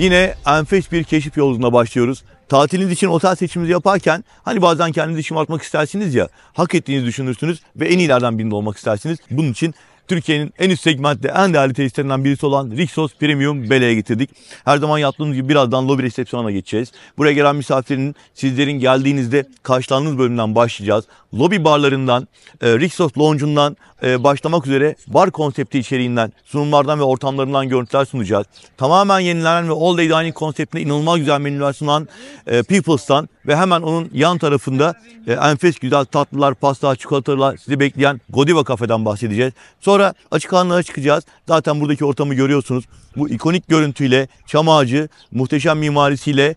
Yine enfes bir keşif yolculuğuna başlıyoruz. Tatiliniz için otel seçiminizi yaparken hani bazen kendinizi şımartmak istersiniz ya, hak ettiğinizi düşünürsünüz ve en iyilerden birinde olmak istersiniz. Bunun için Türkiye'nin en üst segmentte en değerli tesislerinden birisi olan Rixos Premium Bele'ye getirdik. Her zaman yaptığımız gibi birazdan lobi resepsiyona geçeceğiz. Buraya gelen misafirin sizlerin geldiğinizde karşılandığınız bölümden başlayacağız. Lobi barlarından, Rixos Lounge'undan başlamak üzere bar konsepti içeriğinden, sunumlardan ve ortamlarından görüntüler sunacağız. Tamamen yenilenen ve all day dining konseptinde inanılmaz güzel menüler sunan Peoples'tan ve hemen onun yan tarafında enfes güzel tatlılar, pastalar, çikolatalar sizi bekleyen Godiva Cafe'den bahsedeceğiz. Sonra açık alanlara çıkacağız. Zaten buradaki ortamı görüyorsunuz. Bu ikonik görüntüyle, çam ağacı, muhteşem mimarisiyle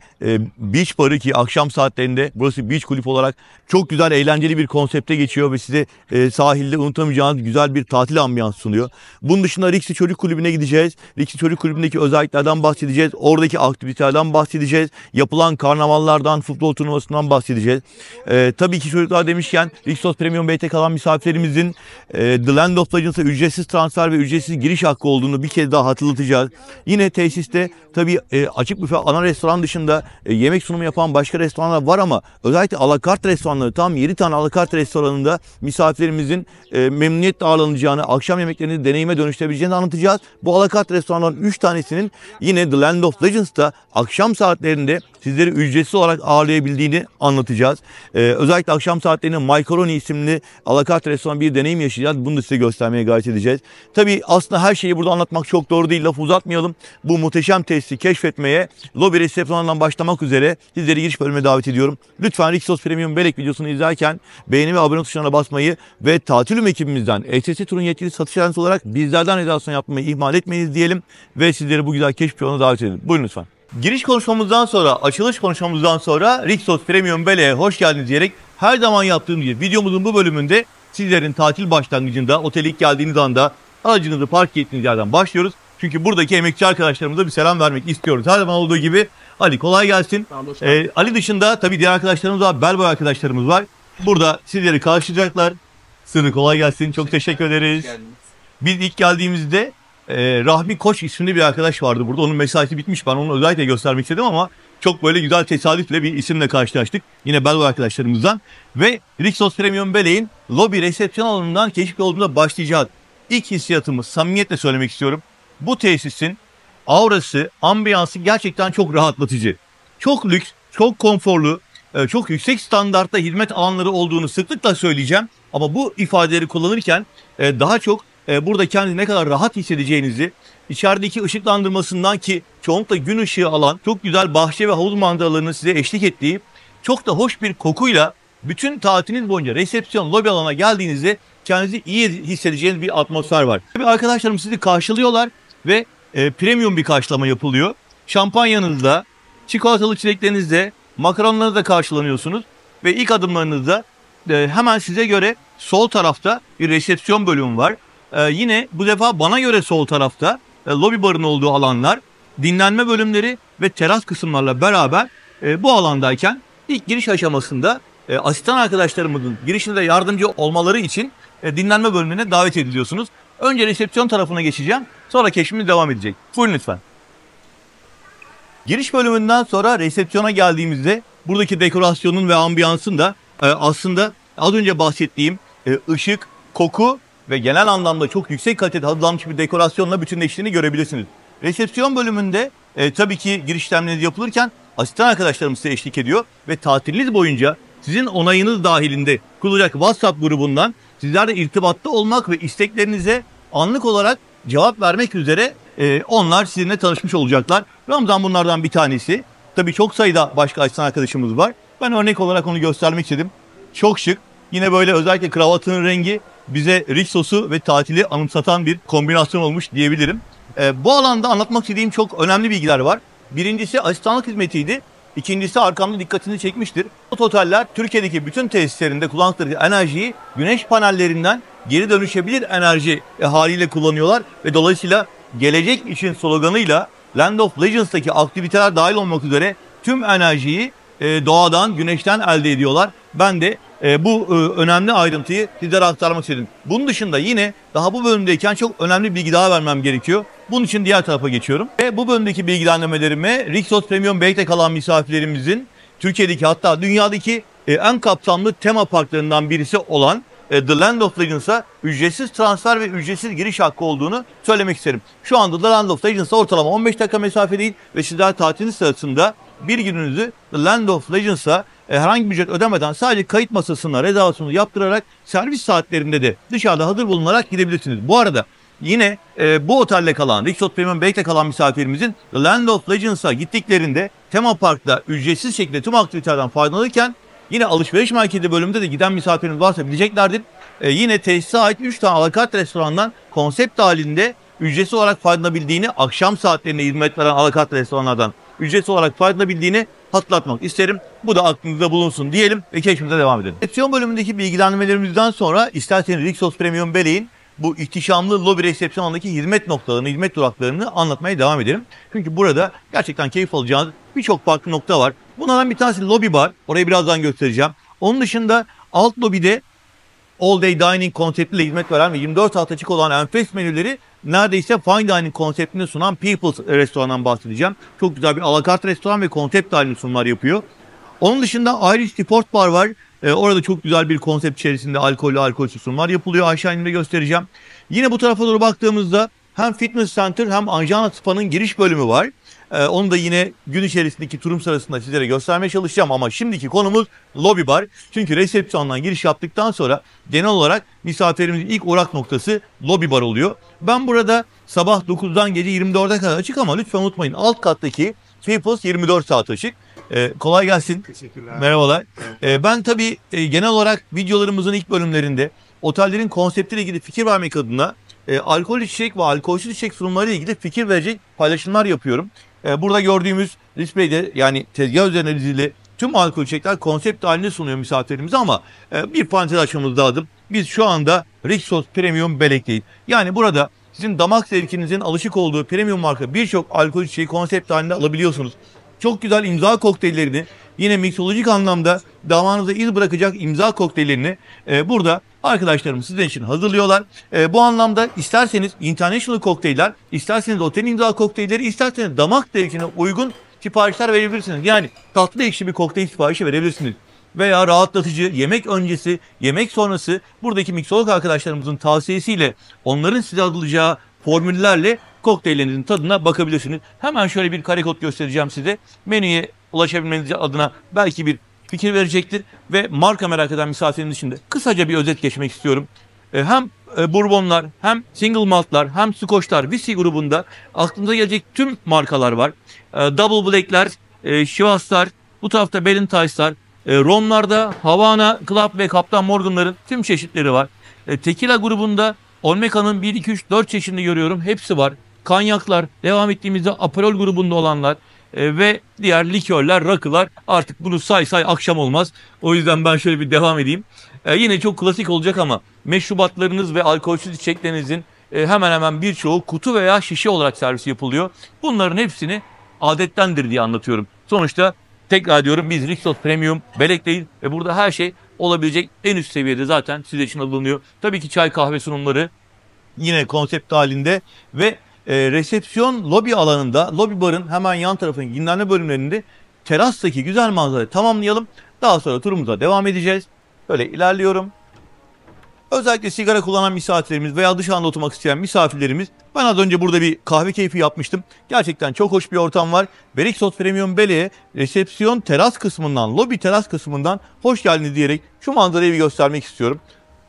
beach barı ki akşam saatlerinde burası beach kulüp olarak çok güzel, eğlenceli bir konsepte geçiyor ve size sahilde unutamayacağınız güzel bir tatil ambiyansı sunuyor. Bunun dışında Rixi Çocuk Kulübü'ne gideceğiz. Rixi Çocuk Kulübü'ndeki özelliklerden bahsedeceğiz. Oradaki aktivitelerden bahsedeceğiz. Yapılan karnavallardan, futbol turnuvasından bahsedeceğiz. Tabii ki çocuklar demişken Rixos Premium Bey'te kalan misafirlerimizin The Land of Legends'a ücretsiz transfer ve ücretsiz giriş hakkı olduğunu bir kez daha hatırlatacağız. Yine tesiste tabii açık büfe ana restoran dışında yemek sunumu yapan başka restoranlar var ama özellikle alakart restoranları, tam 7 tane alakart restoranında misafirlerimizin memnuniyetle ağırlanacağını, akşam yemeklerini deneyime dönüştürebileceğini anlatacağız. Bu alakart restoranların 3 tanesinin yine The Land of Legends'ta akşam saatlerinde sizleri ücretsiz olarak ağırlayabildiğini anlatacağız. Özellikle akşam saatlerinde Macaroni isimli alakart restoran bir deneyim yaşayacağız. Bunu da size göstermeye gayret edeceğiz. Tabii aslında her şeyi burada anlatmak çok doğru değil. Lafı uzatmayalım. Bu muhteşem tesisi keşfetmeye lobi resepsiyonundan başlamak üzere sizleri giriş bölümüne davet ediyorum. Lütfen Rixos Premium Belek videosunu izlerken beğeni ve abone tuşlarına basmayı ve tatilüm ekibimizden ETS Tur'un yetkili satış ajansı olarak bizlerden rezervasyon yapmayı ihmal etmeyiniz diyelim ve sizleri bu güzel keşif yoluna davet edelim. Buyurun lütfen. Giriş konuşmamızdan sonra, açılış konuşmamızdan sonra Rixos Premium Bele'ye hoş geldiniz diyerek her zaman yaptığım gibi videomuzun bu bölümünde sizlerin tatil başlangıcında otele ilk geldiğiniz anda aracınızı park ettiğiniz yerden başlıyoruz. Çünkü buradaki emekçi arkadaşlarımıza bir selam vermek istiyoruz. Her zaman olduğu gibi Ali kolay gelsin. Ali dışında tabii diğer arkadaşlarımız var, bellboy arkadaşlarımız var. Burada sizleri karşılayacaklar. Sını kolay gelsin. Çok teşekkür ederiz. Biz ilk geldiğimizde Rahmi Koç isimli bir arkadaş vardı burada. Onun mesaisi bitmiş. Ben onu özellikle göstermek istedim ama çok böyle güzel tesadüfle bir isimle karşılaştık. Yine bellboy arkadaşlarımızdan. Ve Rixos Premium Bele'in lobi resepsiyon alanından keşif yolculuğuna başlayacağız. İlk hissiyatımı samimiyetle söylemek istiyorum. Bu tesisin aurası, ambiyansı gerçekten çok rahatlatıcı. Çok lüks, çok konforlu, çok yüksek standartta hizmet alanları olduğunu sıklıkla söyleyeceğim. Ama bu ifadeleri kullanırken daha çok burada kendinizi ne kadar rahat hissedeceğinizi, içerideki ışıklandırmasından ki çoğunlukla gün ışığı alan çok güzel bahçe ve havuz manzaralarının size eşlik ettiği çok da hoş bir kokuyla bütün tatiliniz boyunca resepsiyon, lobi alana geldiğinizde kendinizi iyi hissedeceğiniz bir atmosfer var. Tabii arkadaşlarım sizi karşılıyorlar ve premium bir karşılama yapılıyor. Şampanyanızda, çikolatalı çileklerinizde, makaronlarınızda karşılanıyorsunuz ve ilk adımlarınızda hemen size göre sol tarafta bir resepsiyon bölümü var. Yine bu defa bana göre sol tarafta lobi barın olduğu alanlar, dinlenme bölümleri ve teras kısımlarla beraber bu alandayken ilk giriş aşamasında asistan arkadaşlarımızın girişinde yardımcı olmaları için dinlenme bölümüne davet ediliyorsunuz. Önce resepsiyon tarafına geçeceğim. Sonra keşfimiz devam edecek. Buyurun lütfen. Giriş bölümünden sonra resepsiyona geldiğimizde buradaki dekorasyonun ve ambiyansın da aslında az önce bahsettiğim ışık, koku ve genel anlamda çok yüksek kalitede hazırlanmış bir dekorasyonla bütünleştiğini görebilirsiniz. Resepsiyon bölümünde tabii ki giriş işlemleriniz yapılırken asistan arkadaşlarımız size eşlik ediyor ve tatiliniz boyunca sizin onayınız dahilinde kurulacak WhatsApp grubundan sizlerle irtibatta olmak ve isteklerinize anlık olarak cevap vermek üzere onlar sizinle tanışmış olacaklar. Ramazan bunlardan bir tanesi. Tabii çok sayıda başka asistan arkadaşımız var. Ben örnek olarak onu göstermek istedim. Çok şık. Yine böyle özellikle kravatının rengi bize Rixos'u ve tatili anımsatan bir kombinasyon olmuş diyebilirim. Bu alanda anlatmak istediğim çok önemli bilgiler var. Birincisi asistanlık hizmetiydi. İkincisi arkamda dikkatini çekmiştir. Bu oteller Türkiye'deki bütün tesislerinde kullandıkları enerjiyi güneş panellerinden geri dönüşebilir enerji haliyle kullanıyorlar. Ve dolayısıyla gelecek için sloganıyla Land of Legends'taki aktiviteler dahil olmak üzere tüm enerjiyi doğadan, güneşten elde ediyorlar. Ben de Bu önemli ayrıntıyı sizlere aktarmak istedim. Bunun dışında yine daha bu bölümdeyken çok önemli bir bilgi daha vermem gerekiyor. Bunun için diğer tarafa geçiyorum. Ve bu bölümdeki bilgilendirmelerime Rixos Premium Bake'te kalan misafirlerimizin Türkiye'deki hatta dünyadaki en kapsamlı tema parklarından birisi olan The Land of Legends'a ücretsiz transfer ve ücretsiz giriş hakkı olduğunu söylemek isterim. Şu anda The Land of Legends'a ortalama 15 dakika mesafe değil ve sizler tatiliniz sırasında bir gününüzü The Land of Legends'a herhangi bir ücret ödemeden sadece kayıt masasına rezervasyonu yaptırarak servis saatlerinde de dışarıda hazır bulunarak gidebilirsiniz. Bu arada yine bu otelde kalan, Rixos Premium Bake'te kalan misafirimizin The Land of Legends'a gittiklerinde tema parkta ücretsiz şekilde tüm aktivitelerden faydalanırken yine alışveriş merkezi bölümünde de giden misafiriniz varsa bileceklerdir. Yine tesise ait 3 tane alakart restorandan konsept halinde ücretsiz olarak faydalanabildiğini, akşam saatlerinde hizmet veren alakart restoranlardan ücretsiz olarak faydalanabildiğini hatırlatmak isterim. Bu da aklınızda bulunsun diyelim ve keşfimize devam edelim. Resepsiyon bölümündeki bilgilendirmelerimizden sonra isterseniz Rixos Premium Belek'in bu ihtişamlı lobi resepsiyonundaki hizmet noktalarını, hizmet duraklarını anlatmaya devam edelim. Çünkü burada gerçekten keyif alacağınız birçok farklı nokta var. Bunlardan bir tanesi lobby bar. Orayı birazdan göstereceğim. Onun dışında alt lobide all day dining konseptiyle hizmet veren ve 24 saat açık olan enfes menüleri neredeyse fine dining konseptini sunan People's restorandan bahsedeceğim. Çok güzel bir alakart restoran ve konsept halinde sunumlar yapıyor. Onun dışında Irish Sport Bar var. Orada çok güzel bir konsept içerisinde alkollü alkolsüz sunumlar yapılıyor. Aşağı ininde göstereceğim. Yine bu tarafa doğru baktığımızda hem fitness center hem Anjana Spa'nın giriş bölümü var. Onu da yine gün içerisindeki turum sırasında sizlere göstermeye çalışacağım ama şimdiki konumuz lobby bar. Çünkü resepsiyondan giriş yaptıktan sonra genel olarak misafirimizin ilk uğrak noktası lobby bar oluyor. Ben burada sabah 9'dan gece 24'e kadar açık ama lütfen unutmayın alt kattaki People's 24 saat açık. Kolay gelsin. Teşekkürler. Merhabalar. Ben tabii genel olarak videolarımızın ilk bölümlerinde otellerin konseptiyle ilgili fikir vermek adına alkollü içecek ve alkolsüz içecek sunumları ile ilgili fikir verecek paylaşımlar yapıyorum. Burada gördüğümüz display'de yani tezgah üzerine dizili tüm alkol içecekler konsept halinde sunuyor misafirlerimize ama bir parantez açmamız lazım. Biz şu anda Rixos Premium Belek'teyiz. Yani burada sizin damak zevkinizin alışık olduğu premium marka birçok alkol içeceği konsept halinde alabiliyorsunuz. Çok güzel imza kokteyllerini yine miksolojik anlamda damağınıza iz bırakacak imza kokteyllerini burada arkadaşlarımız sizin için hazırlıyorlar. Bu anlamda isterseniz international kokteyller, isterseniz otel imza kokteylleri, isterseniz damak zevkine uygun siparişler verebilirsiniz. Yani tatlı ekşi bir kokteyl siparişi verebilirsiniz. Veya rahatlatıcı yemek öncesi, yemek sonrası buradaki miksolog arkadaşlarımızın tavsiyesiyle onların size hazırlayacağı formüllerle kokteyllerinizin tadına bakabilirsiniz. Hemen şöyle bir kare kod göstereceğim size. Menüye ulaşabilmeniz adına belki bir fikir verecektir. Ve marka merak eden misafirimiz için de kısaca bir özet geçmek istiyorum. Hem bourbonlar, hem single maltlar, hem scotchlar, whisky grubunda aklınıza gelecek tüm markalar var. Double Black'ler, Shivass'lar, bu tarafta Ballantine'slar, romlarda Havana, Club ve Kaptan Morgan'ların tüm çeşitleri var. Tequila grubunda Olmeca'nın 1, 2, 3, 4 çeşidini görüyorum. Hepsi var. Kanyaklar, devam ettiğimizde Aperol grubunda olanlar ve diğer likörler, rakılar. Artık bunu say akşam olmaz. O yüzden ben şöyle bir devam edeyim. Yine çok klasik olacak ama meşrubatlarınız ve alkolsüz içeceklerinizin hemen hemen birçoğu kutu veya şişe olarak servis yapılıyor. Bunların hepsini adettendir diye anlatıyorum. Sonuçta tekrar diyorum biz Rixos Premium Belek'teyiz ve burada her şey olabilecek en üst seviyede zaten size için alınıyor. Tabii ki çay kahve sunumları yine konsept halinde ve resepsiyon lobi alanında, lobi barın hemen yan tarafının dinlenme bölümlerinde terastaki güzel manzarayı tamamlayalım. Daha sonra turumuza devam edeceğiz. Böyle ilerliyorum. Özellikle sigara kullanan misafirlerimiz veya dışarıda oturmak isteyen misafirlerimiz, ben az önce burada bir kahve keyfi yapmıştım. Gerçekten çok hoş bir ortam var. Rixos Premium Belek'e resepsiyon teras kısmından, lobi teras kısmından hoş geldiniz diyerek şu manzarayı bir göstermek istiyorum.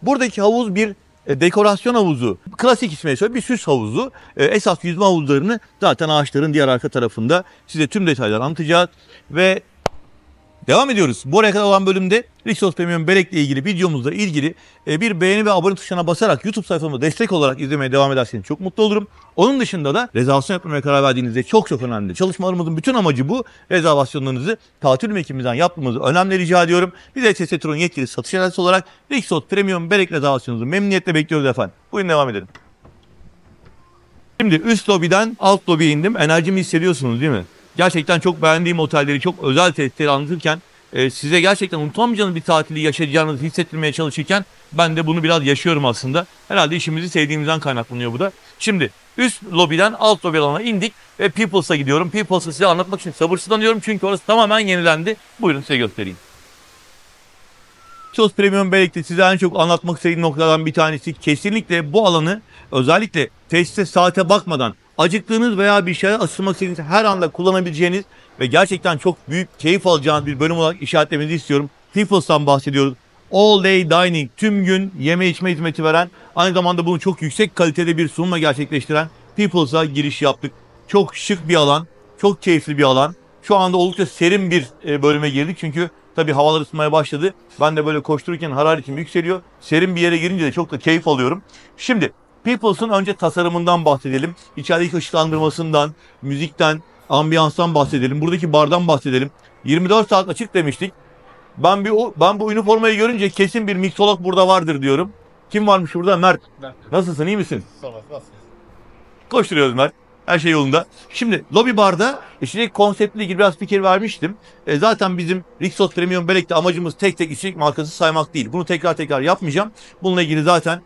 Buradaki havuz bir dekorasyon havuzu. Klasik ismiyle söyle bir süs havuzu. Esas yüzme havuzlarını zaten ağaçların diğer arka tarafında size tüm detaylar anlatacağız. Ve devam ediyoruz. Bu araya kadar olan bölümde Rixos Premium Belek'le ilgili videomuzla ilgili bir beğeni ve abone tuşuna basarak YouTube sayfamıza destek olarak izlemeye devam ederseniz çok mutlu olurum. Onun dışında da rezervasyon yapmaya karar verdiğinizde çok önemli. Çalışmalarımızın bütün amacı bu. Rezervasyonlarınızı tatil ekibimizden yapmanızı önemli rica ediyorum. Biz ETS Tur'un yetkili satış adresi olarak Rixos Premium Belek rezervasyonunuzu memnuniyetle bekliyoruz efendim. Buyurun devam edelim. Şimdi üst lobiden alt lobiye indim. Enerjimi hissediyorsunuz değil mi? Gerçekten çok beğendiğim otelleri, çok özel tesisleri anlatırken size gerçekten unutamayacağınız bir tatili yaşayacağınızı hissettirmeye çalışırken ben de bunu biraz yaşıyorum aslında. Herhalde işimizi sevdiğimizden kaynaklanıyor bu da. Şimdi üst lobiden alt lobi alana indik ve Peoples'a gidiyorum. Peoples'ı size anlatmak için sabırsızlanıyorum çünkü orası tamamen yenilendi. Buyurun size göstereyim. Sos Premium Belek'te size en çok anlatmak istediğim noktadan bir tanesi kesinlikle bu alanı özellikle tesiste saate bakmadan acıktığınız veya bir şeye ısınmak istediğiniz her anda kullanabileceğiniz ve gerçekten çok büyük keyif alacağınız bir bölüm olarak işaretlemenizi istiyorum. Peoples'tan bahsediyoruz. All day dining, tüm gün yeme içme hizmeti veren, aynı zamanda bunu çok yüksek kalitede bir sunumla gerçekleştiren Peoples'a giriş yaptık. Çok şık bir alan, çok keyifli bir alan. Şu anda oldukça serin bir bölüme girdik çünkü tabii havalar ısınmaya başladı. Ben de böyle koştururken hararetim yükseliyor. Serin bir yere girince de çok da keyif alıyorum. Şimdi Peoples'ın önce tasarımından bahsedelim. İçerideki ışıklandırmasından, müzikten, ambiyanstan bahsedelim. Buradaki bardan bahsedelim. 24 saat açık demiştik. Ben bu üniformayı görünce kesin bir miksolog burada vardır diyorum. Kim varmış burada? Mert. Nasılsın? İyi misin? Koşturuyoruz Mert. Her şey yolunda. Şimdi lobby barda içecek konseptle ilgili biraz fikir vermiştim. Zaten bizim Rixos Premium Belek'te amacımız tek tek içecek markası saymak değil. Bunu tekrar yapmayacağım. Bununla ilgili zaten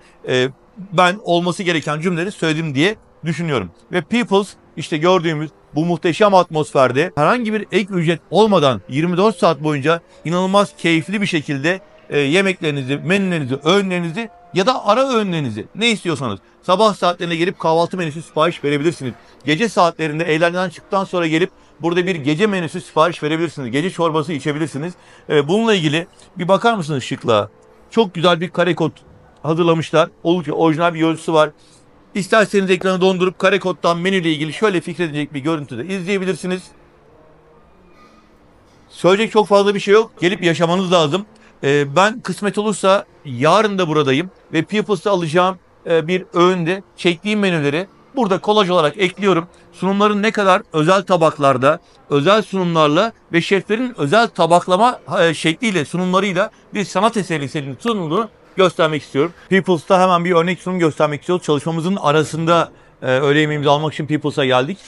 ben olması gereken cümleleri söyledim diye düşünüyorum. Ve Peoples işte gördüğümüz bu muhteşem atmosferde herhangi bir ek ücret olmadan 24 saat boyunca inanılmaz keyifli bir şekilde yemeklerinizi, menülerinizi, öğünlerinizi ya da ara öğünlerinizi ne istiyorsanız sabah saatlerinde gelip kahvaltı menüsü sipariş verebilirsiniz. Gece saatlerinde eğlenceden çıktıktan sonra gelip burada bir gece menüsü sipariş verebilirsiniz. Gece çorbası içebilirsiniz. Bununla ilgili bir bakar mısınız şıklığa? Çok güzel bir kare kod hazırlamışlar. Oldukça orijinal bir görüntüsü var. İsterseniz ekranı dondurup kare koddan menüyle ilgili şöyle fikredecek bir görüntüde izleyebilirsiniz. Söyleyecek çok fazla bir şey yok. Gelip yaşamanız lazım. Ben kısmet olursa yarın da buradayım ve Peoples'ta alacağım bir öğünde çektiğim menüleri burada kolaj olarak ekliyorum. Sunumların ne kadar özel tabaklarda, özel sunumlarla ve şeflerin özel tabaklama şekliyle, sunumlarıyla bir sanat eserinin sunulduğunu göstermek istiyorum. Peoples'ta hemen bir örnek sunum göstermek istiyoruz. Çalışmamızın arasında öğle yemeğimizi almak için Peoples'a geldik.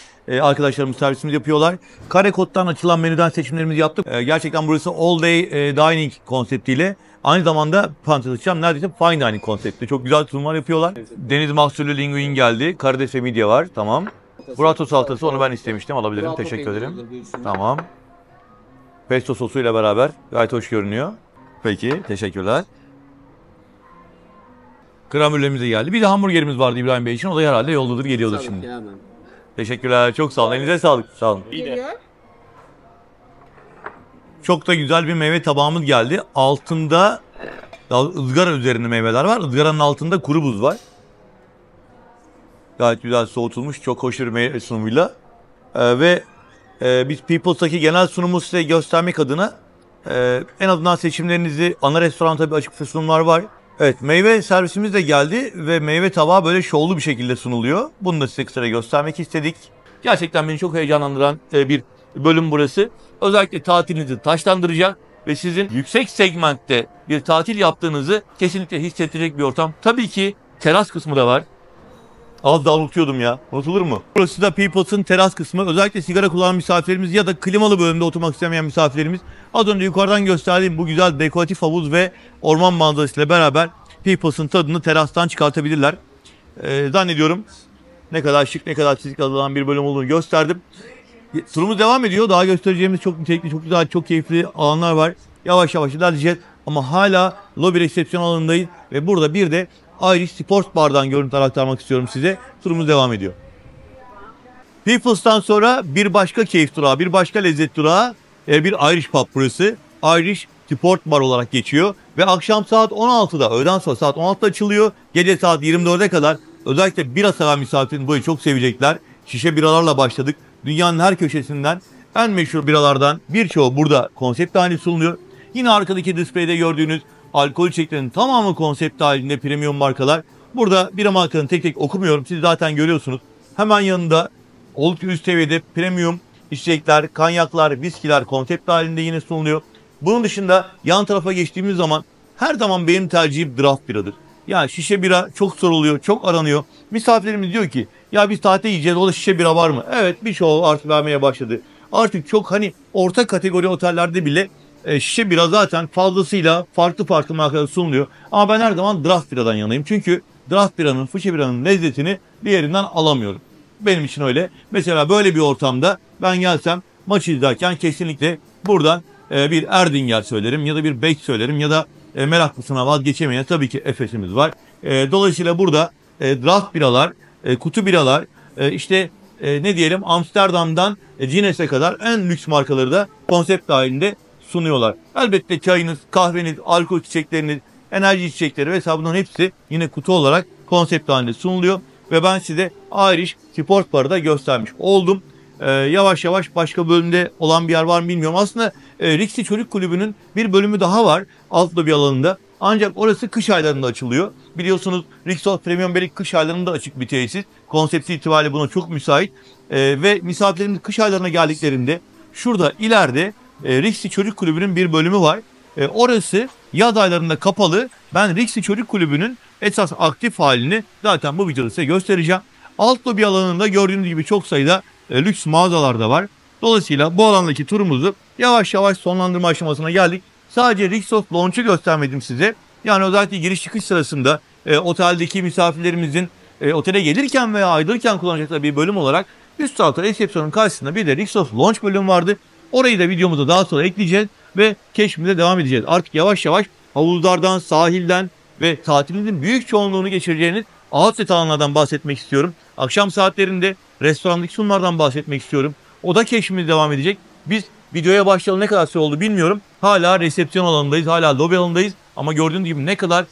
Arkadaşlarımız servisimizi yapıyorlar. Kare koddan açılan menüden seçimlerimizi yaptık. Gerçekten burası all day dining konseptiyle aynı zamanda parantez açacağım. Neredeyse fine dining konsepti. Çok güzel sunumlar yapıyorlar. Deniz mahsulü linguine geldi. Karides ve midye var. Tamam. Burrito salatası onu ben istemiştim. Alabilirim. Teşekkür ederim. Tamam. Pesto sosuyla beraber gayet hoş görünüyor. Peki. Teşekkürler. Kremürlerimiz de geldi. Bir de hamburgerimiz vardı İbrahim Bey için. O da herhalde yoldadır, geliyordur şimdi. Teşekkürler. Çok sağ olun. Elinize sağlık. Sağ olun. Çok da güzel bir meyve tabağımız geldi. Altında ızgara üzerinde meyveler var. Izgaranın altında kuru buz var. Gayet güzel soğutulmuş. Çok hoş bir meyve sunumuyla. Biz Peoples'taki genel sunumu size göstermek adına en azından seçimlerinizi ana restoranda bir açık sunumlar var. Evet, meyve servisimiz de geldi ve meyve tabağı böyle şovlu bir şekilde sunuluyor. Bunu da size kısaca göstermek istedik. Gerçekten beni çok heyecanlandıran bir bölüm burası. Özellikle tatilinizi taşlandıracak ve sizin yüksek segmentte bir tatil yaptığınızı kesinlikle hissettirecek bir ortam. Tabii ki teras kısmı da var. Az daha unutuyordum ya. Unutulur mu? Burası da Peoples'ın teras kısmı. Özellikle sigara kullanan misafirlerimiz ya da klimalı bölümde oturmak istemeyen misafirlerimiz az önce yukarıdan gösterdiğim bu güzel dekoratif havuz ve orman manzarasıyla beraber Peoples'ın tadını terastan çıkartabilirler. Zannediyorum ne kadar şık, ne kadar çizik alınan bir bölüm olduğunu gösterdim. Turumuz devam ediyor. Daha göstereceğimiz çok nitelikli, çok güzel, çok keyifli alanlar var. Yavaş yavaş ilerleyeceğiz ama hala lobby resepsiyon alanındayız ve burada bir de Irish Sports Bar'dan görüntüler aktarmak istiyorum size. Turumuz devam ediyor. Peoples'tan sonra bir başka keyif durağı, bir başka lezzet durağı, bir Irish Pub burası. Irish Sport Bar olarak geçiyor ve akşam saat 16'da, öğleden sonra saat 16'da açılıyor. Gece saat 24'e kadar özellikle bira seven misafirlerin burayı çok sevecekler. Şişe biralarla başladık. Dünyanın her köşesinden en meşhur biralardan birçoğu burada konsept halinde sunuluyor. Yine arkadaki display'de gördüğünüz alkol içeceklerin tamamı konsept halinde premium markalar. Burada bira markalarını tek tek okumuyorum. Siz zaten görüyorsunuz. Hemen yanında oldukça üst seviyede premium içecekler, kanyaklar, viskiler konsept halinde yine sunuluyor. Bunun dışında yan tarafa geçtiğimiz zaman her zaman benim tercihim draft biradır. Yani şişe bira çok soruluyor, çok aranıyor. Misafirlerimiz diyor ki ya biz tatil yiyeceğiz, o da şişe bira var mı? Evet, birçoğu artık vermeye başladı. Artık çok orta kategori otellerde bile Şişe bira zaten fazlasıyla farklı farklı markalar sunuluyor. Ama ben her zaman draft biradan yanayım. Çünkü draft biranın, fıçı biranın lezzetini diğerinden alamıyorum. Benim için öyle. Mesela böyle bir ortamda ben gelsem maç izlerken kesinlikle buradan bir Erdinger söylerim ya da bir Beck söylerim ya da meraklısına vazgeçemeyen tabii ki Efes'imiz var. Dolayısıyla burada draft biralar, kutu biralar, işte ne diyelim Amsterdam'dan Guinness'e kadar en lüks markaları da konsept dahilinde sunuyorlar. Elbette çayınız, kahveniz, alkol içecekleriniz, enerji içecekleri vesaire bunların hepsi yine kutu olarak konsept halinde sunuluyor. Ve ben size Irish Sport Bar'ı da göstermiş oldum. Yavaş yavaş başka bölümde olan bir yer var mı bilmiyorum. Aslında Rixi Çocuk Kulübü'nün bir bölümü daha var alt lobi alanında. Ancak orası kış aylarında açılıyor. Biliyorsunuz Rixos Premium Belek kış aylarında açık bir tesis. Konsepti itibariyle buna çok müsait. Ve misafirlerimiz kış aylarına geldiklerinde şurada ileride Rixi Çocuk Kulübü'nün bir bölümü var. Orası yaz aylarında kapalı. Ben Rixi Çocuk Kulübü'nün esas aktif halini zaten bu videoda size göstereceğim. Alt lobi alanında gördüğünüz gibi çok sayıda lüks mağazalar da var. Dolayısıyla bu alandaki turumuzu yavaş yavaş sonlandırma aşamasına geldik. Sadece Rixos Lounge'u göstermedim size. Yani özellikle giriş çıkış sırasında oteldeki misafirlerimizin otele gelirken veya ayrılırken kullanacakları bir bölüm olarak üst tarafta resepsiyonun karşısında bir de Rixos Lounge bölümü vardı. Orayı da videomuza daha sonra ekleyeceğiz ve keşfimize devam edeceğiz. Artık yavaş yavaş havuzlardan, sahilden ve tatilinizin büyük çoğunluğunu geçireceğiniz outlet alanlardan bahsetmek istiyorum. Akşam saatlerinde restorandaki sunumlardan bahsetmek istiyorum. O da keşfimiz devam edecek. Biz videoya başlayalı ne kadar süre oldu bilmiyorum. Hala resepsiyon alanındayız, hala lobi alanındayız. Ama gördüğünüz gibi ne kadar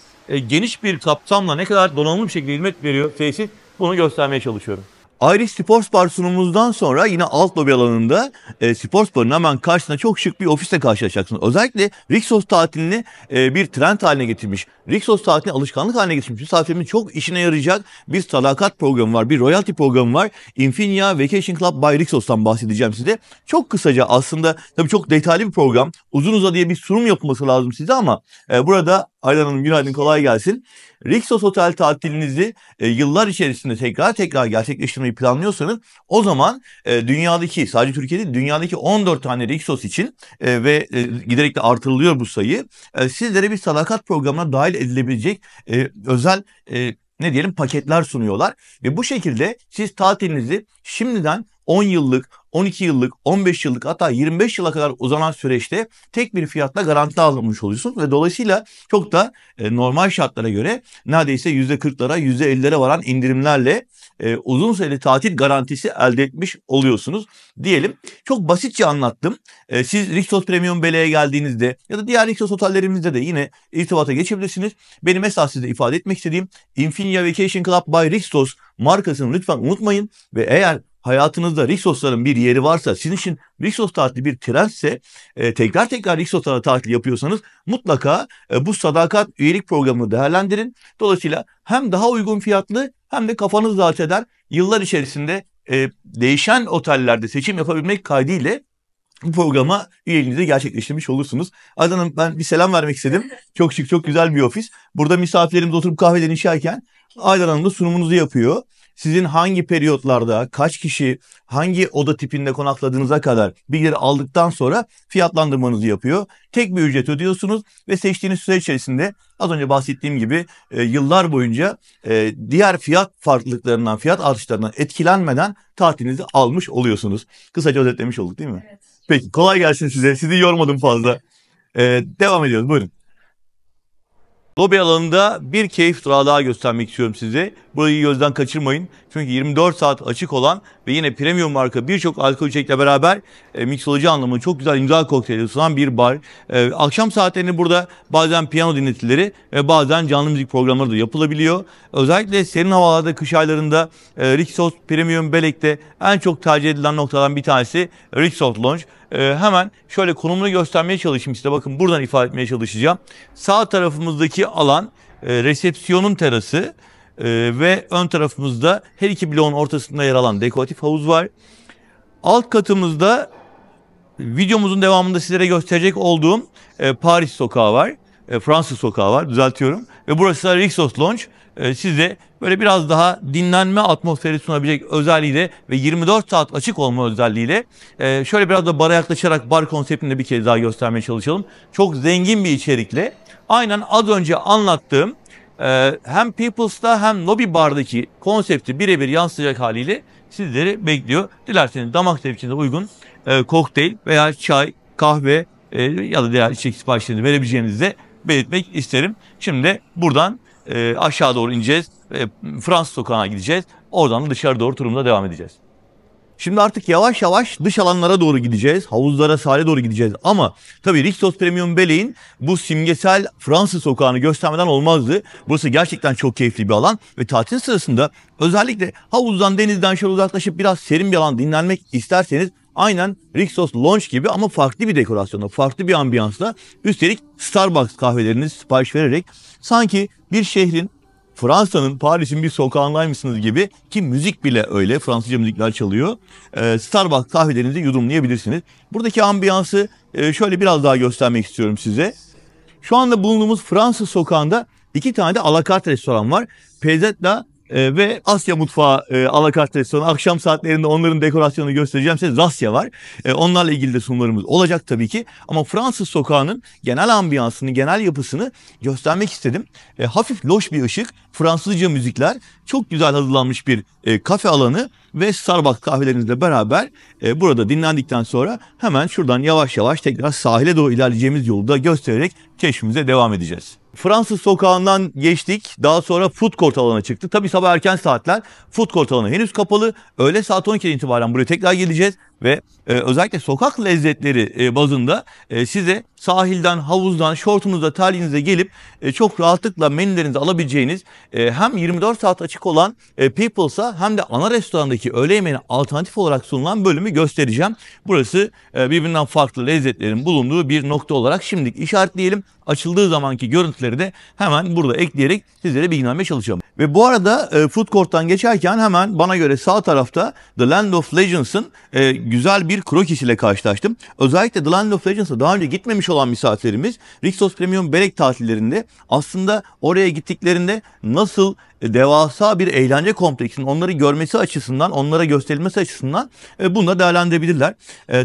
geniş bir kapsamla, ne kadar donanımlı bir şekilde hizmet veriyor tesis, bunu göstermeye çalışıyorum. Irish Sports Bar sunumumuzdan sonra yine alt lobi alanında Sports Bar'ın hemen karşısında çok şık bir ofisle karşılaşacaksınız. Özellikle Rixos tatilini bir trend haline getirmiş. Rixos tatilini alışkanlık haline getirmiş. Misafirimin çok işine yarayacak bir sadakat programı var. Bir royalty programı var. Infinia Vacation Club by Rixos'tan bahsedeceğim size. Çok kısaca aslında tabii çok detaylı bir program. Uzun uzadıya bir sunum yapılması lazım size ama burada Aydan Hanım günaydın, kolay gelsin. Rixos Otel tatilinizi yıllar içerisinde tekrar gerçekleştirmeyi planlıyorsanız o zaman dünyadaki, sadece Türkiye'de dünyadaki 14 tane Rixos için ve giderek de artırılıyor bu sayı. Sizlere bir sadakat programına dahil edilebilecek özel ne diyelim paketler sunuyorlar. Ve bu şekilde siz tatilinizi şimdiden 10 yıllık, 12 yıllık, 15 yıllık hatta 25 yıla kadar uzanan süreçte tek bir fiyatla garanti almış oluyorsunuz. Ve dolayısıyla çok da normal şartlara göre neredeyse %40'lara, %50'lere varan indirimlerle uzun süreli tatil garantisi elde etmiş oluyorsunuz diyelim. Çok basitçe anlattım. Siz Rixos Premium Belek'e geldiğinizde ya da diğer Rixos otellerimizde de yine irtibata geçebilirsiniz. Benim esas size ifade etmek istediğim Infinia Vacation Club by Rixos markasını lütfen unutmayın ve eğer hayatınızda Rixos'ların bir yeri varsa, sizin için Rixos tatili bir trendse, tekrar Rixos'lara tatil yapıyorsanız mutlaka bu sadakat üyelik programını değerlendirin. Dolayısıyla hem daha uygun fiyatlı hem de kafanız rahat eder. Yıllar içerisinde değişen otellerde seçim yapabilmek kaydıyla bu programa üyeliğinizi gerçekleştirmiş olursunuz. Aydan Hanım, ben bir selam vermek istedim. Çok şık, çok güzel bir ofis. Burada misafirlerimiz oturup kahvelerini içerken Aydan Hanım da sunumunuzu yapıyor. Sizin hangi periyotlarda, kaç kişi, hangi oda tipinde konakladığınıza kadar bilgileri aldıktan sonra fiyatlandırmanızı yapıyor. Tek bir ücret ödüyorsunuz ve seçtiğiniz süre içerisinde az önce bahsettiğim gibi yıllar boyunca diğer fiyat farklılıklarından, fiyat artışlarından etkilenmeden tatilinizi almış oluyorsunuz. Kısaca özetlemiş olduk değil mi? Evet. Peki, kolay gelsin size. Sizi yormadım fazla. Devam ediyoruz. Buyurun. Lobi alanında bir keyif durağı daha göstermek istiyorum size. Burayı gözden kaçırmayın. Çünkü 24 saat açık olan ve yine premium marka birçok alkol içecekle beraber miksoloji anlamında çok güzel imza kokteyli sunan bir bar. Akşam saatlerinde burada bazen piyano dinletileri ve bazen canlı müzik programları da yapılabiliyor. Özellikle serin havalarda, kış aylarında Rixos Premium Belek'te en çok tercih edilen noktadan bir tanesi Rixos Lounge. Hemen şöyle konumunu göstermeye çalışayım size. Bakın buradan ifade etmeye çalışacağım. Sağ tarafımızdaki alan resepsiyonun terası ve ön tarafımızda her iki bloğun ortasında yer alan dekoratif havuz var. Alt katımızda videomuzun devamında sizlere gösterecek olduğum Paris sokağı var. Fransız sokağı var, düzeltiyorum. Ve burası da Rixos Lounge. Size böyle biraz daha dinlenme atmosferi sunabilecek özelliğiyle ve 24 saat açık olma özelliğiyle şöyle biraz da bara yaklaşarak bar konseptini bir kez daha göstermeye çalışalım. Çok zengin bir içerikle aynen az önce anlattığım hem People's'ta hem Lobby Bar'daki konsepti birebir yansıtacak haliyle sizleri bekliyor. Dilerseniz damak zevkinize uygun kokteyl veya çay, kahve ya da diğer içecek siparişlerini verebileceğinizi de belirtmek isterim. Şimdi buradan aşağı doğru ineceğiz ve Fransız sokağına gideceğiz. Oradan da dışarı doğru turumuza devam edeceğiz. Şimdi artık yavaş yavaş dış alanlara doğru gideceğiz. Havuzlara, sahile doğru gideceğiz. Ama tabii Rixos Premium Ballet'in bu simgesel Fransız sokağını göstermeden olmazdı. Burası gerçekten çok keyifli bir alan ve tatil sırasında özellikle havuzdan, denizden şöyle uzaklaşıp biraz serin bir alan dinlenmek isterseniz aynen Rixos Lounge gibi ama farklı bir dekorasyonda, farklı bir ambiyansla, üstelik Starbucks kahvelerinizi sipariş vererek sanki bir şehrin, Fransa'nın, Paris'in bir sokağındaymışsınız gibi, ki müzik bile öyle, Fransızca müzikler çalıyor. Starbucks kahvelerinizi yudumlayabilirsiniz. Buradaki ambiyansı şöyle biraz daha göstermek istiyorum size. Şu anda bulunduğumuz Fransız sokağında 2 tane de alakart restoran var. Pizzetta ve Asya mutfağı alakart restoranı. Akşam saatlerinde onların dekorasyonunu göstereceğim size. Rasya var. Onlarla ilgili de sunumlarımız olacak tabii ki. Ama Fransız sokağının genel ambiyansını, genel yapısını göstermek istedim. Hafif loş bir ışık, Fransızca müzikler, çok güzel hazırlanmış bir kafe alanı ve Starbucks kahvelerinizle beraber burada dinlendikten sonra hemen şuradan yavaş yavaş tekrar sahile doğru ilerleyeceğimiz yolu da göstererek keşfimize devam edeceğiz. Fransız sokağından geçtik. Daha sonra food court alanına çıktık. Tabii sabah erken saatler food court alanı henüz kapalı. Öğle saat 12'den itibaren buraya tekrar geleceğiz. Ve özellikle sokak lezzetleri bazında size sahilden, havuzdan, şortunuzla, terliğinize gelip çok rahatlıkla menülerinizi alabileceğiniz hem 24 saat açık olan People's'a hem de ana restorandaki öğle yemeğine alternatif olarak sunulan bölümü göstereceğim. Burası birbirinden farklı lezzetlerin bulunduğu bir nokta olarak şimdilik işaretleyelim. Açıldığı zamanki görüntüleri de hemen burada ekleyerek sizlere bilgilenmeye çalışacağım. Ve bu arada food court'tan geçerken hemen bana göre sağ tarafta The Land of Legends'ın güzel bir krokisiyle karşılaştım. Özellikle The Land of Legends'a daha önce gitmemiş olan misafirlerimiz Rixos Premium Belek tatillerinde aslında oraya gittiklerinde nasıl devasa bir eğlence kompleksinin onları görmesi açısından, onlara gösterilmesi açısından bunu da değerlendirebilirler.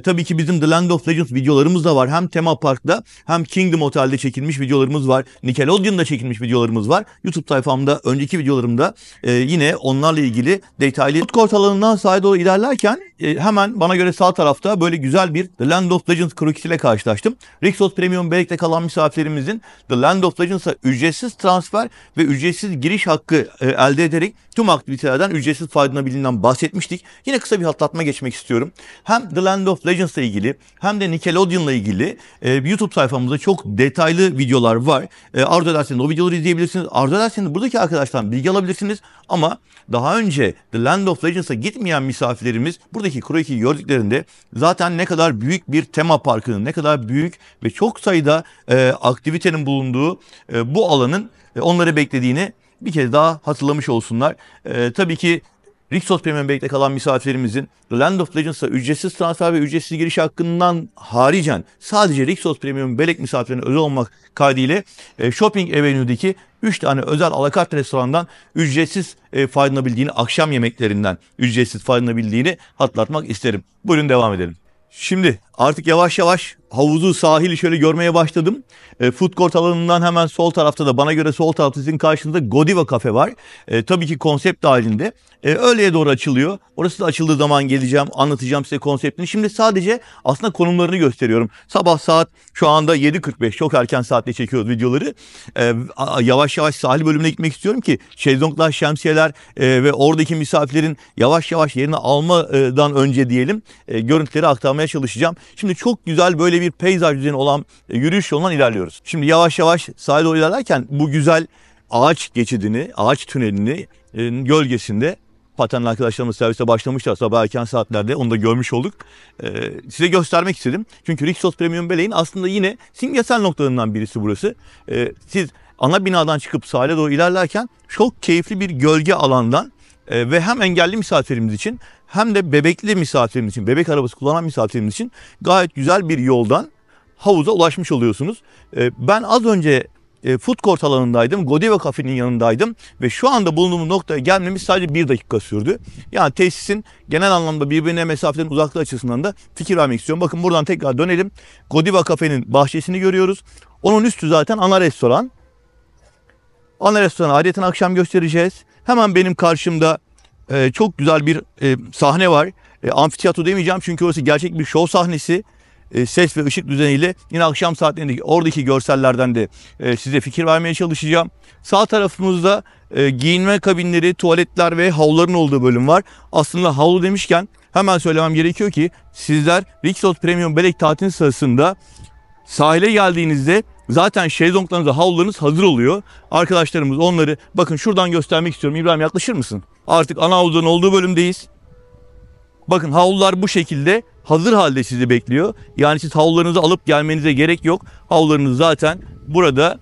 Tabii ki bizim The Land of Legends videolarımız da var. Hem tema parkta hem Kingdom Otel'de çekilmiş videolarımız var. Nickelodeon'da çekilmiş videolarımız var. YouTube sayfamda önceki videolarımda yine onlarla ilgili detaylı. Food court alanından sağa doğru ilerlerken hemen bana göre sağ tarafta böyle güzel bir The Land of Legends krokisiyle karşılaştım. Rixos Premium Belek'te kalan misafirlerimizin The Land of Legends'a ücretsiz transfer ve ücretsiz giriş hakkı elde ederek tüm aktivitelerden ücretsiz faydalanabildiğinden bahsetmiştik. Yine kısa bir hatırlatma geçmek istiyorum. Hem The Land of Legends'la ilgili hem de Nickelodeon'la ilgili YouTube sayfamızda çok detaylı videolar var. Arzu ederseniz o videoları izleyebilirsiniz. Arzu ederseniz buradaki arkadaşlardan bilgi alabilirsiniz. Ama daha önce The Land of Legends'a gitmeyen misafirlerimiz buradaki krokiyi gördüklerinde zaten ne kadar büyük bir tema parkının, ne kadar büyük ve çok sayıda aktivitenin bulunduğu bu alanın onları beklediğini bir kez daha hatırlamış olsunlar. Tabii ki Rixos Premium Belek'te kalan misafirlerimizin The Land of Legends'a ücretsiz transfer ve ücretsiz giriş hakkından haricen sadece Rixos Premium Belek misafirlerine özel olmak kaydıyla Shopping Avenue'deki 3 tane özel alakart restorandan ücretsiz faydalanabildiğini, akşam yemeklerinden ücretsiz faydalanabildiğini hatırlatmak isterim. Buyurun devam edelim. Şimdi artık yavaş yavaş havuzu, sahili şöyle görmeye başladım. Food court alanından hemen sol tarafta da bana göre sol tarafta sizin karşınızda Godiva Cafe var. Tabii ki konsept dahilinde. Öğleye doğru açılıyor. Orası da açıldığı zaman geleceğim, anlatacağım size konseptini. Şimdi sadece aslında konumlarını gösteriyorum. Sabah saat şu anda 7:45, çok erken saatte çekiyoruz videoları. Yavaş yavaş sahil bölümüne gitmek istiyorum ki şezlonglar, şemsiyeler ve oradaki misafirlerin yavaş yavaş yerini almadan önce diyelim görüntüleri aktarmaya çalışacağım. Şimdi çok güzel böyle bir peyzaj düzeni olan yürüyüş yolundan ilerliyoruz. Şimdi yavaş yavaş sahile doğru ilerlerken bu güzel ağaç geçidini, ağaç tünelini gölgesinde patenli arkadaşlarımız servise başlamışlar sabah erken saatlerde, onu da görmüş olduk. Size göstermek istedim. Çünkü Rixos Premium Belek'in aslında yine simgesel noktalarından birisi burası. Siz ana binadan çıkıp sahile doğru ilerlerken çok keyifli bir gölge alandan ve hem engelli misafirimiz için hem de bebekli misafirimiz için, bebek arabası kullanan misafirimiz için gayet güzel bir yoldan havuza ulaşmış oluyorsunuz. Ben az önce food court alanındaydım. Godiva Cafe'nin yanındaydım ve şu anda bulunduğumuz noktaya gelmemiz sadece 1 dakika sürdü. Yani tesisin genel anlamda birbirine mesafelerin uzaklığı açısından da fikir vermek istiyorum. Bakın buradan tekrar dönelim. Godiva Cafe'nin bahçesini görüyoruz. Onun üstü zaten ana restoran. Ana restoranı ayrıca akşam göstereceğiz. Hemen benim karşımda çok güzel bir sahne var. Amfiteyatro demeyeceğim çünkü orası gerçek bir şov sahnesi. Ses ve ışık düzeniyle yine akşam saatlerindeki oradaki görsellerden de size fikir vermeye çalışacağım. Sağ tarafımızda giyinme kabinleri, tuvaletler ve havluların olduğu bölüm var. Aslında havlu demişken hemen söylemem gerekiyor ki sizler Rixos Premium Belek tatili sırasında sahile geldiğinizde zaten şezlonglarınızda havlularınız hazır oluyor. Arkadaşlarımız onları bakın şuradan göstermek istiyorum. İbrahim yaklaşır mısın? Artık ana havluların olduğu bölümdeyiz. Bakın havlular bu şekilde hazır halde sizi bekliyor. Yani siz havlularınızı alıp gelmenize gerek yok. Havlularınız zaten burada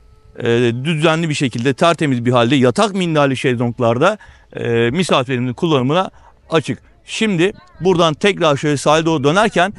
düzenli bir şekilde tertemiz bir halde yatak minderli şezlonglarda misafirlerimizin kullanımına açık. Şimdi buradan tekrar şöyle sahile doğru dönerken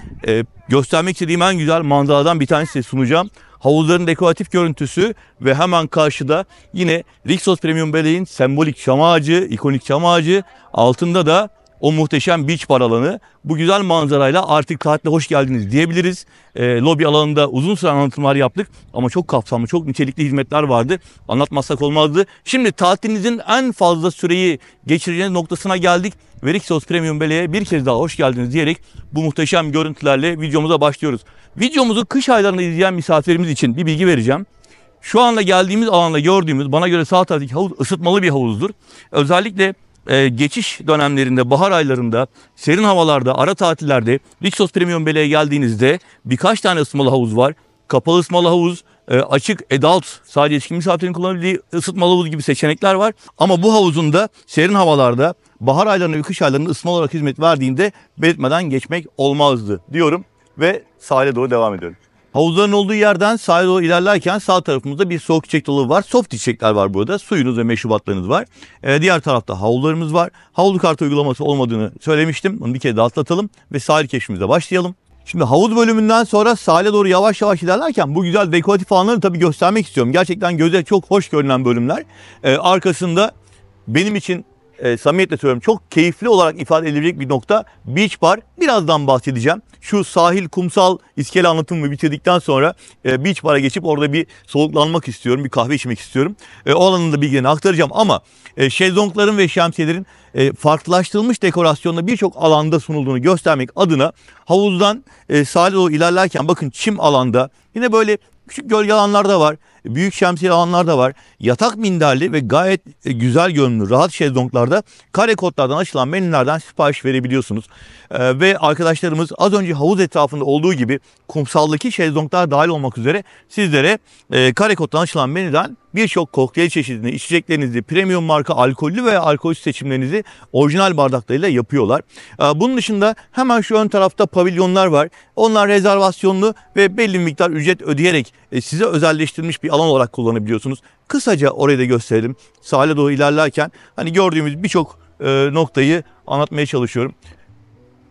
göstermek istediğim en güzel manzaradan bir tanesi size sunacağım. Havuzların dekoratif görüntüsü ve hemen karşıda yine Rixos Premium Belek'in sembolik çam ağacı, ikonik çam ağacı, altında da o muhteşem beach bar alanı. Bu güzel manzarayla artık tatile hoş geldiniz diyebiliriz. Lobi alanında uzun süre anlatımlar yaptık ama çok kapsamlı, çok nitelikli hizmetler vardı. Anlatmazsak olmazdı. Şimdi tatilinizin en fazla süreyi geçireceğiniz noktasına geldik. Ve Rixos Premium Belek'e bir kez daha hoş geldiniz diyerek bu muhteşem görüntülerle videomuza başlıyoruz. Videomuzu kış aylarında izleyen misafirlerimiz için bir bilgi vereceğim. Şu anda geldiğimiz alanda gördüğümüz bana göre sağ taraftaki havuz ısıtmalı bir havuzdur. Özellikle geçiş dönemlerinde, bahar aylarında, serin havalarda, ara tatillerde Rixos Premium Belek'e geldiğinizde birkaç tane ısıtmalı havuz var. Kapalı ısıtmalı havuz, açık adult, sadece yetişkin misafirin kullanabildiği ısıtmalı havuz gibi seçenekler var. Ama bu havuzun da serin havalarda, bahar aylarında ve kış aylarında ısıtmalı olarak hizmet verdiğinde belirtmeden geçmek olmazdı diyorum ve sahile doğru devam ediyorum. Havuzların olduğu yerden sahile doğru ilerlerken sağ tarafımızda bir soğuk içecek dolabı var. Soft içecekler var burada. Suyunuz ve meşrubatlarınız var. Diğer tarafta havlularımız var. Havlu kartı uygulaması olmadığını söylemiştim. Onu bir kere daha atlatalım ve sahil keşfimize başlayalım. Şimdi havuz bölümünden sonra sahile doğru yavaş yavaş ilerlerken bu güzel dekoratif alanları tabii göstermek istiyorum. Gerçekten göze çok hoş görünen bölümler. Arkasında benim için samimiyetle söylüyorum çok keyifli olarak ifade edilecek bir nokta beach bar. Birazdan bahsedeceğim. Şu sahil, kumsal, iskele anlatımımı bitirdikten sonra beach bar'a geçip orada bir soluklanmak istiyorum. Bir kahve içmek istiyorum. O alanın da bilgilerini aktaracağım ama şezlongların ve şemsiyelerin farklılaştırılmış dekorasyonla birçok alanda sunulduğunu göstermek adına havuzdan sahile doğru ilerlerken bakın çim alanda yine böyle küçük gölge alanlar da var. Büyük şemsiye alanlar da var. Yatak minderli ve gayet güzel görünümlü rahat şezlonglarda kare kodlardan açılan menülerden sipariş verebiliyorsunuz. Ve arkadaşlarımız az önce havuz etrafında olduğu gibi kumsaldaki şezlonglar dahil olmak üzere sizlere kare koddan açılan menüden birçok kokteyl çeşidini, içeceklerinizi, premium marka alkollü veya alkolsüz seçimlerinizi orijinal bardaklarıyla yapıyorlar. Bunun dışında hemen şu ön tarafta pavilyonlar var. Onlar rezervasyonlu ve belli bir miktar ücret ödeyerek size özelleştirilmiş bir alan olarak kullanabiliyorsunuz. Kısaca orayı da gösterelim. Sahile doğru ilerlerken hani gördüğümüz birçok noktayı anlatmaya çalışıyorum.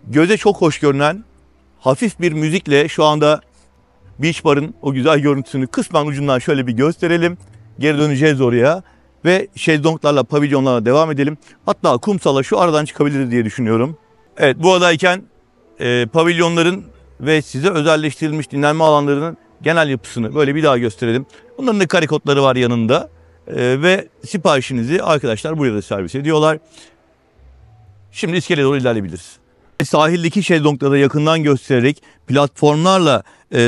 Göze çok hoş görünen hafif bir müzikle şu anda Beach Bar'ın o güzel görüntüsünü kısmen ucundan şöyle bir gösterelim. Geri döneceğiz oraya ve şezlonglarla, pavilyonlarla devam edelim. Hatta kumsala şu aradan çıkabiliriz diye düşünüyorum. Evet, bu adayken pavilyonların ve size özelleştirilmiş dinlenme alanlarının genel yapısını böyle bir daha gösterelim. Bunların da kare kodları var yanında ve siparişinizi arkadaşlar buraya da servis ediyorlar. Şimdi iskeleye doğru ilerleyebiliriz. Sahildeki şezlonglara yakından göstererek platformlarla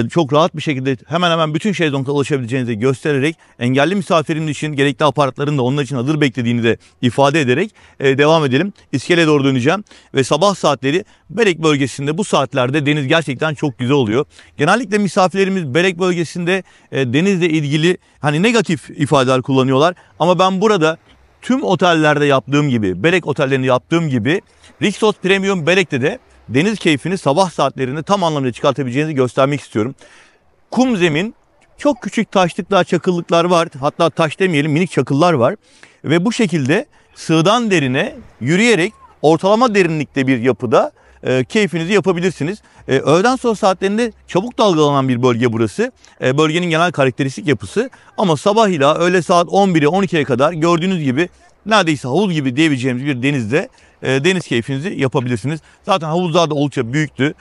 çok rahat bir şekilde hemen hemen bütün şezlonglara ulaşabileceğinizi göstererek engelli misafirin için gerekli aparatların da onlar için hazır beklediğini de ifade ederek devam edelim. İskeleye doğru döneceğim ve sabah saatleri Belek bölgesinde bu saatlerde deniz gerçekten çok güzel oluyor. Genellikle misafirlerimiz Belek bölgesinde denizle ilgili hani negatif ifadeler kullanıyorlar ama ben burada tüm otellerde yaptığım gibi, Belek otellerinde yaptığım gibi Rixos Premium Belek'te de deniz keyfini sabah saatlerinde tam anlamıyla çıkartabileceğinizi göstermek istiyorum. Kum zemin, çok küçük taşlıklar, çakıllıklar var. Hatta taş demeyelim, minik çakıllar var. Ve bu şekilde sığdan derine yürüyerek ortalama derinlikte bir yapıda keyfinizi yapabilirsiniz. Öğleden sonra saatlerinde çabuk dalgalanan bir bölge burası. Bölgenin genel karakteristik yapısı. Ama sabah ile öğle saat 11'e 12'ye kadar gördüğünüz gibi neredeyse havuz gibi diyebileceğimiz bir denizde deniz keyfinizi yapabilirsiniz. Zaten havuzlar da oldukça büyüktü.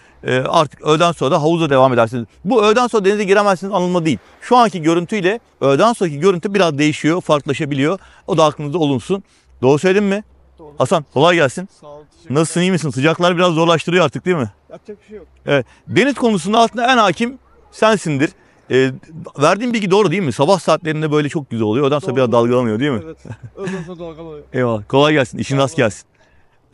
Artık öğleden sonra da havuza devam edersiniz. Bu öğleden sonra denize giremezsiniz anlamında değil. Şu anki görüntüyle öğleden sonraki görüntü biraz değişiyor, farklılaşabiliyor. O da aklınızda olunsun. Doğru söyledim mi? Doğru. Hasan kolay gelsin. Sağ ol. Nasılsın, iyi misin? Sıcaklar biraz zorlaştırıyor artık değil mi? Yapacak bir şey yok. Evet. Deniz konusunda aslında en hakim sensindir. Verdiğim bilgi doğru değil mi? Sabah saatlerinde böyle çok güzel oluyor. Ondan sonra biraz dalgalanıyor değil mi? Evet. Öğleden sonra dalgalanıyor. Eyvallah. Kolay gelsin. İşin rast gelsin.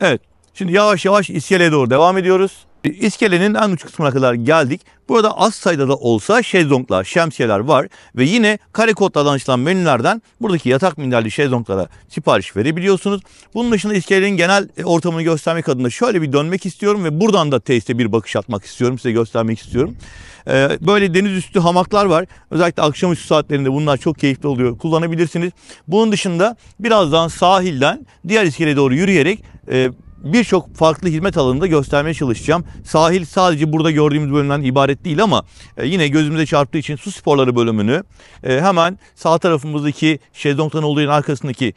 Evet. Şimdi yavaş yavaş iskeleye doğru devam ediyoruz. İskelenin en uç kısmına kadar geldik. Burada az sayıda da olsa şezlonglar, şemsiyeler var. Ve yine kare kodlardan açılan menülerden buradaki yatak minderli şezlonglara sipariş verebiliyorsunuz. Bunun dışında iskelenin genel ortamını göstermek adına şöyle bir dönmek istiyorum. Ve buradan da tesiste bir bakış atmak istiyorum. Size göstermek istiyorum. Böyle deniz üstü hamaklar var. Özellikle akşamüstü saatlerinde bunlar çok keyifli oluyor. Kullanabilirsiniz. Bunun dışında birazdan sahilden diğer iskeleye doğru yürüyerek birçok farklı hizmet alanında göstermeye çalışacağım. Sahil sadece burada gördüğümüz bölümden ibaret değil ama yine gözümüze çarptığı için su sporları bölümünü, hemen sağ tarafımızdaki şezlongların olduğu yerin arkasındaki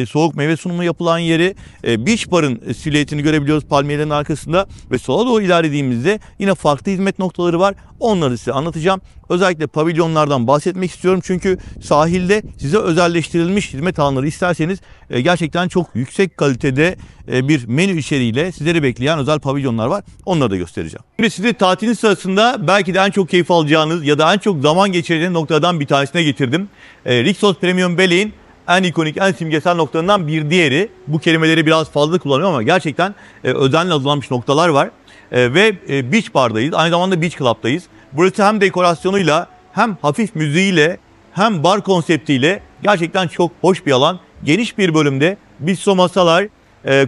soğuk meyve sunumu yapılan yeri, beach bar'ın silüetini görebiliyoruz palmiyelerin arkasında ve sola doğru ilerlediğimizde yine farklı hizmet noktaları var. Onları size anlatacağım. Özellikle pavilyonlardan bahsetmek istiyorum çünkü sahilde size özelleştirilmiş hizmet alanları isterseniz gerçekten çok yüksek kalitede bir menü içeriğiyle sizleri bekleyen özel pavilyonlar var. Onları da göstereceğim. Şimdi sizi tatilin sırasında belki de en çok keyif alacağınız ya da en çok zaman geçireceğiniz noktadan bir tanesine getirdim. Rixos Premium Belek'in en ikonik, en simgesel noktalarından bir diğeri. Bu kelimeleri biraz fazla kullanıyorum ama gerçekten özenle hazırlanmış noktalar var. Ve Beach Bar'dayız. Aynı zamanda Beach Club'dayız. Burası hem dekorasyonuyla hem hafif müziğiyle hem bar konseptiyle gerçekten çok hoş bir alan. Geniş bir bölümde bistro masalar,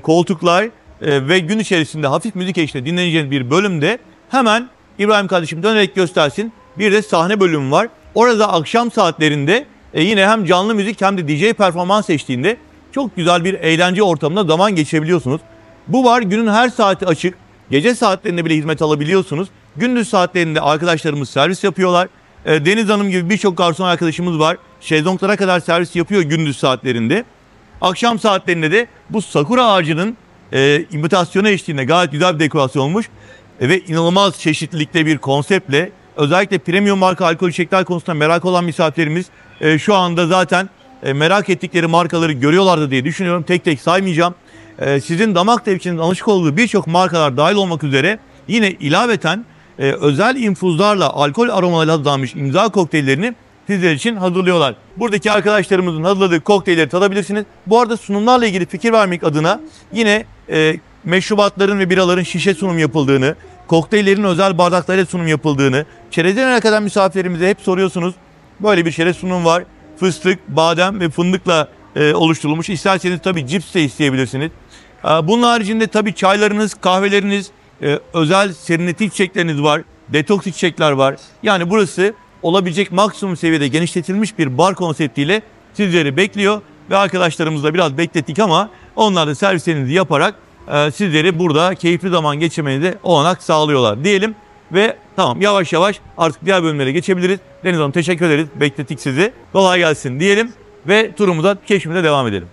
koltuklar ve gün içerisinde hafif müzik eşliğinde dinleneceğiniz bir bölümde hemen İbrahim kardeşim dönerek göstersin. Bir de sahne bölümü var. Orada akşam saatlerinde yine hem canlı müzik hem de DJ performans eşliğinde çok güzel bir eğlence ortamında zaman geçirebiliyorsunuz. Bu bar günün her saati açık. Gece saatlerinde bile hizmet alabiliyorsunuz. Gündüz saatlerinde arkadaşlarımız servis yapıyorlar. Deniz Hanım gibi birçok garson arkadaşımız var. Şezlonglara kadar servis yapıyor gündüz saatlerinde. Akşam saatlerinde de bu sakura ağacının imitasyonu eşliğinde gayet güzel bir dekorasyon olmuş. Ve inanılmaz çeşitlilikte bir konseptle özellikle premium marka alkol içecekler konusunda merak olan misafirlerimiz şu anda zaten merak ettikleri markaları görüyorlardı diye düşünüyorum. Tek tek saymayacağım. Sizin damak zevkinin alışık olduğu birçok markalar dahil olmak üzere yine ilaveten özel infuzlarla alkol aromalarıyla hazırlanmış imza kokteyllerini sizler için hazırlıyorlar. Buradaki arkadaşlarımızın hazırladığı kokteylleri tadabilirsiniz. Bu arada sunumlarla ilgili fikir vermek adına yine meşrubatların ve biraların şişe sunum yapıldığını, kokteyllerin özel bardaklarıyla sunum yapıldığını, çerezlerine kadar misafirlerimize hep soruyorsunuz. Böyle bir çerez sunum var. Fıstık, badem ve fındıkla oluşturulmuş. İsterseniz tabii cips de isteyebilirsiniz. Bunun haricinde tabii çaylarınız, kahveleriniz, özel serinletici içecekleriniz var. Detoks içecekler var. Yani burası olabilecek maksimum seviyede genişletilmiş bir bar konseptiyle sizleri bekliyor. Ve arkadaşlarımızla biraz beklettik ama onlar da servislerinizi yaparak sizleri burada keyifli zaman geçirmenize olanak sağlıyorlar diyelim. Ve tamam yavaş yavaş artık diğer bölümlere geçebiliriz. Deniz Hanım teşekkür ederiz. Beklettik sizi. Kolay gelsin diyelim ve turumuza, keşfimize devam edelim.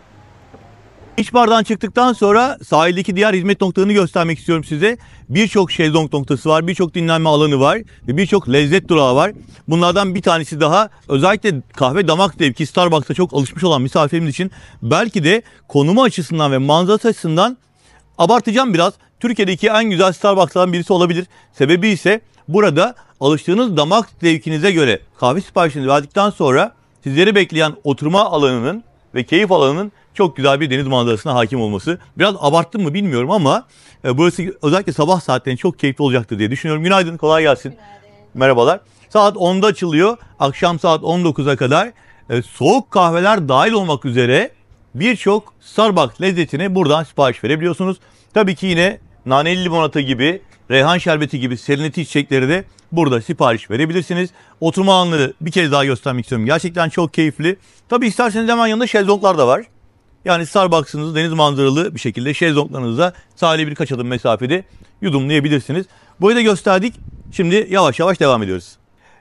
Beach Bar'dan çıktıktan sonra sahildeki diğer hizmet noktalarını göstermek istiyorum size. Birçok şezlong noktası var, birçok dinlenme alanı var ve birçok lezzet durağı var. Bunlardan bir tanesi daha özellikle kahve damak zevki Starbucks'a çok alışmış olan misafirimiz için belki de konumu açısından ve manzarası açısından abartacağım biraz. Türkiye'deki en güzel Starbucks'lardan birisi olabilir. Sebebi ise burada alıştığınız damak zevkinize göre kahve siparişini verdikten sonra sizleri bekleyen oturma alanının ve keyif alanının çok güzel bir deniz manzarasına hakim olması. Biraz abarttım mı bilmiyorum ama burası özellikle sabah saatlerinde çok keyifli olacaktır diye düşünüyorum. Günaydın, kolay gelsin. Günaydın. Merhabalar. Saat 10'da açılıyor. Akşam saat 19'a kadar soğuk kahveler dahil olmak üzere birçok Starbucks lezzetini buradan sipariş verebiliyorsunuz. Tabii ki yine naneli limonata gibi, reyhan şerbeti gibi serinletici içecekleri de burada sipariş verebilirsiniz. Oturma alanları bir kez daha göstermek istiyorum. Gerçekten çok keyifli. Tabii isterseniz hemen yanında şezlonglar da var. Yani Starbucks'ınızı deniz manzaralı bir şekilde şezlonglarınızda sahile birkaç adım mesafede yudumlayabilirsiniz. Burayı da gösterdik. Şimdi yavaş yavaş devam ediyoruz.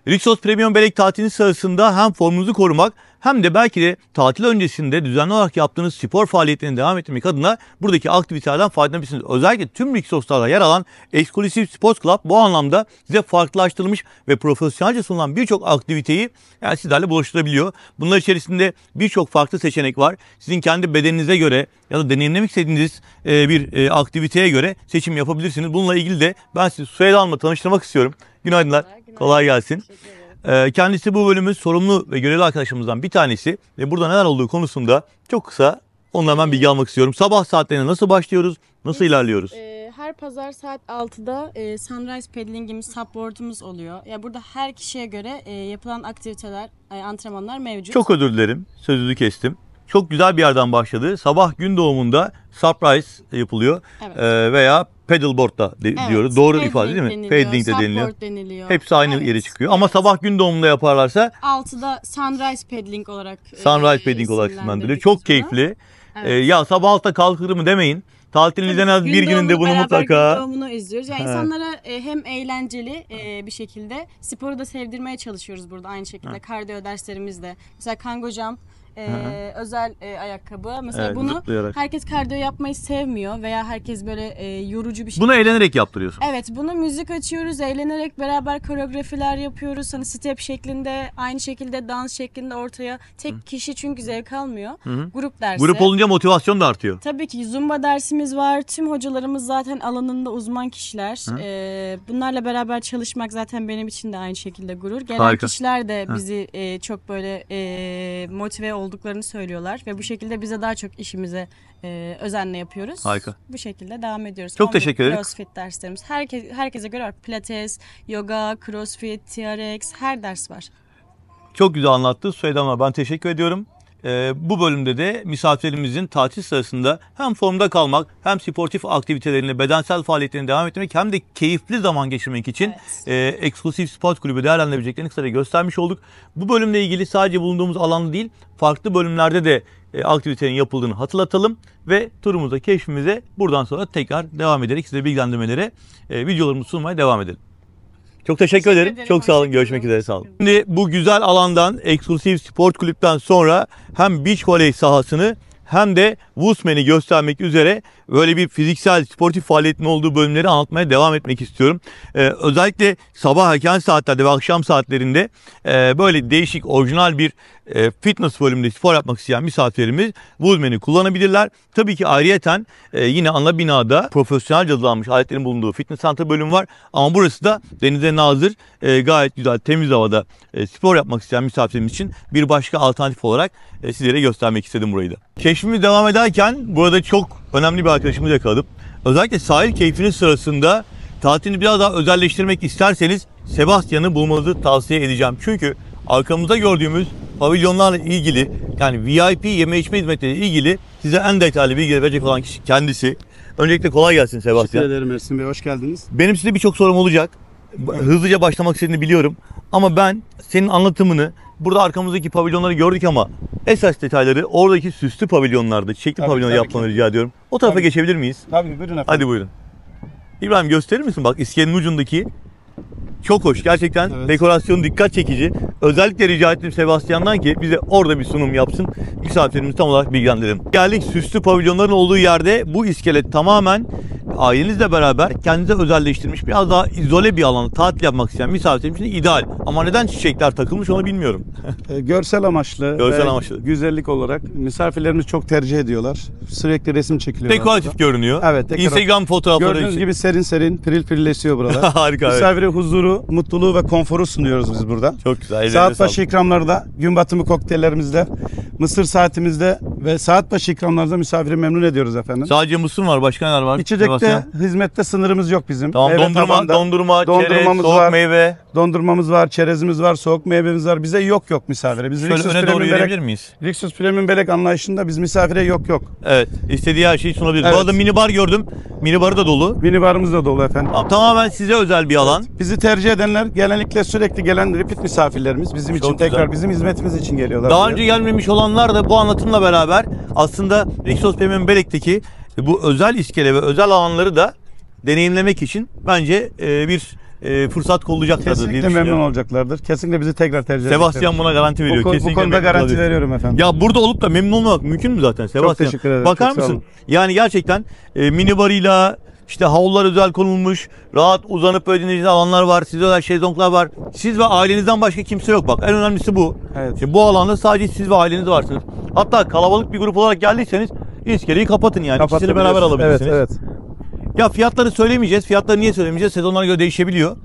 Rixos Premium Belek tatiliniz sırasında hem formunuzu korumak hem de belki de tatil öncesinde düzenli olarak yaptığınız spor faaliyetlerine devam ettirmek adına buradaki aktivitelerden faydalanabilirsiniz. Özellikle tüm Rixos'larda yer alan Exclusive Sports Club bu anlamda size farklılaştırılmış ve profesyonelce sunulan birçok aktiviteyi yani sizlerle buluşturabiliyor. Bunlar içerisinde birçok farklı seçenek var. Sizin kendi bedeninize göre ya da deneyimlemek istediğiniz bir aktiviteye göre seçim yapabilirsiniz. Bununla ilgili de ben sizi Süheyla Hanım'la tanıştırmak istiyorum. Günaydınlar. Kolay gelsin. Kendisi bu bölümün sorumlu ve görevli arkadaşımızdan bir tanesi ve burada neler olduğu konusunda çok kısa ondan hemen bilgi almak istiyorum. Sabah saatlerine nasıl başlıyoruz, nasıl ilerliyoruz? Her pazar saat 6'da Sunrise Paddling'imiz, supportumuz oluyor. Ya burada her kişiye göre yapılan aktiviteler, antrenmanlar mevcut. Çok özür dilerim, sözünüzü kestim. Çok güzel bir yerden başladı. Sabah gün doğumunda surprise yapılıyor. Evet. Veya paddleboard da diyoruz. Doğru ifade değil mi? Paddling de deniliyor. Hepsi aynı yere çıkıyor. Ama sabah gün doğumunda yaparlarsa 6'da Sunrise Paddling olarak isimlendiriliyor. Çok keyifli. Evet. Ya sabah 6'da kalkır mı demeyin. Tatilinizden az bir gününde bunu mutlaka. Gün doğumunu izliyoruz. Yani insanlara hem eğlenceli bir şekilde sporu da sevdirmeye çalışıyoruz burada aynı şekilde. Kardiyo derslerimizde. Mesela Kango Jump. Özel ayakkabı. Mesela evet, bunu zıplayarak. Herkes kardiyo yapmayı sevmiyor veya herkes böyle yorucu bir şey. Bunu eğlenerek yaptırıyorsun. Evet, bunu müzik açıyoruz, eğlenerek beraber koreografiler yapıyoruz. Hani step şeklinde, aynı şekilde dans şeklinde ortaya. Tek kişi çünkü zevk almıyor. Grup dersi. Grup olunca motivasyon da artıyor. Tabii ki Zumba dersimiz var. Tüm hocalarımız zaten alanında uzman kişiler. Bunlarla beraber çalışmak zaten benim için de aynı şekilde gurur. Gelen harika. Kişiler de bizi çok böyle motive olduklarını söylüyorlar ve bu şekilde bize daha çok işimize özenle yapıyoruz. Harika. Bu şekilde devam ediyoruz. Çok teşekkür ederim. Crossfit derslerimiz. Herkese göre var. Pilates, yoga, crossfit, TRX her ders var. Çok güzel anlattı Süheyla Hanım'a. Ben teşekkür ediyorum. Bu bölümde de misafirlerimizin tatil sırasında hem formda kalmak hem sportif aktivitelerini, bedensel faaliyetlerini devam ettirmek hem de keyifli zaman geçirmek için Exclusive Sport Kulübü değerlendirebileceklerini kısaca göstermiş olduk. Bu bölümle ilgili sadece bulunduğumuz alanda değil, farklı bölümlerde de aktivitenin yapıldığını hatırlatalım ve turumuza, keşfimize buradan sonra tekrar devam ederek size bilgilendirmelere, videolarımızı sunmaya devam edelim. Çok teşekkür ederim. Çok sağ olun. Görüşmek üzere. Sağ olun. Şimdi bu güzel alandan, Exclusive Sport Kulüp'ten sonra hem beach voley sahasını hem de Woosman'i göstermek üzere böyle bir fiziksel, sportif faaliyetin olduğu bölümleri anlatmaya devam etmek istiyorum. Özellikle sabah erken saatlerde ve akşam saatlerinde böyle değişik, orijinal bir fitness bölümünde spor yapmak isteyen misafirlerimiz Woosman'i kullanabilirler. Tabii ki ayrıyeten yine ana binada profesyonel hazırlanmış aletlerin bulunduğu fitness center bölümü var. Ama burası da denize nazır, gayet güzel, temiz havada spor yapmak isteyen misafirlerimiz için bir başka alternatif olarak sizlere göstermek istedim burayı da. Keşfimiz devam ederken burada çok önemli bir arkadaşımızı yakaladım. Özellikle sahil keyfiniz sırasında tatilini biraz daha özelleştirmek isterseniz Sebastian'ı bulmanızı tavsiye edeceğim. Çünkü arkamızda gördüğümüz pavilyonlarla ilgili, yani VIP yeme içme hizmetleriyle ilgili size en detaylı bilgi verecek olan kişi kendisi. Öncelikle kolay gelsin Sebastian. Teşekkür ederim Ersin Bey, hoş geldiniz. Benim size birçok sorum olacak. Hızlıca başlamak istediğini biliyorum. Ama ben senin anlatımını, burada arkamızdaki pavilyonları gördük ama esas detayları oradaki süslü pavilyonlarda, çiçekli pavilyonlarda yapmanı rica ediyorum. O tarafa geçebilir miyiz? Tabii, buyurun efendim. Hadi buyurun. İbrahim, gösterir misin? Bak, iskelenin ucundaki çok hoş. Gerçekten evet. Dekorasyonu dikkat çekici. Özellikle rica ettim Sebastian'dan ki bize orada bir sunum yapsın. Misafirimizi tam olarak bilgilendirelim. Geldik süslü pavilyonların olduğu yerde. Bu iskelet tamamen ailenizle beraber kendinize özelleştirilmiş, biraz daha izole bir alanda tatil yapmak isteyen misafirlerimiz için ideal. Ama neden çiçekler takılmış onu bilmiyorum. Görsel amaçlı. Görsel amaçlı. Güzellik olarak misafirlerimiz çok tercih ediyorlar. Sürekli resim çekiliyor. Dekoratif görünüyor. Evet. Instagram fotoğrafları gördüğünüz için. gibi serin serin, piril piril esiyor buralar. Harika. Misafire huzuru, mutluluğu ve konforu sunuyoruz biz burada. Çok güzel. Saat başı ikramlarda, gün batımı kokteyllerimizde, mısır saatimizde ve saat başı ikramlarda misafiri memnun ediyoruz efendim. Sadece mısır var, başka neler var? İçecekte, hizmette sınırımız yok bizim. Tamam, dondurma, çerez, soğuk meyve. Dondurmamız var, çerezimiz var, soğuk meyvemiz var. Bize yok misafire. Biz şöyle öne doğru yürüyebilir miyiz? Rixos Premium Belek anlayışında biz misafire yok. Evet, istediği her şeyi sunabiliriz. Evet. Bu arada minibar gördüm. Minibarı da dolu. Minibarımız da dolu efendim. Tamamen size özel bir alan. Evet. Bizi tercih edenler genellikle sürekli gelen repeat misafirlerimiz. Bizim için tekrar bizim hizmetimiz için geliyorlar. Daha önce gelmemiş olanlar da bu anlatımla beraber beraber aslında Rixos Premium Belek'teki bu özel iskele ve özel alanları da deneyimlemek için bence bir fırsat kollayacaklardır diye Kesinlikle düşünüyorum. memnun olacaklardır. Kesinlikle bizi tekrar tercih edecekler. Sebastian buna garanti veriyor. Bu Kesinlikle konuda memnun garanti olabilir. veriyorum efendim. Ya burada olup da memnun olmak mümkün mü zaten Sebastian? teşekkür ederim, Bakar çok sağ mısın? olun. Yani gerçekten minibarıyla, işte havlular özel konulmuş, rahat uzanıp böyle dinleyeceğiniz alanlar var, size özel şezlonglar var. Siz ve ailenizden başka kimse yok bak. En önemlisi bu. Evet. Şimdi bu alanda sadece siz ve aileniz varsınız. Hatta kalabalık bir grup olarak geldiyseniz iskeleyi kapatın yani. İkisini beraber alabilirsiniz. Evet. Ya fiyatları söylemeyeceğiz. Fiyatları niye söylemeyeceğiz? Sezonlara göre değişebiliyor.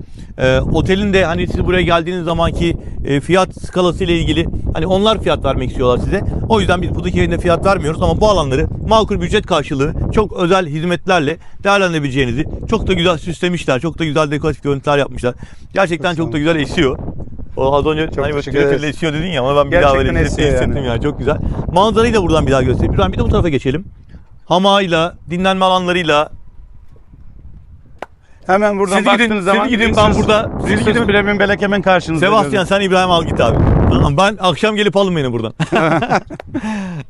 Otelin de hani siz buraya geldiğiniz zamanki fiyat skalası ile ilgili hani onlar fiyat vermek istiyorlar size. O yüzden biz buradaki yerinde fiyat vermiyoruz ama bu alanları makul bir ücret karşılığı çok özel hizmetlerle değerlendirebileceğinizi çok da güzel süslemişler. Çok da güzel dekoratif görüntüler yapmışlar. Gerçekten çok da güzel esiyor. O az önce hani teşekkür ederiz. böyle esiyor dedin ya ama ben bir daha Gerçekten böyle esiyor hissettim yani. ya. Çok güzel. Manzarayı da buradan bir daha göstereyim. Bir de bu tarafa geçelim. Hamağıyla, dinlenme alanlarıyla. Hemen buradan Siz gidin, baktığınız zaman siz gidin, ben burada. Siz Rixos gidin. Premium Belek hemen karşınızda. Sebastian sen İbrahim al git abi. Tamam, ben akşam gelip alın beni buradan.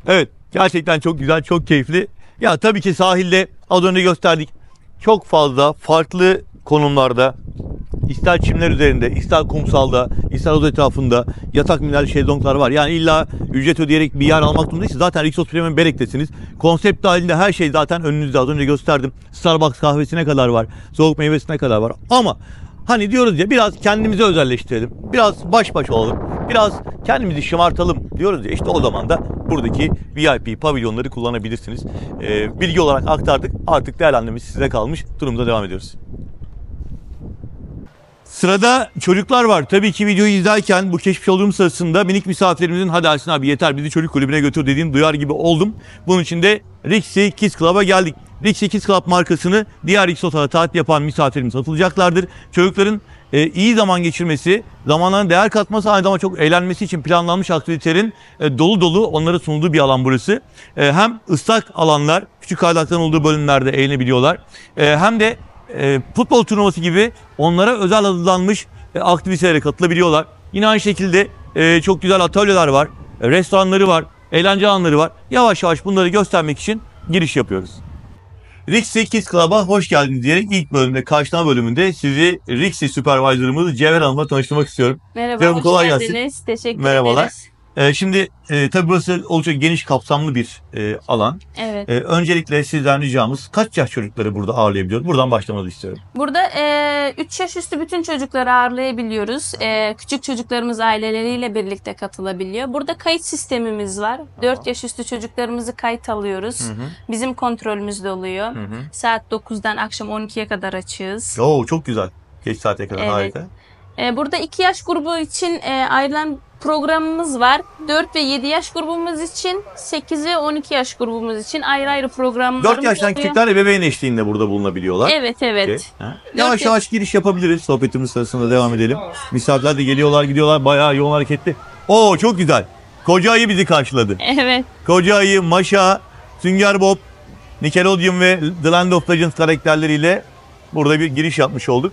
Evet, gerçekten çok güzel, çok keyifli. Ya tabii ki sahilde az önce gösterdik. Çok fazla farklı konumlarda, ister çimler üzerinde, ister kumsalda, ister havuz etrafında yatak minderli şezlonglar var. Yani illa ücret ödeyerek bir yer almak durumunda değilsiniz. Zaten Rixos Premium Belek'tesiniz. Konsept dahilinde her şey zaten önünüzde. Az önce gösterdim. Starbucks kahvesine kadar var. Soğuk meyvesine kadar var. Ama hani diyoruz ya biraz kendimizi özelleştirelim. Biraz baş başa olalım. Biraz kendimizi şımartalım diyoruz ya. İşte o zaman da buradaki VIP pavilyonları kullanabilirsiniz. Bilgi olarak aktardık. Artık değerlendirmemiz size kalmış. Turumuza devam ediyoruz. Sırada çocuklar var. Tabii ki videoyu izlerken bu keşif yolculuğum sırasında minik misafirimizin hadi Ersin abi yeter bizi çocuk kulübüne götür dediğini duyar gibi oldum. Bunun için de Rixi Kids Club'a geldik. Rixi Kids Club markasını diğer Rixos'a tatil yapan misafirimiz satılacaklardır. Çocukların iyi zaman geçirmesi, zamanlarına değer katması aynı zamanda çok eğlenmesi için planlanmış aktivitelerin dolu dolu onlara sunulduğu bir alan burası. Hem ıslak alanlar, küçük kaydakların olduğu bölümlerde eğlenebiliyorlar. Hem de futbol turnuvası gibi onlara özel hazırlanmış aktivitelere katılabiliyorlar. Yine aynı şekilde çok güzel atölyeler var, restoranları var, eğlence alanları var. Yavaş yavaş bunları göstermek için giriş yapıyoruz. Rixi Kids Club'a hoş geldiniz diyerek ilk bölümde, karşılama bölümünde sizi Rixi Supervisor'ımız Cevher Hanım'la tanıştırmak istiyorum. Merhaba, Canım, hoş kolay geldiniz. gelsin. Teşekkür Merhabalar. ederiz. Şimdi tabii burası oldukça geniş kapsamlı bir alan. Evet. Öncelikle sizden ricamız kaç yaş çocukları burada ağırlayabiliyoruz? Buradan başlamanızı istiyorum. Burada 3 yaş üstü bütün çocukları ağırlayabiliyoruz. Küçük çocuklarımız aileleriyle birlikte katılabiliyor. Burada kayıt sistemimiz var. 4 yaş üstü çocuklarımızı kayıt alıyoruz. Bizim kontrolümüzde oluyor. Saat 9'dan akşam 12'ye kadar açığız. Oo, çok güzel. Geç saate kadar Evet. harika. Burada 2 yaş grubu için ayrılan programımız var. 4 ve 7 yaş grubumuz için, 8 ve 12 yaş grubumuz için ayrı ayrı programlarımız 4 yaştan oluyor. küçükler ebeveyn eşliğinde burada bulunabiliyorlar. Evet, evet. Okey. Ha. Yavaş yaş- yavaş giriş yapabiliriz. Sohbetimiz sırasında devam edelim. Misafirler de geliyorlar gidiyorlar. Bayağı yoğun hareketli. Oo, çok güzel. Koca ayı bizi karşıladı. Evet. Koca ayı, Maşa, Sünger Bob, Nickelodeon ve The Land of Legends karakterleriyle burada bir giriş yapmış olduk.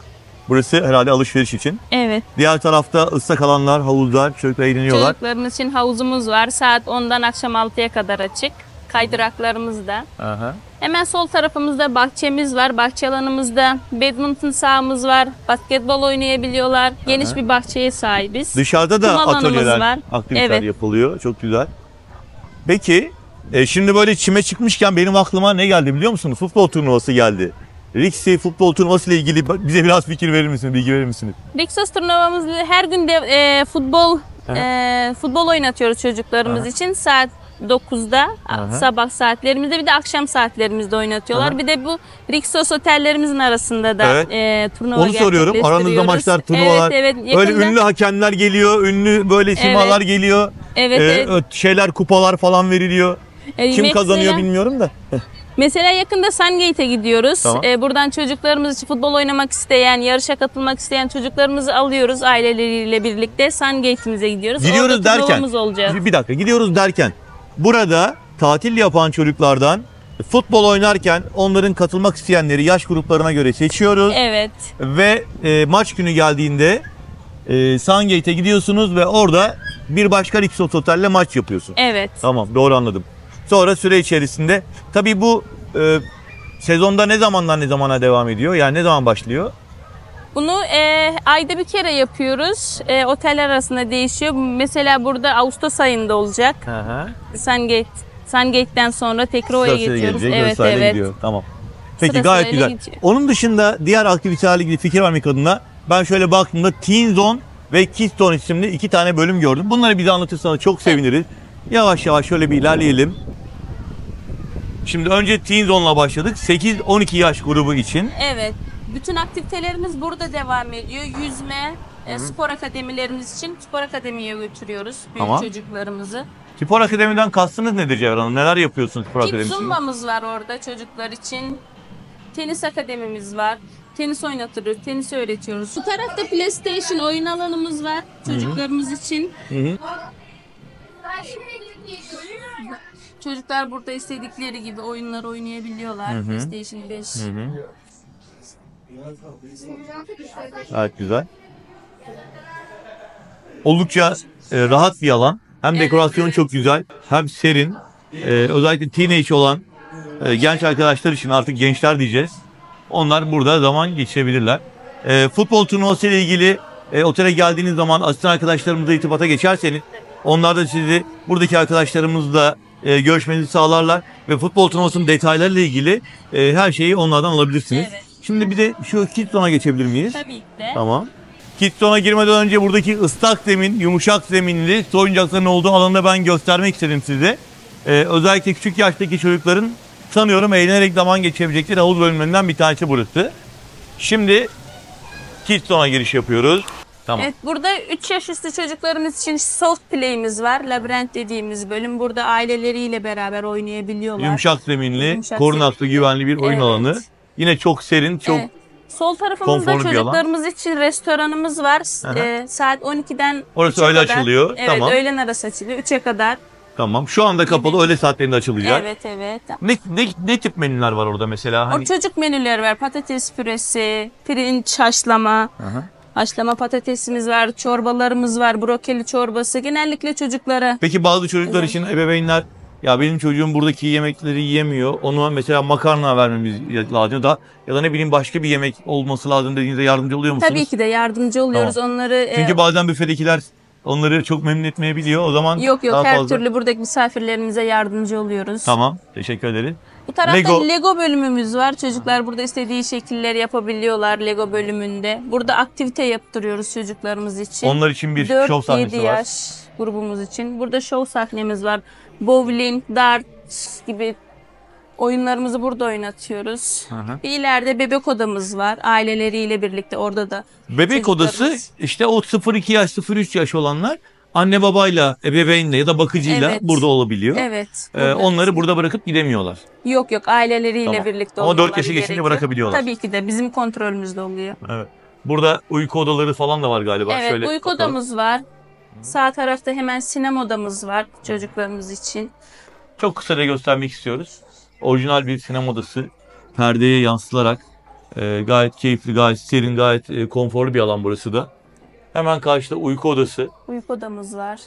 Burası herhalde alışveriş için. Evet. Diğer tarafta ıslak alanlar, havuzlar, çocuklar eğleniyorlar. Çocuklarımız için havuzumuz var. Saat 10'dan akşam 6'ya kadar açık. Kaydıraklarımız da. Aha. Hemen sol tarafımızda bahçemiz var. Bahçe alanımızda badminton sahamız var. Basketbol oynayabiliyorlar. Geniş bir bahçeye sahibiz. Dışarıda da Kum alanımız atölyeler, var. aktiviteler Evet. yapılıyor. Çok güzel. Peki, şimdi böyle çime çıkmışken benim aklıma ne geldi biliyor musunuz? Futbol turnuvası geldi. Rixi futbol turnuvası ile ilgili bize biraz fikir verir misiniz, bilgi verir misiniz? Rixos turnuvamızda her gün de futbol oynatıyoruz çocuklarımız Aha. için. Saat 9'da Aha. sabah saatlerimizde bir de akşam saatlerimizde oynatıyorlar. Aha. Bir de bu Rixos otellerimizin arasında da turnuva Onu soruyorum. Aranızda gerçekleştiriyoruz. maçlar, turnuvalar. Evet, Öyle yakında. ünlü hakemler geliyor, ünlü böyle simalar geliyor. Evet, evet. Şeyler, kupalar falan veriliyor. Kim kazanıyor bilmiyorum da. Mesela yakında Sungate'e gidiyoruz. Tamam. Buradan çocuklarımız için futbol oynamak isteyen, yarışa katılmak isteyen çocuklarımızı alıyoruz aileleriyle birlikte. Sungate'imize gidiyoruz. Gidiyoruz Orada derken, turnuvamız olacak. bir dakika, gidiyoruz derken burada tatil yapan çocuklardan futbol oynarken onların katılmak isteyenleri yaş gruplarına göre seçiyoruz. Evet. Ve maç günü geldiğinde Sungate'e gidiyorsunuz ve orada bir başka Rixos Otel'le maç yapıyorsun. Evet. Tamam, doğru anladım. Sonra süre içerisinde tabii bu sezonda ne zamandan ne zamana devam ediyor? Yani ne zaman başlıyor? Bunu ayda bir kere yapıyoruz. Oteller arasında değişiyor. Mesela burada Ağustos ayında olacak. Hı hı. Sungate'den sonra tekrar oraya Sırasıyla geçiyoruz. gelecek, Evet, sırasıyla evet. gidiyor. Tamam. Peki Sırasıyla gayet güzel. geçiyor. Onun dışında diğer aktivitelerle ilgili fikir vermek adına ben şöyle baktığımda Teen Zone ve Kids Zone isimli 2 tane bölüm gördüm. Bunları bize anlatırsanız çok seviniriz. Yavaş yavaş şöyle bir ilerleyelim. Şimdi önce Teen Zone'la başladık. 8-12 yaş grubu için. Evet. Bütün aktivitelerimiz burada devam ediyor. Yüzme, spor akademilerimiz için spor akademiye götürüyoruz büyük Tamam. çocuklarımızı. Spor akademiden kastınız nedir Cevher Hanım? Neler yapıyorsunuz spor Kids akademisinde? Zumba'mız var orada çocuklar için. Tenis akademimiz var. Tenis oynatırız, tenis öğretiyoruz. Bu tarafta PlayStation oyun alanımız var çocuklarımız için. Hı. Çocuklar burada istedikleri gibi oyunlar oynayabiliyorlar. PlayStation 5. Gayet güzel. Oldukça rahat bir alan. Hem dekorasyonu çok güzel, hem serin. Özellikle teenage olan genç arkadaşlar için, artık gençler diyeceğiz. Onlar burada zaman geçirebilirler. Futbol turnuvası ile ilgili otele geldiğiniz zaman asistan arkadaşlarımızla irtibata geçerseniz onlar da sizi buradaki arkadaşlarımızla görüşmenizi sağlarlar ve futbol turnuvasının detaylarıyla ilgili her şeyi onlardan alabilirsiniz. Evet. Şimdi bir de şu Kids Zone'a geçebilir miyiz? Tabii ki de. Tamam. Kids Zone'a girmeden önce buradaki ıslak zemin, yumuşak zeminli oyuncakların olduğu alanı ben göstermek istedim size. Özellikle küçük yaştaki çocukların sanıyorum eğlenerek zaman geçirebilecekleri havuz bölümlerinden bir tanesi burası. Şimdi Kids Zone'a giriş yapıyoruz. Tamam. Evet, burada 3 yaş üstü çocuklarımız için soft play'imiz var. Labirent dediğimiz bölüm. Burada aileleriyle beraber oynayabiliyorlar. Yumuşak zeminli, Yumuşak korunaklı, güvenli bir oyun Evet. alanı. Yine çok serin, çok Evet. Sol tarafımızda konforlu bir alan. çocuklarımız için restoranımız var. Aha. Saat 12'den Orası 3'e öyle kadar. açılıyor. Evet, Tamam. öğlen arası açılıyor. 3'e kadar. tamam. Şu anda kapalı, öğle saatlerinde açılacak. Evet, evet. Ne tip menüler var orada mesela? O Hani çocuk menüleri var. Patates püresi, pirinç haşlama. Aha. Haşlama patatesimiz var, çorbalarımız var, brokoli çorbası. Genellikle çocuklara. Peki bazı çocuklar için ebeveynler ya benim çocuğum buradaki yemekleri yiyemiyor. Ona mesela makarna vermemiz lazım ya da ne bileyim başka bir yemek olması lazım dediğinizde yardımcı oluyor musunuz? Tabii ki de yardımcı oluyoruz. Onları Çünkü bazen büfedekiler onları çok memnun etmeyebiliyor. O zaman yok daha her fazla. türlü buradaki misafirlerimize yardımcı oluyoruz. Tamam. Teşekkür ederim. Bu tarafta Lego. Lego bölümümüz var. Çocuklar burada istediği şekilleri yapabiliyorlar Lego bölümünde. Burada aktivite yaptırıyoruz çocuklarımız için. Onlar için bir şov 4-7 sahnesi var. yaş grubumuz için. Burada şov sahnemiz var. Bowling, darts gibi oyunlarımızı burada oynatıyoruz. hı. Bir ileride bebek odamız var. Aileleriyle birlikte orada da. Bebek odası çocuklarımız. işte o 0-2 yaş 0-3 yaş olanlar anne babayla, ebeveynle ya da bakıcıyla Evet. burada olabiliyor. Evet. Onları burada bırakıp gidemiyorlar. Yok aileleriyle Tamam. birlikte Ama 4 olmaları yaşı geçince gerekiyor. bırakabiliyorlar. Tabii ki de bizim kontrolümüzde oluyor. Evet. Burada uyku odaları falan da var galiba. Evet, Şöyle uyku bakalım. odamız var. Sağ tarafta hemen sinema odamız var çocuklarımız için. Çok kısaca göstermek istiyoruz. Orijinal bir sinema odası. Perdeye yansıtarak gayet keyifli, gayet serin, gayet konforlu bir alan burası da. Hemen karşıda uyku odası. Uyku odamız var.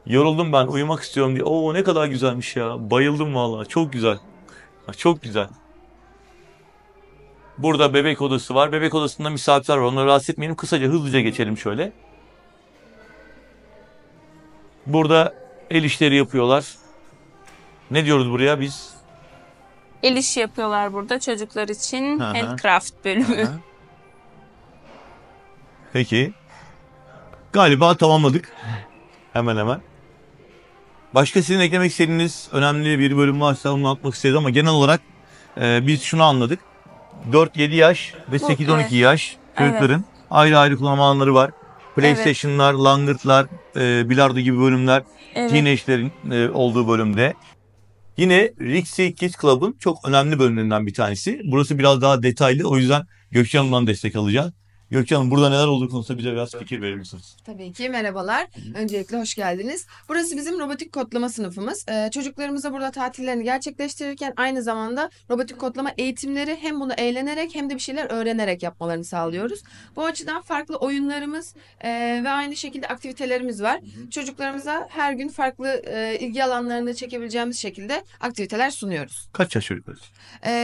Yoruldum ben, uyumak istiyorum diye. Oo ne kadar güzelmiş ya. Bayıldım vallahi. Çok güzel. Çok güzel. Burada bebek odası var. Bebek odasında misafirler var. Onları rahatsız etmeyelim. Kısaca hızlıca geçelim şöyle. Burada el işleri yapıyorlar. Ne diyoruz buraya biz? El işi yapıyorlar burada çocuklar için. Hı hı. Handcraft bölümü. Peki. Galiba tamamladık. Hemen hemen. Başka sizin eklemek istediğiniz önemli bir bölüm varsa onu anlatmak isteriz ama genel olarak biz şunu anladık. 4-7 yaş ve 8-12 evet. yaş çocukların ayrı ayrı kullanma alanları var. PlayStation'lar, langırtlar, bilardo gibi bölümler, Evet. teenage'lerin olduğu bölümde. Yine Rixie Kids Club'ın çok önemli bölümlerinden bir tanesi. Burası biraz daha detaylı, o yüzden Gökçe Hanım'dan destek alacağız. Gökçe Hanım, burada neler olduğu konusunda bize biraz fikir verir misiniz? Tabii ki merhabalar. Öncelikle hoş geldiniz. Burası bizim robotik kodlama sınıfımız. Çocuklarımıza burada tatillerini gerçekleştirirken aynı zamanda robotik kodlama eğitimleri hem bunu eğlenerek hem de bir şeyler öğrenerek yapmalarını sağlıyoruz. Bu açıdan farklı oyunlarımız ve aynı şekilde aktivitelerimiz var. Çocuklarımıza her gün farklı ilgi alanlarını çekebileceğimiz şekilde aktiviteler sunuyoruz. Kaç yaş çocuklar?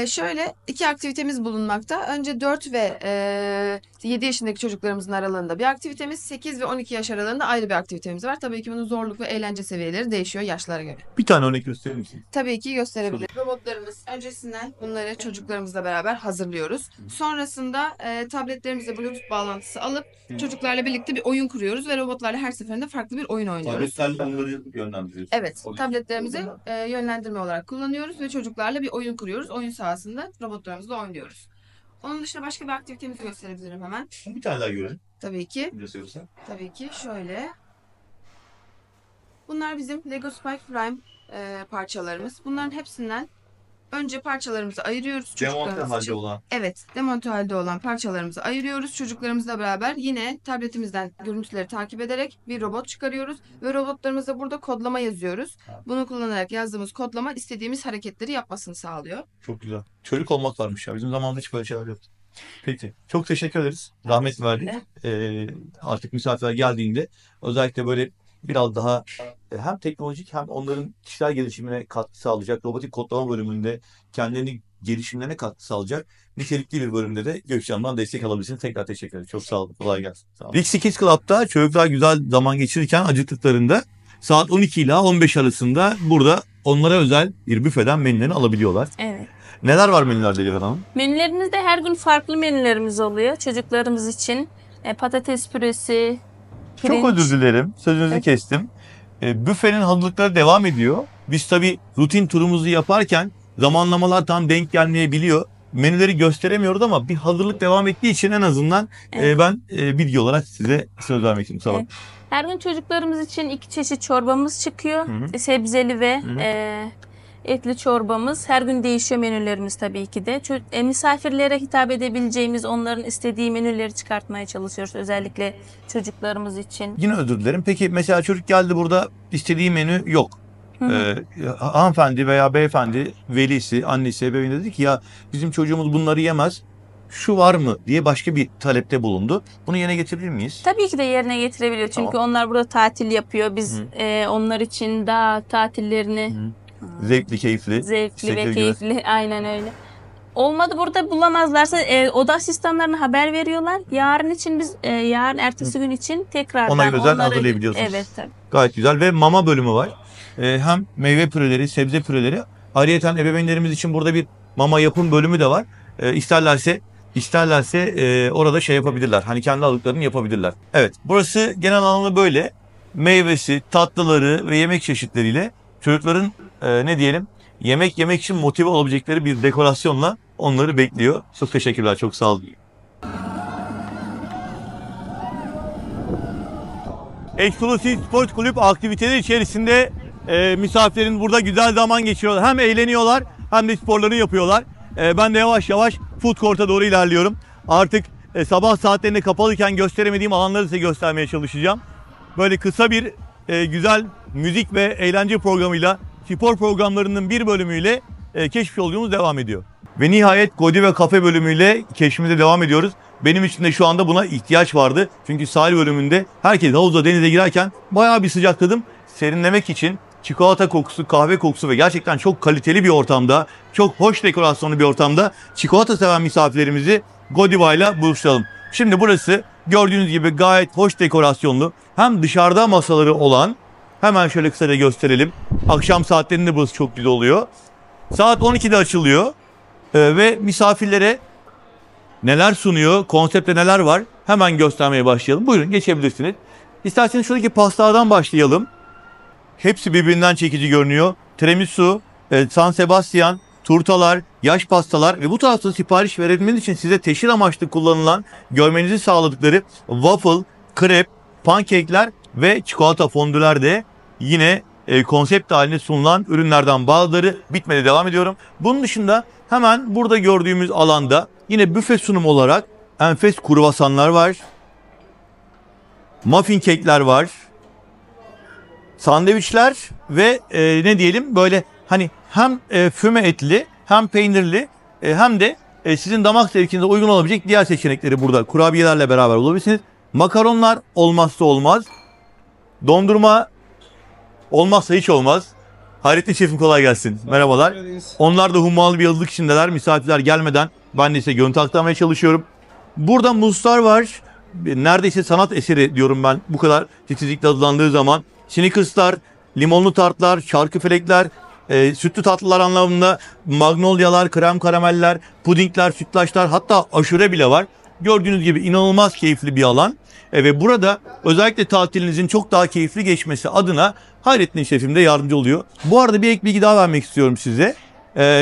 Şöyle 2 aktivitemiz bulunmakta. Önce 4 ve 7 yaşındaki çocuklarımızın aralığında bir aktivitemiz, 8 ve 12 yaş aralığında ayrı bir aktivitemiz var. Tabii ki bunun zorluk ve eğlence seviyeleri değişiyor yaşlara göre. Bir tane örnek gösterir misiniz? Tabii ki gösterebilirim. Robotlarımız öncesinden bunları çocuklarımızla beraber hazırlıyoruz. Sonrasında tabletlerimize Bluetooth bağlantısı alıp çocuklarla birlikte bir oyun kuruyoruz ve robotlarla her seferinde farklı bir oyun oynuyoruz. onları yönlendiriyorsunuz. Evet, tabletlerimizi yönlendirme olarak kullanıyoruz ve çocuklarla bir oyun kuruyoruz. Oyun sahasında robotlarımızla oynuyoruz. Onun dışında başka bir aktivitemizi gösterebilirim hemen. Bir tane daha görelim. Tabii ki. Gösterirsen. Tabii ki şöyle. Bunlar bizim Lego Spike Prime parçalarımız. Bunların hepsinden önce parçalarımızı ayırıyoruz çocuklarımız için. olan. Evet, demonte halde olan parçalarımızı ayırıyoruz. Çocuklarımızla beraber yine tabletimizden görüntüleri takip ederek bir robot çıkarıyoruz. Ve robotlarımıza burada kodlama yazıyoruz. Bunu kullanarak yazdığımız kodlama istediğimiz hareketleri yapmasını sağlıyor. Çok güzel. Çocuk olmak varmış ya. Bizim zamanında hiç böyle şeyler yoktu. Peki. Çok teşekkür ederiz. Rahmet verdik. Artık misafirler geldiğinde özellikle böyle biraz daha hem teknolojik hem onların kişisel gelişimine katkı sağlayacak, robotik kodlama bölümünde kendilerini gelişimlerine katkı sağlayacak nitelikli bir bölümde de Gökçe Hanım'dan destek alabilirsiniz. Tekrar teşekkür ederim. Çok sağ olun. Kolay gelsin. Sağ olun. Big Kids Club'da çocuklar güzel zaman geçirirken acıktıklarında saat 12 ile 15 arasında burada onlara özel bir büfeden menülerini alabiliyorlar. Evet. Neler var menülerde Elif Hanım? Menülerimizde her gün farklı menülerimiz oluyor çocuklarımız için. Patates püresi, pirinç. Çok özür dilerim. Sözünüzü kestim. Büfenin hazırlıkları devam ediyor. Biz tabii rutin turumuzu yaparken zamanlamalar tam denk gelmeyebiliyor. Menüleri gösteremiyoruz ama bir hazırlık devam ettiği için en azından Evet. ben bilgi olarak size söz vermek istiyorum. Sağ olun. Evet. Her gün çocuklarımız için 2 çeşit çorbamız çıkıyor. Hı hı. Sebzeli ve Hı hı. etli çorbamız. Her gün değişiyor menülerimiz tabii ki de. Misafirlere hitap edebileceğimiz, onların istediği menüleri çıkartmaya çalışıyoruz. Özellikle çocuklarımız için. Yine özür dilerim. Peki mesela çocuk geldi, burada istediği menü yok. Hı hı. Hanımefendi veya beyefendi, velisi, annesi, ebeveyni dedi ki ya bizim çocuğumuz bunları yemez. Şu var mı diye başka bir talepte bulundu. Bunu yerine getirebilir miyiz? Tabii ki de yerine getirebiliyor. Çünkü Tamam. onlar burada tatil yapıyor. Biz onlar için daha tatillerini Zevkli, keyifli. zevkli istekleri ve göre. keyifli. Aynen öyle. Olmadı burada bulamazlarsa oda asistanlarına haber veriyorlar. Yarın için biz yarın ertesi gün için tekrardan Ona özel onları hazırlayabiliyorsunuz. Evet tabii. Gayet güzel ve mama bölümü var. Hem meyve püreleri, sebze püreleri. Ayrıca ebeveynlerimiz için burada bir mama yapım bölümü de var. İsterlerse orada şey yapabilirler. Hani kendi aldıklarını yapabilirler. Evet, burası genel anlamda böyle. Meyvesi, tatlıları ve yemek çeşitleriyle çocukların ne diyelim yemek yemek için motive olabilecekleri bir dekorasyonla onları bekliyor. Çok teşekkürler, çok sağ olun. Eksklusif Sport Kulüp aktiviteleri içerisinde misafirlerin burada güzel zaman geçiriyorlar. Hem eğleniyorlar hem de sporlarını yapıyorlar. Ben de yavaş yavaş food court'a doğru ilerliyorum. Artık sabah saatlerinde kapalıyken gösteremediğim alanları size göstermeye çalışacağım. Böyle kısa bir güzel müzik ve eğlence programıyla, spor programlarının bir bölümüyle keşif yolculuğumuz devam ediyor. Ve nihayet Godi ve Kafe bölümüyle keşfimize devam ediyoruz. Benim için de şu anda buna ihtiyaç vardı. Çünkü sahil bölümünde herkes havuzda denize girerken bayağı bir sıcakladım. Serinlemek için çikolata kokusu, kahve kokusu ve gerçekten çok kaliteli bir ortamda, çok hoş dekorasyonlu bir ortamda çikolata seven misafirlerimizi Godiva ile buluşturalım. Şimdi burası gördüğünüz gibi gayet hoş dekorasyonlu. Hem dışarıda masaları olan, hemen şöyle kısaca gösterelim. Akşam saatlerinde burası çok güzel oluyor. Saat 12'de açılıyor ve misafirlere neler sunuyor, konseptte neler var hemen göstermeye başlayalım. Buyurun geçebilirsiniz. İsterseniz şuradaki pastalardan başlayalım. Hepsi birbirinden çekici görünüyor. Tiramisu, San Sebastian, turtalar, yaş pastalar ve bu tarafta sipariş verebilmeniz için size teşhir amaçlı kullanılan, görmenizi sağladıkları waffle, krep, pankekler ve çikolata fondüler de yine konsept halinde sunulan ürünlerden bazıları. Bitmedi, devam ediyorum. Bunun dışında hemen burada gördüğümüz alanda yine büfe sunum olarak enfes kruvasanlar var. Muffin kekler var. Sandviçler ve ne diyelim böyle hani hem füme etli hem peynirli hem de sizin damak zevkinize uygun olabilecek diğer seçenekleri burada kurabiyelerle beraber bulabilirsiniz. Makaronlar olmazsa olmaz. Dondurma olmazsa hiç olmaz. Hayrettin Şef'im kolay gelsin. Merhabalar. Onlar da hummalı bir yazılık içindeler. Misafirler gelmeden ben de size görüntü aktarmaya çalışıyorum. Burada muzlar var. Neredeyse sanat eseri diyorum ben bu kadar titizlikle hazırlandığı zaman. Snickers'lar, limonlu tartlar, çarkıfelekler, sütlü tatlılar anlamında magnolyalar, krem karameller, pudingler, sütlaçlar, hatta aşure bile var. Gördüğünüz gibi inanılmaz keyifli bir alan. Ve burada özellikle tatilinizin çok daha keyifli geçmesi adına Hayrettin Şef'im de yardımcı oluyor. Bu arada bir ek bilgi daha vermek istiyorum size.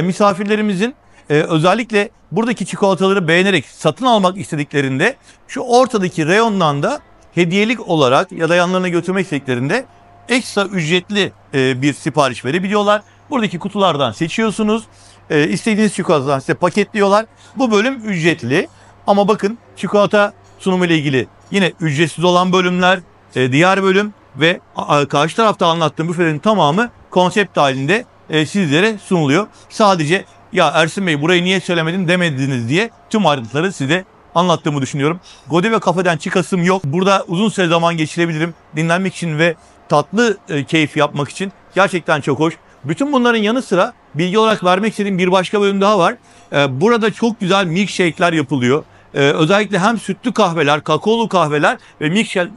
Misafirlerimizin özellikle buradaki çikolataları beğenerek satın almak istediklerinde şu ortadaki reyondan da hediyelik olarak ya da yanlarına götürmek istediklerinde ekstra ücretli bir sipariş verebiliyorlar. Buradaki kutulardan seçiyorsunuz. İstediğiniz çikolatadan size paketliyorlar. Bu bölüm ücretli. Ama bakın çikolata sunumu ile ilgili yine ücretsiz olan bölümler, diğer bölüm ve karşı tarafta anlattığım büfelerin tamamı konsept halinde sizlere sunuluyor. Sadece ya Ersin Bey burayı niye söylemedin demediniz diye tüm ayrıntıları size anlattığımı düşünüyorum. Godiva kafeden çıkasım yok. Burada uzun süre zaman geçirebilirim. Dinlenmek için ve tatlı keyif yapmak için gerçekten çok hoş. Bütün bunların yanı sıra bilgi olarak vermek istediğim bir başka bölüm daha var. Burada çok güzel milkshake'ler yapılıyor. Özellikle hem sütlü kahveler, kakaolu kahveler ve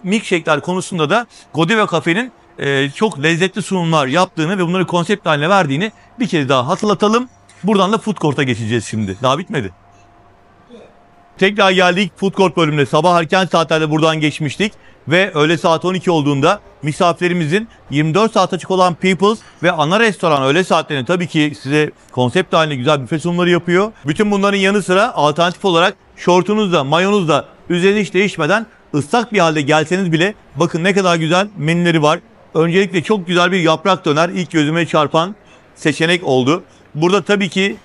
milkshake'ler konusunda da Godiva Cafe'nin çok lezzetli sunumlar yaptığını ve bunları konsept haline verdiğini bir kez daha hatırlatalım. Buradan da food court'a geçeceğiz şimdi. Daha bitmedi. Tekrar geldik food court bölümüne. Sabah erken saatlerde buradan geçmiştik. Ve öğle saat 12 olduğunda misafirlerimizin 24 saat açık olan People's ve ana restoran öğle saatlerinde tabii ki size konsept halinde güzel büfe sunumları yapıyor. Bütün bunların yanı sıra alternatif olarak şortunuzla, mayonuzla üzerine hiç değişmeden ıslak bir halde gelseniz bile bakın ne kadar güzel menüleri var. Öncelikle çok güzel bir yaprak döner ilk gözüme çarpan seçenek oldu. Burada tabii ki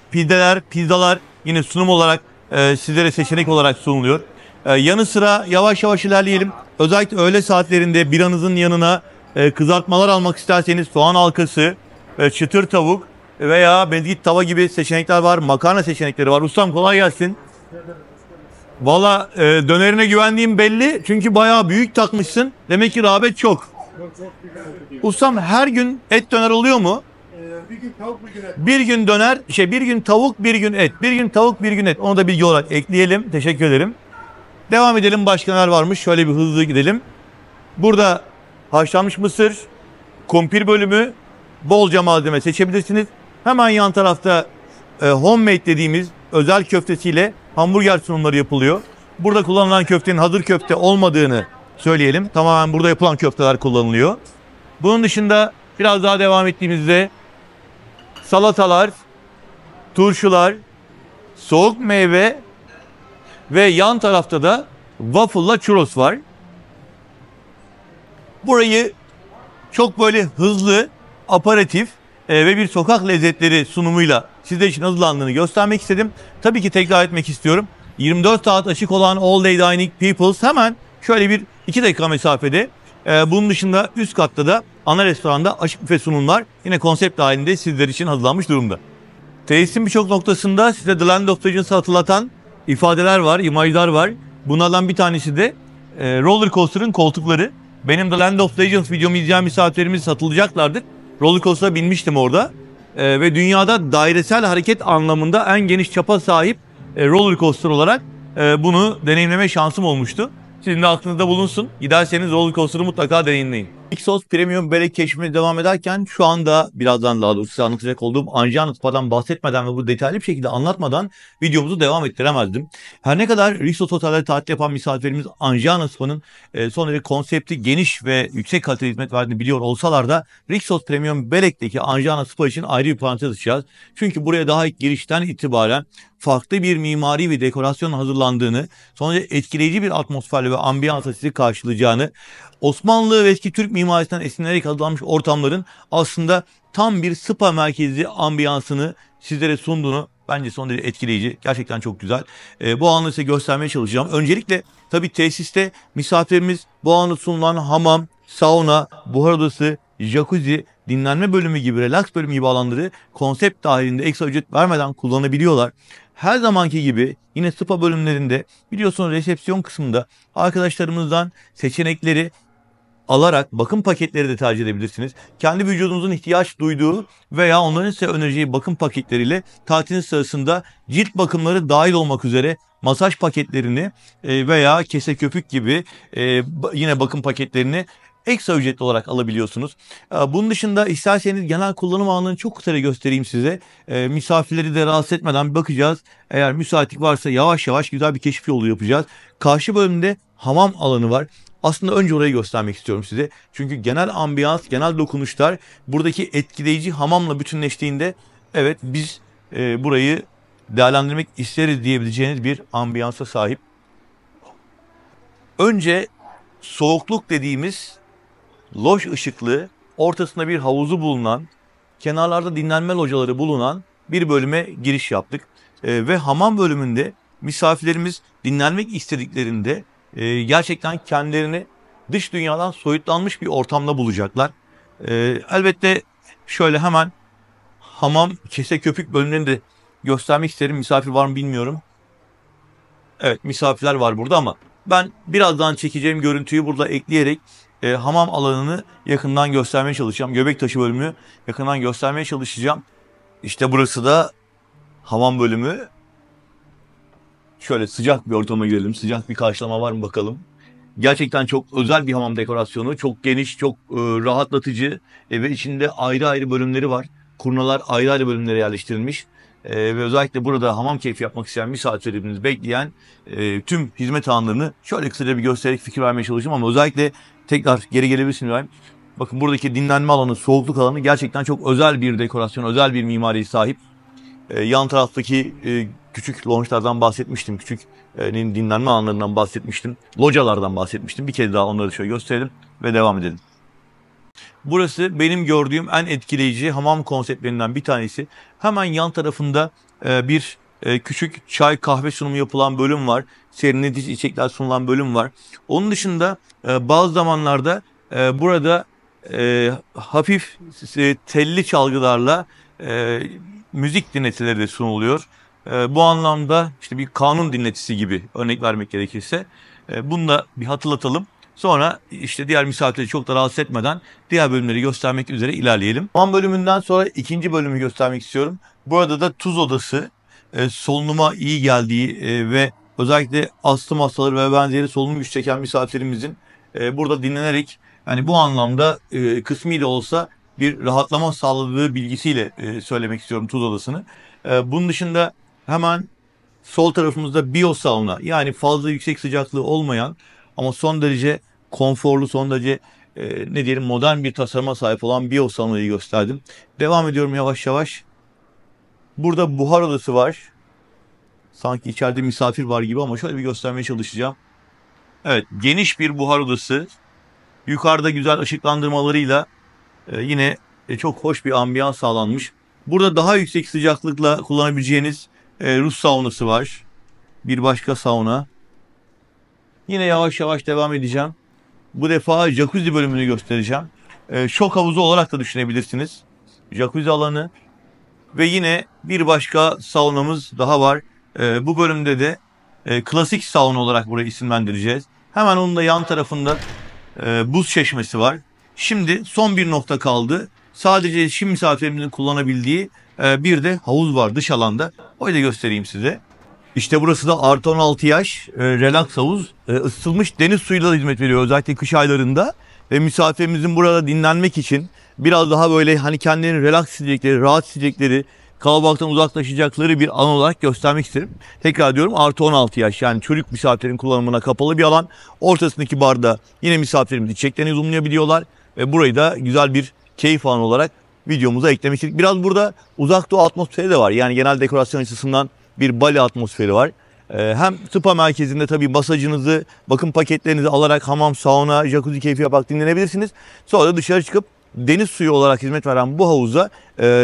pizzalar yine sunum olarak sizlere seçenek olarak sunuluyor. Yanı sıra yavaş yavaş ilerleyelim. Özellikle öğle saatlerinde biranızın yanına kızartmalar almak isterseniz soğan halkası, çıtır tavuk veya mezgit tava gibi seçenekler var. Makarna seçenekleri var. Ustam kolay gelsin. Valla dönerine güvendiğim belli. Çünkü bayağı büyük takmışsın. Demek ki rağbet çok. Ustam her gün et döner oluyor mu? Bir gün tavuk bir gün et. Bir gün döner, bir gün tavuk, bir gün et. Bir gün tavuk, bir gün et. Onu da bilgi olarak ekleyelim. Teşekkür ederim. Devam edelim. Başka neler varmış? Şöyle bir hızlı gidelim. Burada haşlanmış mısır, kumpir bölümü, bolca malzeme seçebilirsiniz. Hemen yan tarafta homemade dediğimiz özel köftesiyle hamburger sunumları yapılıyor. Burada kullanılan köftenin hazır köfte olmadığını söyleyelim. Tamamen burada yapılan köfteler kullanılıyor. Bunun dışında biraz daha devam ettiğimizde salatalar, turşular, soğuk meyve ve yan tarafta da waffle'la churros var. Burayı çok böyle hızlı, aparatif ve bir sokak lezzetleri sunumuyla sizler için hazırlandığını göstermek istedim. Tabii ki tekrar etmek istiyorum. 24 saat açık olan All Day Dining People's hemen şöyle bir 2 dakika mesafede. Bunun dışında üst katta da ana restoranda açık büfe sunumlar yine konsept halinde sizler için hazırlanmış durumda. Tesisin birçok noktasında size The Land of Legends'ı hatırlatan ifadeler var, imajlar var. Bunlardan bir tanesi de roller coaster'ın koltukları. Benim The Land of Legends videomu izleyen misafirlerimiz hatırlayacaklardır. Roller coaster'a binmiştim orada. Ve dünyada dairesel hareket anlamında en geniş çapa sahip roller coaster olarak bunu deneyimleme şansım olmuştu. Sizin de aklınızda bulunsun. Giderseniz roller coaster'ı mutlaka deneyimleyin. Xos Premium Börek keşfine devam ederken şu anda birazdan daha doğrusu size anlatacak olduğum Anjana Spa'dan bahsetmeden ve bu detaylı bir şekilde anlatmadan videomuzu devam ettiremezdim. Her ne kadar Rixos Otel'de tatil yapan misafirlerimiz Anjana Spa'nın son derece konsepti geniş ve yüksek kaliteli hizmet verdiğini biliyor olsalar da Rixos Premium Börek'teki Anjana Spa için ayrı bir parantez açacağız. Çünkü buraya daha ilk girişten itibaren farklı bir mimari ve dekorasyon hazırlandığını, sonra etkileyici bir atmosferle ve ambiyansla sizi karşılayacağını, Osmanlı ve eski Türk mimarisinden esinlenerek hazırlanmış ortamların aslında tam bir spa merkezi ambiyansını sizlere sunduğunu bence son derece etkileyici. Gerçekten çok güzel. Bu alanı size göstermeye çalışacağım. Öncelikle tabii tesiste misafirlerimiz bu alanda sunulan hamam, sauna, buhar odası, jacuzzi, dinlenme bölümü gibi, relax bölümü gibi alanları konsept dahilinde ekstra ücret vermeden kullanabiliyorlar. Her zamanki gibi yine spa bölümlerinde biliyorsunuz resepsiyon kısmında arkadaşlarımızdan seçenekleri alarak bakım paketleri de tercih edebilirsiniz. Kendi vücudunuzun ihtiyaç duyduğu veya onların size önereceği bakım paketleriyle tatiliniz sırasında cilt bakımları dahil olmak üzere masaj paketlerini veya kese köpük gibi yine bakım paketlerini ekstra ücretli olarak alabiliyorsunuz. Bunun dışında isterseniz genel kullanım alanını çok kısaca göstereyim size. Misafirleri de rahatsız etmeden bakacağız. Eğer müsaitlik varsa yavaş yavaş güzel bir keşif yolu yapacağız. Karşı bölümde hamam alanı var. Aslında önce orayı göstermek istiyorum size. Çünkü genel ambiyans, genel dokunuşlar buradaki etkileyici hamamla bütünleştiğinde evet biz burayı değerlendirmek isteriz diyebileceğiniz bir ambiyansa sahip. Önce soğukluk dediğimiz loş ışıklı, ortasında bir havuzu bulunan, kenarlarda dinlenme locaları bulunan bir bölüme giriş yaptık. Ve hamam bölümünde misafirlerimiz dinlenmek istediklerinde gerçekten kendilerini dış dünyadan soyutlanmış bir ortamda bulacaklar. Elbette şöyle hemen hamam, kese köpük bölümlerini de göstermek isterim. Misafir var mı bilmiyorum. Evet, misafirler var burada ama ben birazdan çekeceğim görüntüyü burada ekleyerek hamam alanını yakından göstermeye çalışacağım. Göbek taşı bölümü yakından göstermeye çalışacağım. İşte burası da hamam bölümü. Şöyle sıcak bir ortama girelim. Sıcak bir karşılama var mı bakalım. Gerçekten çok özel bir hamam dekorasyonu. Çok geniş, çok rahatlatıcı ve içinde ayrı ayrı bölümleri var. Kurnalar ayrı ayrı bölümlere yerleştirilmiş. Ve özellikle burada hamam keyfi yapmak isteyen misafirlerimizi bekleyen tüm hizmet alanlarını şöyle kısaca bir göstererek fikir vermeye çalışacağım ama özellikle tekrar geri gelebilirsin İbrahim. Bakın buradaki dinlenme alanı, soğukluk alanı gerçekten çok özel bir dekorasyon, özel bir mimariye sahip. Yan taraftaki küçük lounge'lardan bahsetmiştim. Küçük dinlenme alanlarından bahsetmiştim. Localardan bahsetmiştim. Bir kez daha onları şöyle gösterelim ve devam edelim. Burası benim gördüğüm en etkileyici hamam konseptlerinden bir tanesi. Hemen yan tarafında bir küçük çay kahve sunumu yapılan bölüm var. Serinletici içecekler sunulan bölüm var. Onun dışında bazı zamanlarda burada hafif telli çalgılarla müzik dinletileri de sunuluyor. Bu anlamda işte bir kanun dinletisi gibi örnek vermek gerekirse. Bunu da bir hatırlatalım. Sonra işte diğer misafirleri çok da rahatsız etmeden diğer bölümleri göstermek üzere ilerleyelim. Hamam bölümünden sonra ikinci bölümü göstermek istiyorum. Burada da tuz odası, solunuma iyi geldiği ve özellikle astım hastaları ve benzeri solunum güç çeken misafirlerimizin burada dinlenerek yani bu anlamda kısmi de olsa bir rahatlama sağladığı bilgisiyle söylemek istiyorum tuz odasını. Bunun dışında hemen sol tarafımızda biyosauna, yani fazla yüksek sıcaklığı olmayan ama son derece konforlu, son derece ne diyelim modern bir tasarıma sahip olan biyosaunayı gösterdim. Devam ediyorum yavaş yavaş. Burada buhar odası var. Sanki içeride misafir var gibi ama şöyle bir göstermeye çalışacağım. Evet, geniş bir buhar odası. Yukarıda güzel ışıklandırmalarıyla yine çok hoş bir ambiyans sağlanmış. Burada daha yüksek sıcaklıkla kullanabileceğiniz Rus saunası var. Bir başka sauna. Yine yavaş yavaş devam edeceğim. Bu defa jacuzzi bölümünü göstereceğim. Şok havuzu olarak da düşünebilirsiniz. Jacuzzi alanı. Ve yine bir başka saunamız daha var. Bu bölümde de klasik sauna olarak burayı isimlendireceğiz. Hemen onun da yan tarafında buz çeşmesi var. Şimdi son bir nokta kaldı. Sadece şimdi misafirlerimizin kullanabildiği bir de havuz var dış alanda. Orayı da göstereyim size. İşte burası da artı 16 yaş relax havuz. Isıtılmış deniz suyuyla hizmet veriyor özellikle kış aylarında. Ve misafirlerimizin burada dinlenmek için biraz daha böyle hani kendilerini relax hissedecekleri, rahat hissedecekleri, kalabalıktan uzaklaşacakları bir alan olarak göstermek isterim. Tekrar diyorum, artı 16 yaş, yani çocuk misafirlerin kullanımına kapalı bir alan. Ortasındaki barda yine misafirlerimiz içeceklerini yudumlayabiliyorlar. Ve burayı da güzel bir keyif alanı olarak videomuza eklemek istedik. Biraz burada uzak doğu atmosferi de var. Yani genel dekorasyon açısından bir Bali atmosferi var. Hem spa merkezinde tabii masajınızı, bakım paketlerinizi alarak hamam, sauna, jacuzzi keyfi yaparak dinlenebilirsiniz. Sonra da dışarı çıkıp deniz suyu olarak hizmet veren bu havuza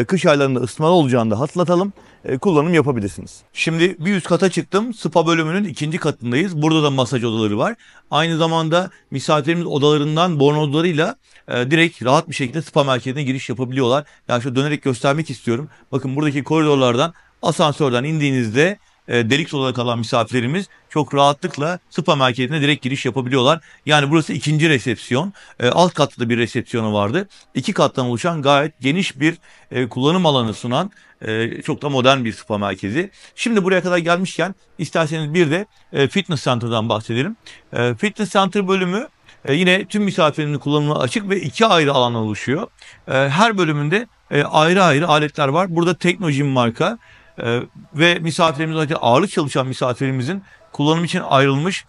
kış aylarında ısıtmalı olacağını da hatırlatalım. Kullanım yapabilirsiniz. Şimdi bir üst kata çıktım. Spa bölümünün ikinci katındayız. Burada da masaj odaları var. Aynı zamanda misafirlerimiz odalarından bornozlarıyla direkt rahat bir şekilde spa merkezine giriş yapabiliyorlar. Yani şöyle dönerek göstermek istiyorum. Bakın buradaki koridorlardan asansörden indiğinizde delik odada kalan misafirlerimiz çok rahatlıkla spa merkezine direkt giriş yapabiliyorlar. Yani burası ikinci resepsiyon. Alt katta da bir resepsiyonu vardı. İki kattan oluşan gayet geniş bir kullanım alanı sunan çok da modern bir spa merkezi. Şimdi buraya kadar gelmişken isterseniz bir de Fitness Center'dan bahsedelim. Fitness Center bölümü yine tüm misafirlerin kullanımına açık ve iki ayrı alan oluşuyor. Her bölümünde ayrı ayrı aletler var. Burada Teknogym marka ve misafirlerimiz, zaten ağırlık çalışan misafirlerimizin kullanım için ayrılmış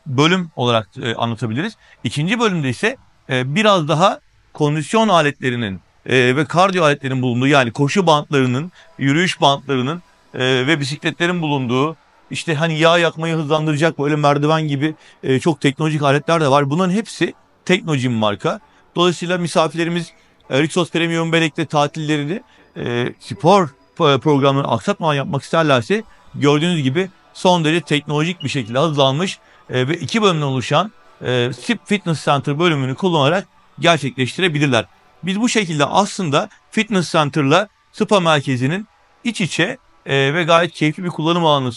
bölüm olarak anlatabiliriz. İkinci bölümde ise biraz daha kondisyon aletlerinin ve kardiyo aletlerinin bulunduğu, yani koşu bantlarının, yürüyüş bantlarının ve bisikletlerin bulunduğu, işte hani yağ yakmayı hızlandıracak böyle merdiven gibi çok teknolojik aletler de var. Bunların hepsi Teknogym marka. Dolayısıyla misafirlerimiz Rixos Premium Belek'te tatillerini spor programlarını aksatmadan yapmak isterlerse gördüğünüz gibi son derece teknolojik bir şekilde hazırlanmış ve iki bölümden oluşan SIP Fitness Center bölümünü kullanarak gerçekleştirebilirler. Biz bu şekilde aslında Fitness Center'la spa merkezinin iç içe ve gayet keyifli bir kullanım alanı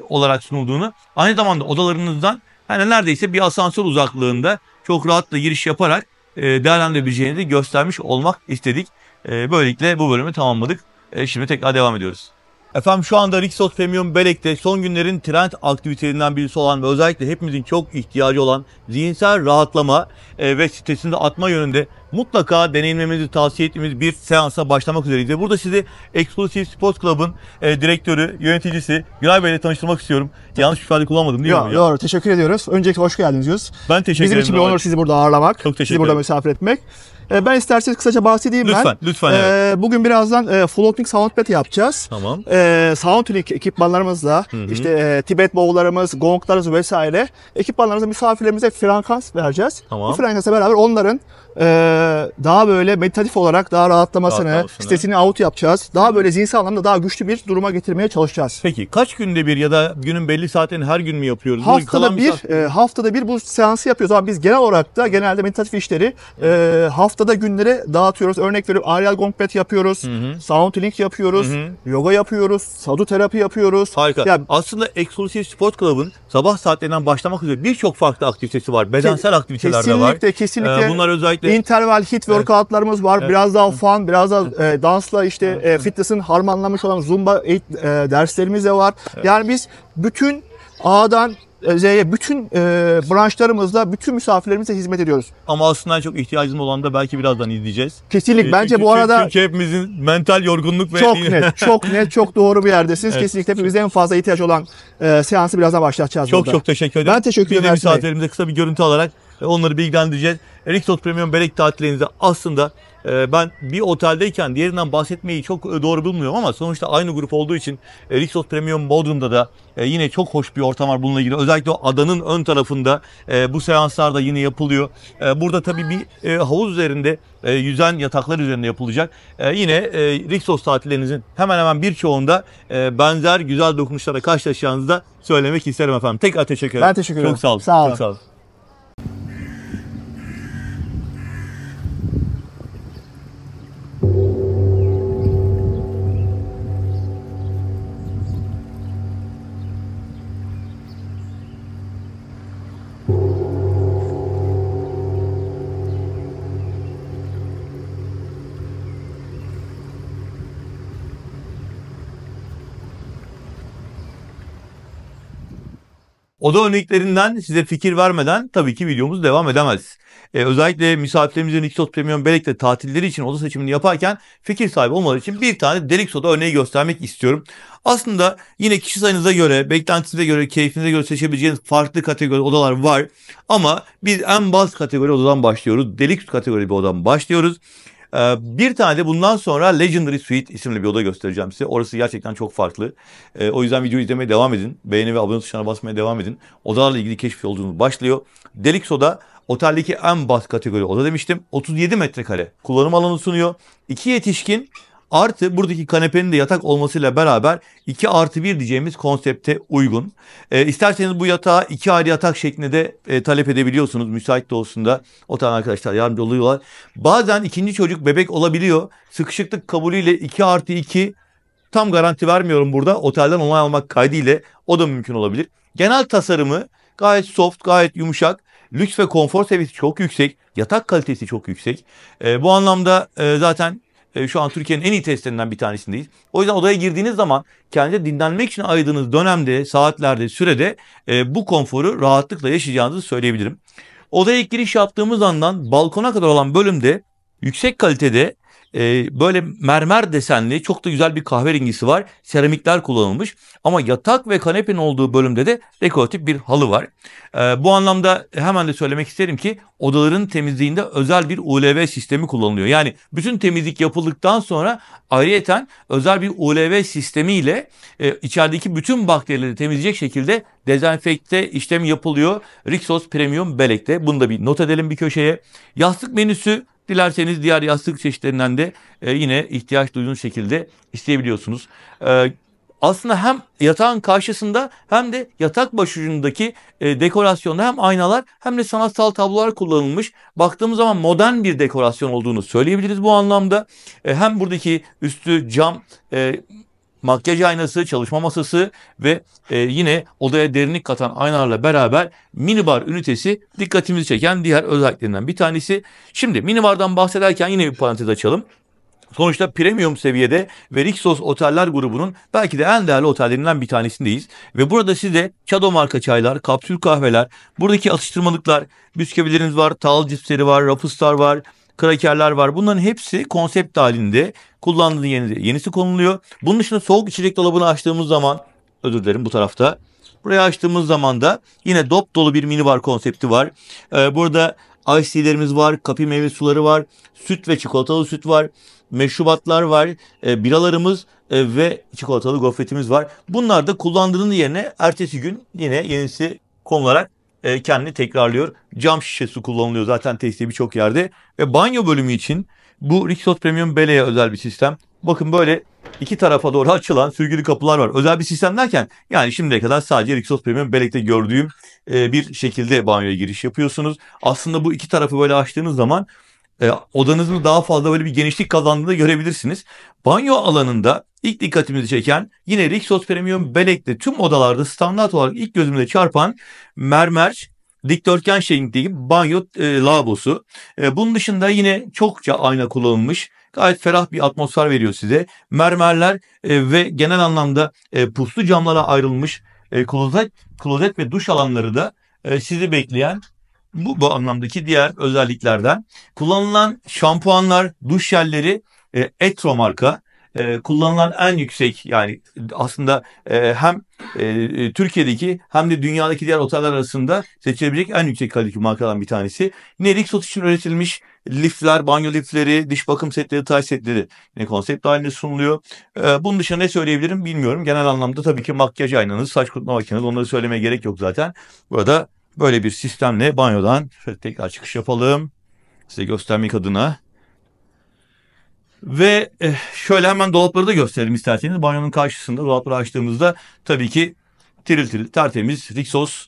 olarak sunulduğunu, aynı zamanda odalarınızdan hani neredeyse bir asansör uzaklığında çok rahatla giriş yaparak değerlendirebileceğinizi göstermiş olmak istedik. Böylelikle bu bölümü tamamladık. Şimdi tekrar devam ediyoruz. Efendim şu anda Rixos Premium Belek'te son günlerin trend aktivitelerinden birisi olan ve özellikle hepimizin çok ihtiyacı olan zihinsel rahatlama ve stresini de atma yönünde mutlaka deneyimlemenizi tavsiye ettiğimiz bir seansa başlamak üzereyiz. Ve burada sizi Exclusive Sports Club'ın direktörü, yöneticisi Günay Bey ile tanıştırmak istiyorum. Yanlış bir ifade kullanmadım değil mi? Doğru, teşekkür ediyoruz. Öncelikle hoş geldiniz diyoruz. Ben teşekkür ederim. Bizim için bir onur sizi burada ağırlamak, Çok teşekkür sizi burada ederim. misafir etmek. Ben isterseniz kısaca bahsedeyim Lütfen, ben. lütfen. Evet. Bugün birazdan floating soundpad yapacağız. Tamam. Sound tuning ekipmanlarımızla, işte Tibet bowl'larımız, gonglarımız vesaire ekipmanlarımızla misafirlerimize frekans vereceğiz. Tamam. Bu frekansla beraber onların daha böyle meditatif olarak daha rahatlamasını, stresini out yapacağız. Daha böyle zihinsel anlamda daha güçlü bir duruma getirmeye çalışacağız. Peki kaç günde bir ya da günün belli saatlerini her gün mü yapıyoruz? Haftada bir bu seansı yapıyoruz ama biz genel olarak da genelde meditatif işleri haftada günlere dağıtıyoruz. Örnek veriyorum, Ariel Gong Pad yapıyoruz, Sound Healing yapıyoruz, yoga yapıyoruz, sadhu terapi yapıyoruz. Harika. Yani aslında Exclusive Sport Club'ın sabah saatlerinden başlamak üzere birçok farklı aktivitesi var. Bedensel aktiviteler de var. Kesinlikle. Bunlar özellikle interval hit workoutlarlarımız var. Evet. Biraz daha fun, biraz daha dansla işte fitness'ın harmanlanmış olan Zumba derslerimiz de var. Evet. Yani biz bütün A'dan Z'ye bütün branşlarımızla bütün misafirlerimize hizmet ediyoruz. Ama aslında çok ihtiyacımız olan da belki birazdan izleyeceğiz. Kesinlikle. Bence bu arada çünkü hepimizin mental yorgunluk ve çok net, çok doğru bir yerdesiniz. Evet. Kesinlikle hepimizin en fazla ihtiyaç olan seansı birazdan başlatacağız burada. Çok teşekkür ederim. Ben teşekkür ederim. Misafirlerimize kısa bir görüntü alarak onları bilgilendireceğiz. Rixos Premium Belek tatillerinizde aslında ben bir oteldeyken diğerinden bahsetmeyi çok doğru bulmuyorum ama sonuçta aynı grup olduğu için Rixos Premium Bodrum'da da yine çok hoş bir ortam var bununla ilgili. Özellikle o adanın ön tarafında bu seanslar da yine yapılıyor. Burada tabii bir havuz üzerinde yüzen yataklar üzerinde yapılacak. Yine Rixos tatillerinizin hemen hemen birçoğunda benzer güzel dokunuşlara karşılaşacağınızı da söylemek isterim efendim. Tekrar teşekkür ederim. Ben teşekkür ederim. Çok sağ olun. Sağ olun. Çok sağ olun. Oda örneklerinden size fikir vermeden tabii ki videomuz devam edemez. Özellikle misafirlerimizin Rixos Premium Belek'te tatilleri için oda seçimini yaparken fikir sahibi olmaları için bir tane deluxe oda örneği göstermek istiyorum. Aslında yine kişi sayınıza göre, beklentinize göre, keyfinize göre seçebileceğiniz farklı kategori odalar var. Ama biz en baz kategori odadan başlıyoruz. Deluxe kategori bir odadan başlıyoruz. Bir tane de bundan sonra Legendary Suite isimli bir oda göstereceğim size. Orası gerçekten çok farklı. O yüzden videoyu izlemeye devam edin. Beğeni ve abone tuşlarına basmaya devam edin. Odalarla ilgili keşif yolculuğunuz başlıyor. Deluxe oda Oteldeki en bas kategori oda demiştim. 37 metrekare kullanım alanı sunuyor. 2 yetişkin artı buradaki kanepenin de yatak olmasıyla beraber 2+1 diyeceğimiz konsepte uygun. İsterseniz bu yatağı 2 ayrı yatak şeklinde de talep edebiliyorsunuz. Müsait de olsun da otel arkadaşlar yardımcı oluyorlar. Bazen ikinci çocuk bebek olabiliyor. Sıkışıklık kabulüyle 2+2 tam garanti vermiyorum burada. Otelden onay almak kaydıyla o da mümkün olabilir. Genel tasarımı gayet soft, gayet yumuşak. Lüks ve konfor seviyesi çok yüksek. Yatak kalitesi çok yüksek. Bu anlamda zaten şu an Türkiye'nin en iyi testlerinden bir tanesindeyiz. O yüzden odaya girdiğiniz zaman kendinize dinlenmek için ayırdığınız dönemde, saatlerde, sürede bu konforu rahatlıkla yaşayacağınızı söyleyebilirim. Odaya ilk giriş yaptığımız andan balkona kadar olan bölümde yüksek kalitede böyle mermer desenli çok da güzel bir kahverengisi var. Seramikler kullanılmış ama yatak ve kanepenin olduğu bölümde de dekoratif bir halı var. Bu anlamda hemen de söylemek isterim ki odaların temizliğinde özel bir ULV sistemi kullanılıyor. Yani bütün temizlik yapıldıktan sonra ayrıyeten özel bir ULV sistemiyle içerideki bütün bakterileri temizleyecek şekilde dezenfekte işlemi yapılıyor. Rixos Premium Belek'te. Bunu da bir not edelim bir köşeye. Yastık menüsü dilerseniz diğer yastık çeşitlerinden de yine ihtiyaç duyduğunuz şekilde isteyebiliyorsunuz. Aslında hem yatağın karşısında hem de yatak başucundaki dekorasyonda hem aynalar hem de sanatsal tablolar kullanılmış. Baktığımız zaman modern bir dekorasyon olduğunu söyleyebiliriz bu anlamda. Hem buradaki üstü cam makyaj aynası, çalışma masası ve yine odaya derinlik katan aynalarla beraber minibar ünitesi dikkatimizi çeken diğer özelliklerinden bir tanesi. Şimdi minibardan bahsederken yine bir parantez açalım. Sonuçta premium seviyede ve Rixos Oteller grubunun belki de en değerli otellerinden bir tanesindeyiz. Ve burada size Çado marka çaylar, kapsül kahveler, buradaki atıştırmalıklar, bisküvileriniz var, tahıl cipsleri var, Ruffles'lar var, krakerler var. Bunların hepsi konsept halinde kullandığınız yenisi konuluyor. Bunun dışında soğuk içecek dolabını açtığımız zaman, özür dilerim bu tarafta. Burayı açtığımız zaman da yine dop dolu bir minibar konsepti var. Burada ice tea'lerimiz var, kapi meyve suları var, süt ve çikolatalı süt var, meşrubatlar var, biralarımız ve çikolatalı gofretimiz var. Bunlar da kullandığınız yerine ertesi gün yine yenisi konularak kendini tekrarlıyor. Cam şişesi kullanılıyor zaten testte birçok yerde. Ve banyo bölümü için bu Rixos Premium Bele'ye özel bir sistem. Bakın böyle iki tarafa doğru açılan sürgülü kapılar var. Özel bir sistem derken yani şimdiye kadar sadece Rixos Premium Bele'de gördüğüm bir şekilde banyoya giriş yapıyorsunuz. Aslında bu iki tarafı böyle açtığınız zaman odanızın daha fazla böyle bir genişlik kazandığını görebilirsiniz. Banyo alanında ilk dikkatimizi çeken yine Rixos Premium Belek'te tüm odalarda standart olarak ilk gözümüze çarpan mermer dikdörtgen şeklindeki banyo lavabosu. Bunun dışında yine çokça ayna kullanılmış. Gayet ferah bir atmosfer veriyor size. Mermerler ve genel anlamda puslu camlara ayrılmış klozet ve duş alanları da sizi bekleyen bu anlamdaki diğer özelliklerden. Kullanılan şampuanlar, duş jelleri Etro marka. Kullanılan en yüksek yani aslında hem Türkiye'deki hem de dünyadaki diğer oteller arasında seçilebilecek en yüksek kaliteli markadan bir tanesi. Yine Rixos için üretilmiş lifler, banyo lifleri, diş bakım setleri, tay setleri yine konsept halinde sunuluyor. Bunun dışında ne söyleyebilirim bilmiyorum. Genel anlamda tabii ki makyaj aynanız, saç kurutma makineniz, onları söylemeye gerek yok zaten. Burada böyle bir sistemle banyodan şöyle tekrar çıkış yapalım. Size göstermek adına. Ve şöyle hemen dolapları da gösterelim isterseniz. Banyonun karşısında dolapları açtığımızda tabii ki tiril tiril tertemiz Rixos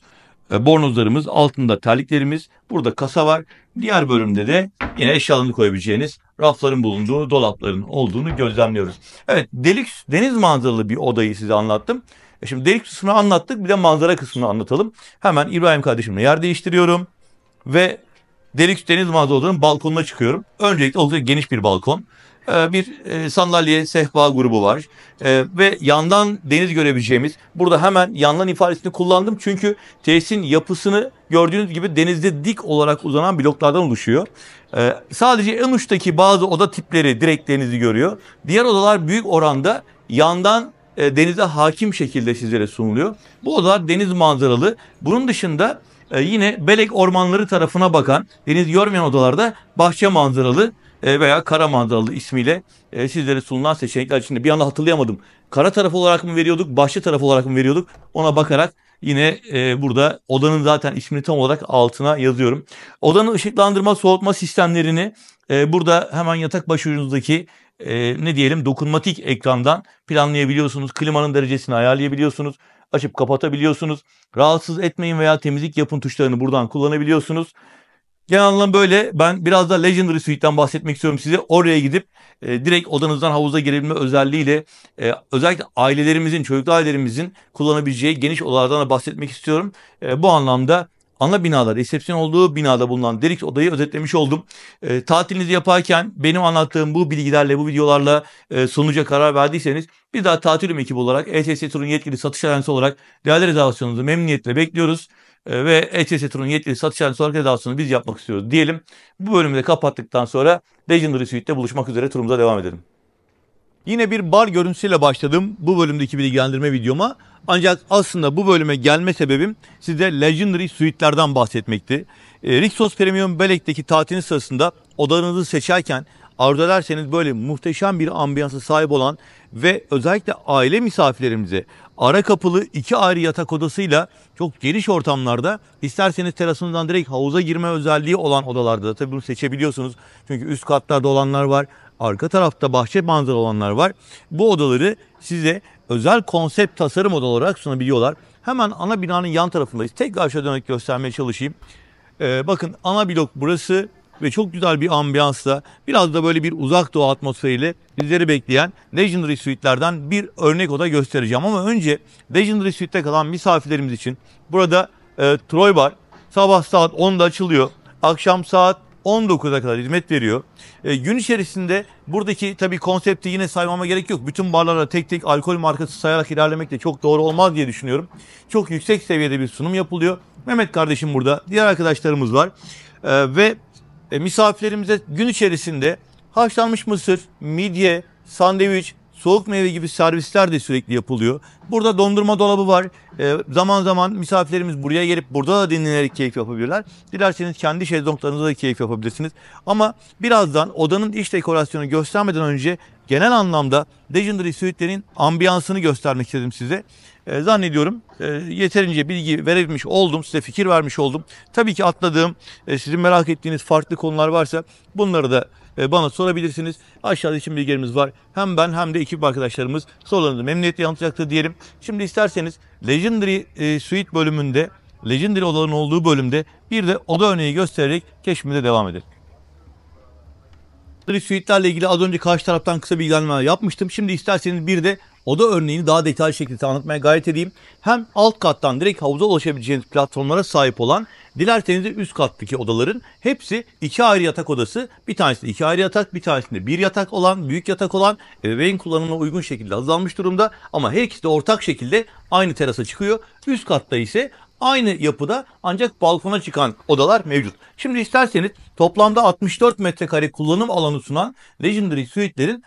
bornozlarımız, altında terliklerimiz. Burada kasa var. Diğer bölümde de yine eşyalarını koyabileceğiniz rafların bulunduğu dolapların olduğunu gözlemliyoruz. Evet, deluxe deniz manzaralı bir odayı size anlattım. Şimdi deluxe kısmını anlattık, bir de manzara kısmını anlatalım. Hemen İbrahim kardeşimle yer değiştiriyorum ve deluxe deniz manzaralı odanın balkonuna çıkıyorum. Öncelikle oldukça geniş bir balkon. Bir sandalye, sehpa grubu var ve yandan deniz görebileceğimiz, burada hemen yandan ifadesini kullandım çünkü tesisin yapısını gördüğünüz gibi denizde dik olarak uzanan bloklardan oluşuyor. Sadece en uçtaki bazı oda tipleri direkt denizi görüyor. Diğer odalar büyük oranda yandan denize hakim şekilde sizlere sunuluyor. Bu odalar deniz manzaralı. Bunun dışında yine Belek ormanları tarafına bakan, deniz görmeyen odalarda bahçe manzaralı veya kara manzaralı ismiyle sizlere sunulan seçenekler içinde bir anda hatırlayamadım. Kara tarafı olarak mı veriyorduk, bahçe tarafı olarak mı veriyorduk? Ona bakarak Yine burada odanın zaten ismini tam olarak altına yazıyorum. Odanın ışıklandırma, soğutma sistemlerini burada hemen yatak başucunuzdaki ne diyelim dokunmatik ekrandan planlayabiliyorsunuz. Klimanın derecesini ayarlayabiliyorsunuz. Açıp kapatabiliyorsunuz. Rahatsız etmeyin veya temizlik yapın tuşlarını buradan kullanabiliyorsunuz. Genel anlamda böyle. Ben biraz da Legendary Suite'den bahsetmek istiyorum size. Oraya gidip direkt odanızdan havuza girebilme özelliğiyle özellikle ailelerimizin, çocuklu ailelerimizin kullanabileceği geniş odalardan da bahsetmek istiyorum. Bu anlamda ana binada, resepsiyon olduğu binada bulunan Derix odayı özetlemiş oldum. Tatilinizi yaparken benim anlattığım bu bilgilerle, bu videolarla sonuca karar verdiyseniz bir daha Tatilim ekibi olarak ETS Tur'un yetkili satış ajansı olarak değerli rezervasyonunuzu memnuniyetle bekliyoruz. Ve ETS Tur'un yetkili satış ajansı olarak rezervasyonu biz yapmak istiyoruz diyelim. Bu bölümü de kapattıktan sonra Legendary Suite'de buluşmak üzere turumuza devam edelim. Yine bir bar görüntüsüyle başladım bu bölümdeki bilgilendirme videoma. Ancak aslında bu bölüme gelme sebebim size Legendary Suite'lerden bahsetmekti. Rixos Premium Belek'teki tatiliniz sırasında odanızı seçerken arzu ederseniz böyle muhteşem bir ambiyansa sahip olan ve özellikle aile misafirlerimize ara kapılı 2 ayrı yatak odasıyla çok geniş ortamlarda isterseniz terasından direkt havuza girme özelliği olan odalarda da tabii bunu seçebiliyorsunuz. Çünkü üst katlarda olanlar var, arka tarafta bahçe manzara olanlar var. Bu odaları size özel konsept tasarım oda olarak sunabiliyorlar. Hemen ana binanın yan tarafındayız. Tekrar şöyle dönerek göstermeye çalışayım. Bakın ana blok burası ve çok güzel bir ambiyansla biraz da böyle bir uzak doğu atmosferiyle bizleri bekleyen Legendary Suite'lerden bir örnek oda göstereceğim. Ama önce Legendary Suite'te kalan misafirlerimiz için burada Troy var. Sabah saat 10'da açılıyor. Akşam saat 19'a kadar hizmet veriyor. Gün içerisinde buradaki tabii konsepti yine saymama gerek yok. Bütün barlara tek tek alkol markası sayarak ilerlemek de çok doğru olmaz diye düşünüyorum. Çok yüksek seviyede bir sunum yapılıyor. Mehmet kardeşim burada. Diğer arkadaşlarımız var. Ve misafirlerimize gün içerisinde haşlanmış mısır, midye, sandviç, soğuk meyve gibi servisler de sürekli yapılıyor. Burada dondurma dolabı var. Zaman zaman misafirlerimiz buraya gelip burada da dinlenerek keyif yapabilirler. Dilerseniz kendi şezlonglarınızda da keyif yapabilirsiniz. Ama birazdan odanın iç dekorasyonu göstermeden önce genel anlamda Legendary Suite'lerin ambiyansını göstermek istedim size. Zannediyorum yeterince bilgi verilmiş oldum, size fikir vermiş oldum. Tabii ki atladığım, sizin merak ettiğiniz farklı konular varsa bunları da bana sorabilirsiniz. Aşağıda için bilgilerimiz var. Hem ben hem de ekip arkadaşlarımız sorularınızı memnuniyetle yanıtlayacaktır diyelim. Şimdi isterseniz Legendary Suite bölümünde, Legendary odaların olduğu bölümde bir de oda örneği göstererek keşfimize devam edelim. Suite'lerle ilgili az önce karşı taraftan kısa bilgilendirme yapmıştım. Şimdi isterseniz bir de oda örneğini daha detaylı şekilde anlatmaya gayret edeyim. Hem alt kattan direkt havuza ulaşabileceğiniz platformlara sahip olan, dilerseniz de üst kattaki odaların hepsi 2 ayrı yatak odası. Bir tanesinde 2 ayrı yatak, bir tanesinde 1 yatak olan, büyük yatak olan, ebeveyn kullanımına uygun şekilde hazırlanmış durumda. Ama her ikisi de ortak şekilde aynı terasa çıkıyor. Üst katta ise aynı yapıda ancak balkona çıkan odalar mevcut. Şimdi isterseniz toplamda 64 metrekare kullanım alanı sunan Legendary Suite'lerin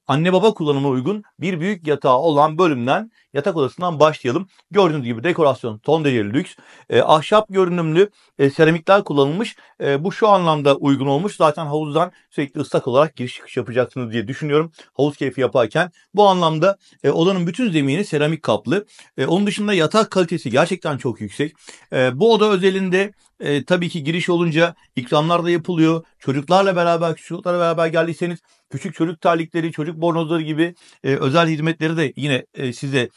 anne baba kullanımına uygun bir büyük yatağı olan bölümden, yatak odasından başlayalım. Gördüğünüz gibi dekorasyon son derece lüks. Ahşap görünümlü seramikler kullanılmış. Bu şu anlamda uygun olmuş. Zaten havuzdan sürekli ıslak olarak giriş çıkış yapacaksınız diye düşünüyorum. Havuz keyfi yaparken. Bu anlamda odanın bütün zemini seramik kaplı. Onun dışında yatak kalitesi gerçekten çok yüksek. Bu oda özelinde tabii ki giriş olunca ikramlar da yapılıyor. Çocuklarla beraber, küçük çocuklarla beraber geldiyseniz küçük çocuk terlikleri, çocuk bornozları gibi özel hizmetleri de yine size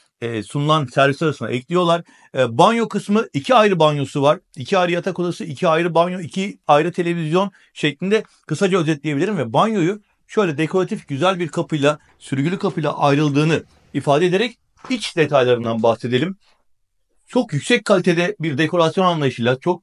sunulan servis arasına ekliyorlar. Banyo kısmı 2 ayrı banyosu var. 2 ayrı yatak odası, 2 ayrı banyo, 2 ayrı televizyon şeklinde kısaca özetleyebilirim ve banyoyu şöyle dekoratif güzel bir kapıyla, sürgülü kapıyla ayrıldığını ifade ederek iç detaylarından bahsedelim. Çok yüksek kalitede bir dekorasyon anlayışıyla, çok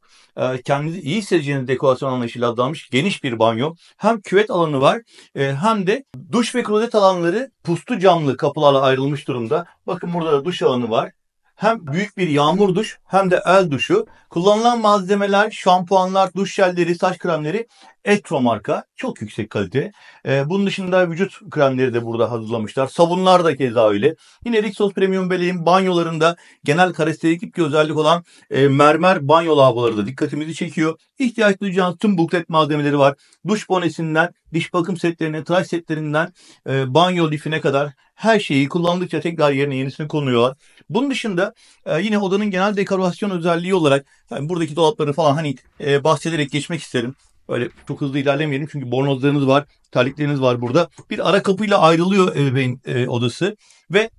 kendinizi iyi hissedeceğiniz dekorasyon anlayışıyla hazırlanmış geniş bir banyo. Hem küvet alanı var hem de duş ve klozet alanları puslu camlı kapılarla ayrılmış durumda. Bakın burada da duş alanı var. Hem büyük bir yağmur duş hem de el duşu. Kullanılan malzemeler, şampuanlar, duş jelleri, saç kremleri Etro marka. çok yüksek kalite. Bunun dışında vücut kremleri de burada hazırlamışlar. Sabunlar da keza öyle. Yine Rixos Premium Beleğin banyolarında genel karakteristik bir özellik olan mermer banyo lavaboları da dikkatimizi çekiyor. İhtiyaç duyacağınız tüm buklet malzemeleri var. Duş bonesinden, diş bakım setlerine, tıraş setlerinden banyo lifine kadar her şeyi kullandıkça tekrar yerine yenisini konuyorlar. Bunun dışında yine odanın genel dekorasyon özelliği olarak yani buradaki dolapları falan hani bahsederek geçmek isterim. Öyle çok hızlı ilerlemeyelim çünkü bornozlarınız var, terlikleriniz var burada. Bir ara kapıyla ayrılıyor ebeveyn odası ve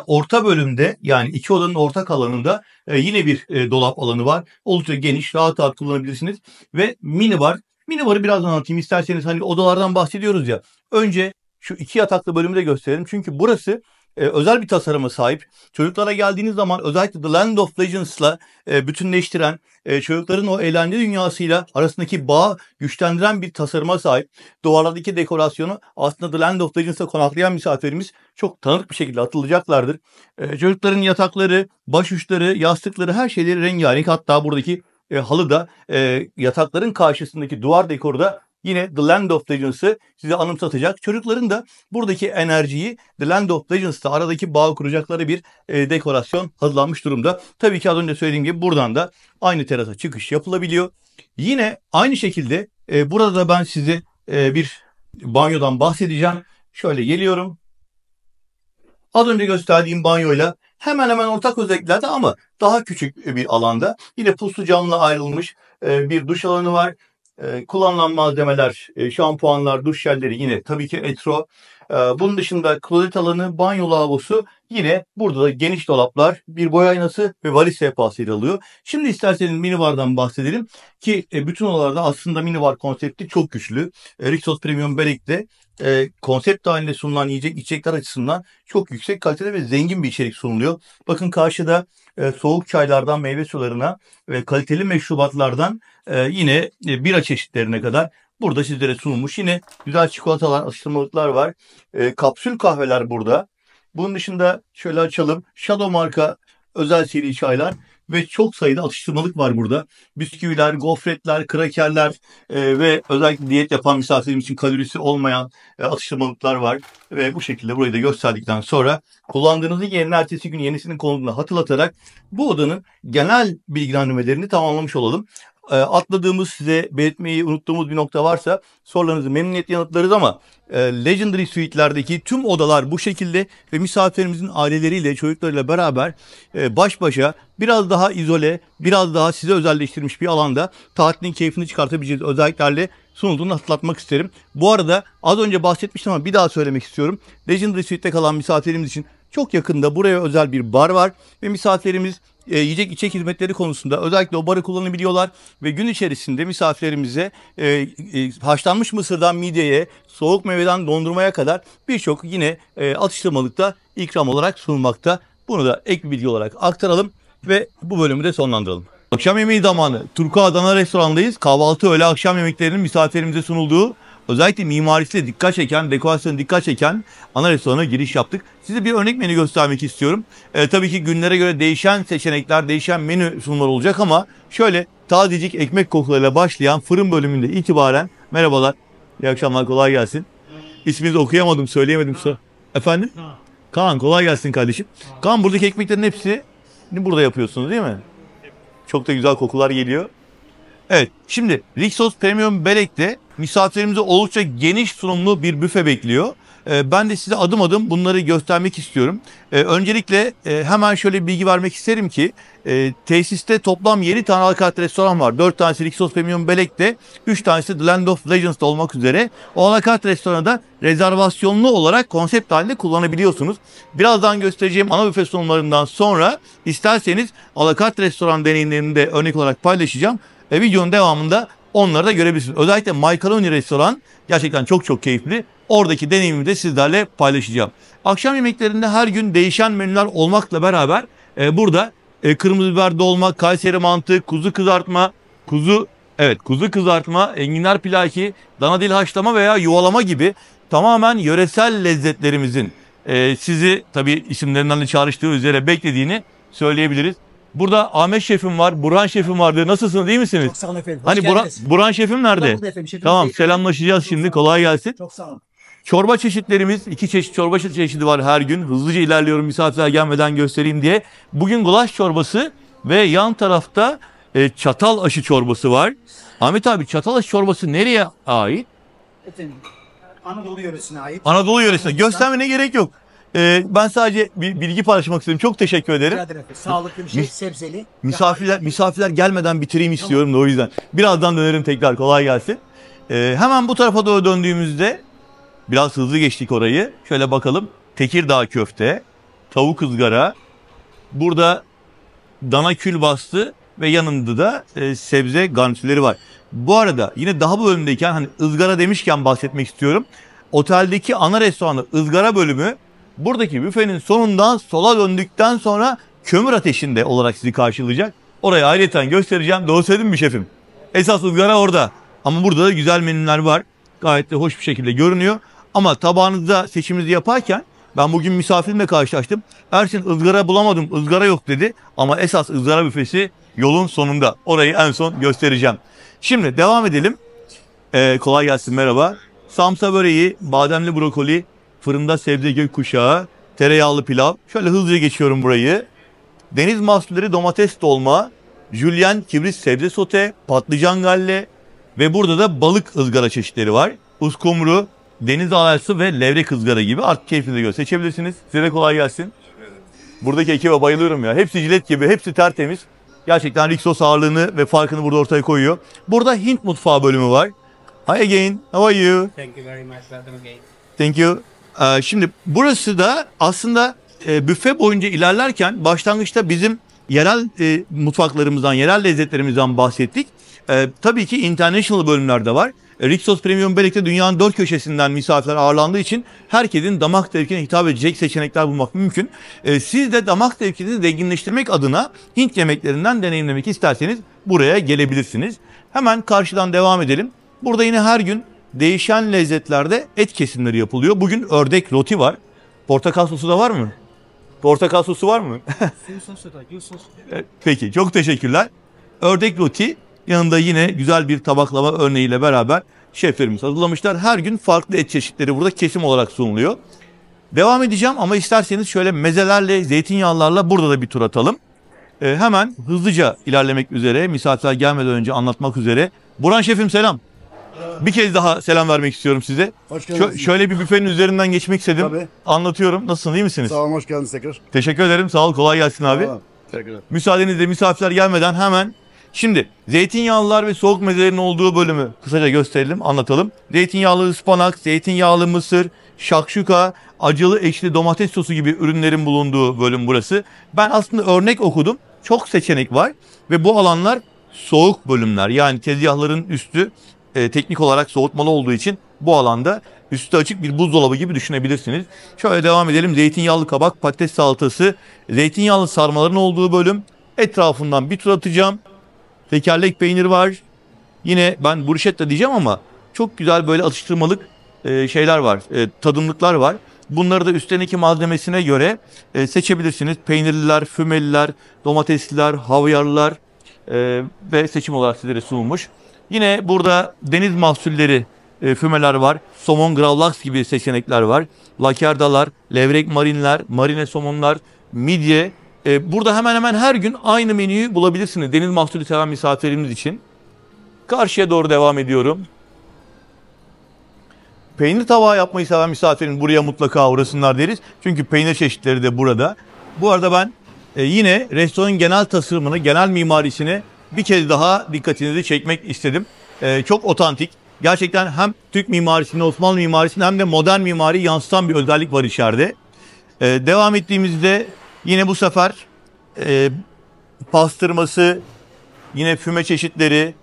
orta bölümde yani iki odanın ortak alanında yine bir dolap alanı var. Oldukça geniş, rahat rahat kullanabilirsiniz ve mini bar. Mini barı birazdan anlatayım isterseniz hani odalardan bahsediyoruz ya. Önce şu iki yataklı bölümü de gösterelim çünkü burası özel bir tasarıma sahip. Çocuklara geldiğiniz zaman özellikle The Land of Legends'la bütünleştiren, çocukların o eğlence dünyasıyla arasındaki bağı güçlendiren bir tasarıma sahip. Duvarlardaki dekorasyonu aslında The Land of Legends'a konaklayan misafirlerimiz çok tanıdık bir şekilde hatırlayacaklardır. Çocukların yatakları, başuçları, yastıkları her şeyleri rengarenk. Hatta buradaki halı da yatakların karşısındaki duvar dekoru da yine The Land of Legends'ı size anımsatacak. Çocukların da buradaki enerjiyi The Land of Legends'ta aradaki bağı kuracakları bir dekorasyon hazırlanmış durumda. Tabii ki az önce söylediğim gibi buradan da aynı terasa çıkış yapılabiliyor. Yine aynı şekilde burada da ben size bir banyodan bahsedeceğim. Şöyle geliyorum. Az önce gösterdiğim banyoyla hemen hemen ortak özelliklerde ama daha küçük bir alanda. Yine puslu camla ayrılmış bir duş alanı var. Kullanılan malzemeler, şampuanlar, duş jelleri yine tabii ki Etro. Bunun dışında klozet alanı, banyo lavabosu yine burada da geniş dolaplar, bir boy aynası ve valiz sehpası yer alıyor. Şimdi isterseniz minibardan bahsedelim ki bütün odalarda aslında minibar konsepti çok güçlü. Rixos Premium Belek'te konsept halinde sunulan yiyecek içecekler açısından çok yüksek kalitede ve zengin bir içerik sunuluyor. Bakın karşıda soğuk çaylardan meyve sularına ve kaliteli meşrubatlardan yine bira çeşitlerine kadar burada sizlere sunulmuş. Yine güzel çikolatalar, atıştırmalıklar var. Kapsül kahveler burada. Bunun dışında şöyle açalım. Shadow marka özel seri çaylar ve çok sayıda atıştırmalık var burada. Bisküviler, gofretler, krakerler ve özellikle diyet yapan misafirlerim için kalorisi olmayan atıştırmalıklar var. Ve bu şekilde burayı da gösterdikten sonra kullandığınızın yerine ertesi gün yenisinin konulduğunu hatırlatarak bu odanın genel bilgilendirmelerini tamamlamış olalım. Atladığımız, size belirtmeyi unuttuğumuz bir nokta varsa sorularınızı memnuniyetle yanıtlarız ama Legendary Suite'lerdeki tüm odalar bu şekilde ve misafirlerimizin aileleriyle, çocuklarıyla beraber baş başa biraz daha izole, biraz daha size özelleştirilmiş bir alanda tatilin keyfini çıkartabileceğiniz özelliklerle sunulduğunu hatırlatmak isterim. Bu arada az önce bahsetmiştim ama bir daha söylemek istiyorum. Legendary Suite'de kalan misafirlerimiz için çok yakında buraya özel bir bar var ve misafirlerimiz yiyecek içecek hizmetleri konusunda özellikle o barı kullanabiliyorlar ve gün içerisinde misafirlerimize haşlanmış mısırdan midyeye, soğuk meyveden dondurmaya kadar birçok yine atıştırmalıkta ikram olarak sunulmakta. Bunu da ek bir bilgi olarak aktaralım ve bu bölümü de sonlandıralım. Akşam yemeği zamanı Turku Adana restorandayız. Kahvaltı, öğle, akşam yemeklerinin misafirlerimize sunulduğu, özellikle mimarisiyle dikkat çeken, dekorasyona dikkat çeken ana restorana giriş yaptık. Size bir örnek menü göstermek istiyorum. Tabii ki günlere göre değişen seçenekler, değişen menü sunumlar olacak ama şöyle tazecik ekmek kokularıyla başlayan fırın bölümünde itibaren merhabalar, iyi akşamlar, kolay gelsin. İsminizi okuyamadım, söyleyemedim. Efendim? Kaan, kolay gelsin kardeşim. Kaan, buradaki ekmeklerin hepsini burada yapıyorsunuz değil mi? Çok da güzel kokular geliyor. Evet, şimdi Rixos Premium Belek'te misafirlerimize oldukça geniş sunumlu bir büfe bekliyor. Ben de size adım adım bunları göstermek istiyorum. Öncelikle hemen şöyle bir bilgi vermek isterim ki tesiste toplam 7 tane alakart restoran var. 4 tanesi Rixos Premium Belek'te, 3 tanesi The Land of Legends'da olmak üzere. O alakart restoranı da rezervasyonlu olarak konsept halinde kullanabiliyorsunuz. Birazdan göstereceğim ana büfe sunumlarından sonra isterseniz alakart restoran deneyimlerini de örnek olarak paylaşacağım. Videonun devamında onları da görebilirsiniz. Özellikle Macaroni restoran gerçekten çok keyifli. Oradaki deneyimimi de sizlerle paylaşacağım. Akşam yemeklerinde her gün değişen menüler olmakla beraber burada kırmızı biber dolma, Kayseri mantı, kuzu kızartma, enginar pilaki, dana dil haşlama veya yuvalama gibi tamamen yöresel lezzetlerimizin sizi tabii isimlerinden de çağrıştığı üzere beklediğini söyleyebiliriz. Burada Ahmet Şef'im var, Burhan Şef'im vardı. Nasılsınız, iyi misiniz? Çok sağ olun efendim. Hoş Hani geldiniz. Burhan Şef'im nerede? Burada efendim, şefimiz Tamam, değil. selamlaşacağız şimdi. Kolay gelsin. Çok sağ olun. Çorba çeşitlerimiz, 2 çeşit çorba çeşidi var her gün. Hızlıca ilerliyorum misafirler gelmeden göstereyim diye. Bugün gulaş çorbası ve yan tarafta çatal aşı çorbası var. Ahmet abi, çatal aşı çorbası nereye ait? Efendim, Anadolu yöresine ait. Anadolu yöresine. Göstermene gerek yok. Ben sadece bir bilgi paylaşmak istedim. Çok teşekkür ederim. Rica ederim efendim. Sağlıklı bir şey, sebzeli. Misafirler gelmeden bitireyim istiyorum da o yüzden. Birazdan dönerim tekrar. Kolay gelsin. Hemen bu tarafa doğru döndüğümüzde biraz hızlı geçtik orayı. Şöyle bakalım. Tekirdağ köfte, tavuk ızgara. Burada dana külbastı ve yanında da sebze garnitürleri var. Bu arada yine daha bu bölümdeyken hani ızgara demişken bahsetmek istiyorum. Oteldeki ana restoranı ızgara bölümü buradaki büfenin sonundan sola döndükten sonra kömür ateşinde olarak sizi karşılayacak. Orayı ayrıyeten göstereceğim. Doğru söyledim mi şefim? Esas ızgara orada. Ama burada da güzel menüler var. Gayet de hoş bir şekilde görünüyor. Ama tabağınızda seçiminizi yaparken ben bugün misafirimle karşılaştım. Ersin ızgara bulamadım, ızgara yok dedi. Ama esas ızgara büfesi yolun sonunda. Orayı en son göstereceğim. Şimdi devam edelim. Kolay gelsin, merhaba. Samsa böreği, bademli brokoli, fırında sebze gökkuşağı, tereyağlı pilav. Şöyle hızlıca geçiyorum burayı. Deniz mahsulleri domates dolma, jülyen kibrit sebze sote, patlıcan galle ve burada da balık ızgara çeşitleri var. Uskumru, deniz alaysı ve levrek ızgara gibi. Artık keyfinize göre seçebilirsiniz. Size de kolay gelsin. Buradaki ekibe bayılıyorum ya. Hepsi jilet gibi, hepsi tertemiz. Gerçekten Rixos ağırlığını ve farkını burada ortaya koyuyor. Burada Hint mutfağı bölümü var. Hi again, how are you? Thank you very much. Welcome again. Thank you. Şimdi burası da aslında büfe boyunca ilerlerken başlangıçta bizim yerel mutfaklarımızdan, yerel lezzetlerimizden bahsettik. Tabii ki international bölümler de var. Rixos Premium Börek'te dünyanın 4 köşesinden misafirler ağırlandığı için herkesin damak zevkine hitap edecek seçenekler bulmak mümkün. Siz de damak zevkinizi zenginleştirmek adına Hint yemeklerinden deneyimlemek isterseniz buraya gelebilirsiniz. Hemen karşıdan devam edelim. Burada yine her gün değişen lezzetlerde et kesimleri yapılıyor. Bugün ördek roti var. Portakal sosu da var mı? Portakal sosu var mı? Peki, çok teşekkürler. Ördek roti, yanında yine güzel bir tabaklama örneğiyle beraber şeflerimiz hazırlamışlar. Her gün farklı et çeşitleri burada kesim olarak sunuluyor. Devam edeceğim ama isterseniz şöyle mezelerle, zeytinyağlarla burada da bir tur atalım. Hemen hızlıca ilerlemek üzere, misafirler gelmeden önce anlatmak üzere. Burhan şefim selam. Bir kez daha selam vermek istiyorum size. Hoş geldiniz. Şöyle bir büfenin üzerinden geçmek istedim. Tabii. Anlatıyorum. Nasılsınız, iyi misiniz? Sağ olun, hoş geldiniz tekrar. Teşekkür ederim. Sağ ol. Kolay gelsin abi. Tamam. Teşekkürler. Müsaadenizle misafirler gelmeden hemen şimdi zeytinyağlılar ve soğuk mezelerin olduğu bölümü kısaca gösterelim, anlatalım. Zeytinyağlı ıspanak, zeytinyağlı mısır, şakşuka, acılı ekşili domates sosu gibi ürünlerin bulunduğu bölüm burası. Ben aslında örnek okudum. Çok seçenek var ve bu alanlar soğuk bölümler. Yani tezgahların üstü teknik olarak soğutmalı olduğu için bu alanda üstü açık bir buzdolabı gibi düşünebilirsiniz. Şöyle devam edelim. Zeytinyağlı kabak, patates salatası, zeytinyağlı sarmaların olduğu bölüm. Etrafından bir tur atacağım. Tekerlek peynir var. Yine ben bruschetta diyeceğim ama çok güzel böyle atıştırmalık şeyler var. Tadımlıklar var. Bunları da üstündeki malzemesine göre seçebilirsiniz. Peynirliler, fümeliler, domatesliler, havyarlar ve seçim olarak sizlere sunulmuş. Yine burada deniz mahsulleri, fümeler var. Somon gravlax gibi seçenekler var. Lakerdalar, levrek marinler, marine somonlar, midye. Burada hemen hemen her gün aynı menüyü bulabilirsiniz. Deniz mahsulü seven misafirlerimiz için. Karşıya doğru devam ediyorum. Peynir tabağı yapmayı seven misafirin buraya mutlaka uğrasınlar deriz. Çünkü peynir çeşitleri de burada. Bu arada ben yine restoranın genel tasarımını, genel mimarisini bir kez daha dikkatinizi çekmek istedim. Çok otantik. Gerçekten hem Türk mimarisini, Osmanlı mimarisini hem de modern mimari yansıtan bir özellik var içeride. Devam ettiğimizde yine bu sefer pastırması, yine füme çeşitleri,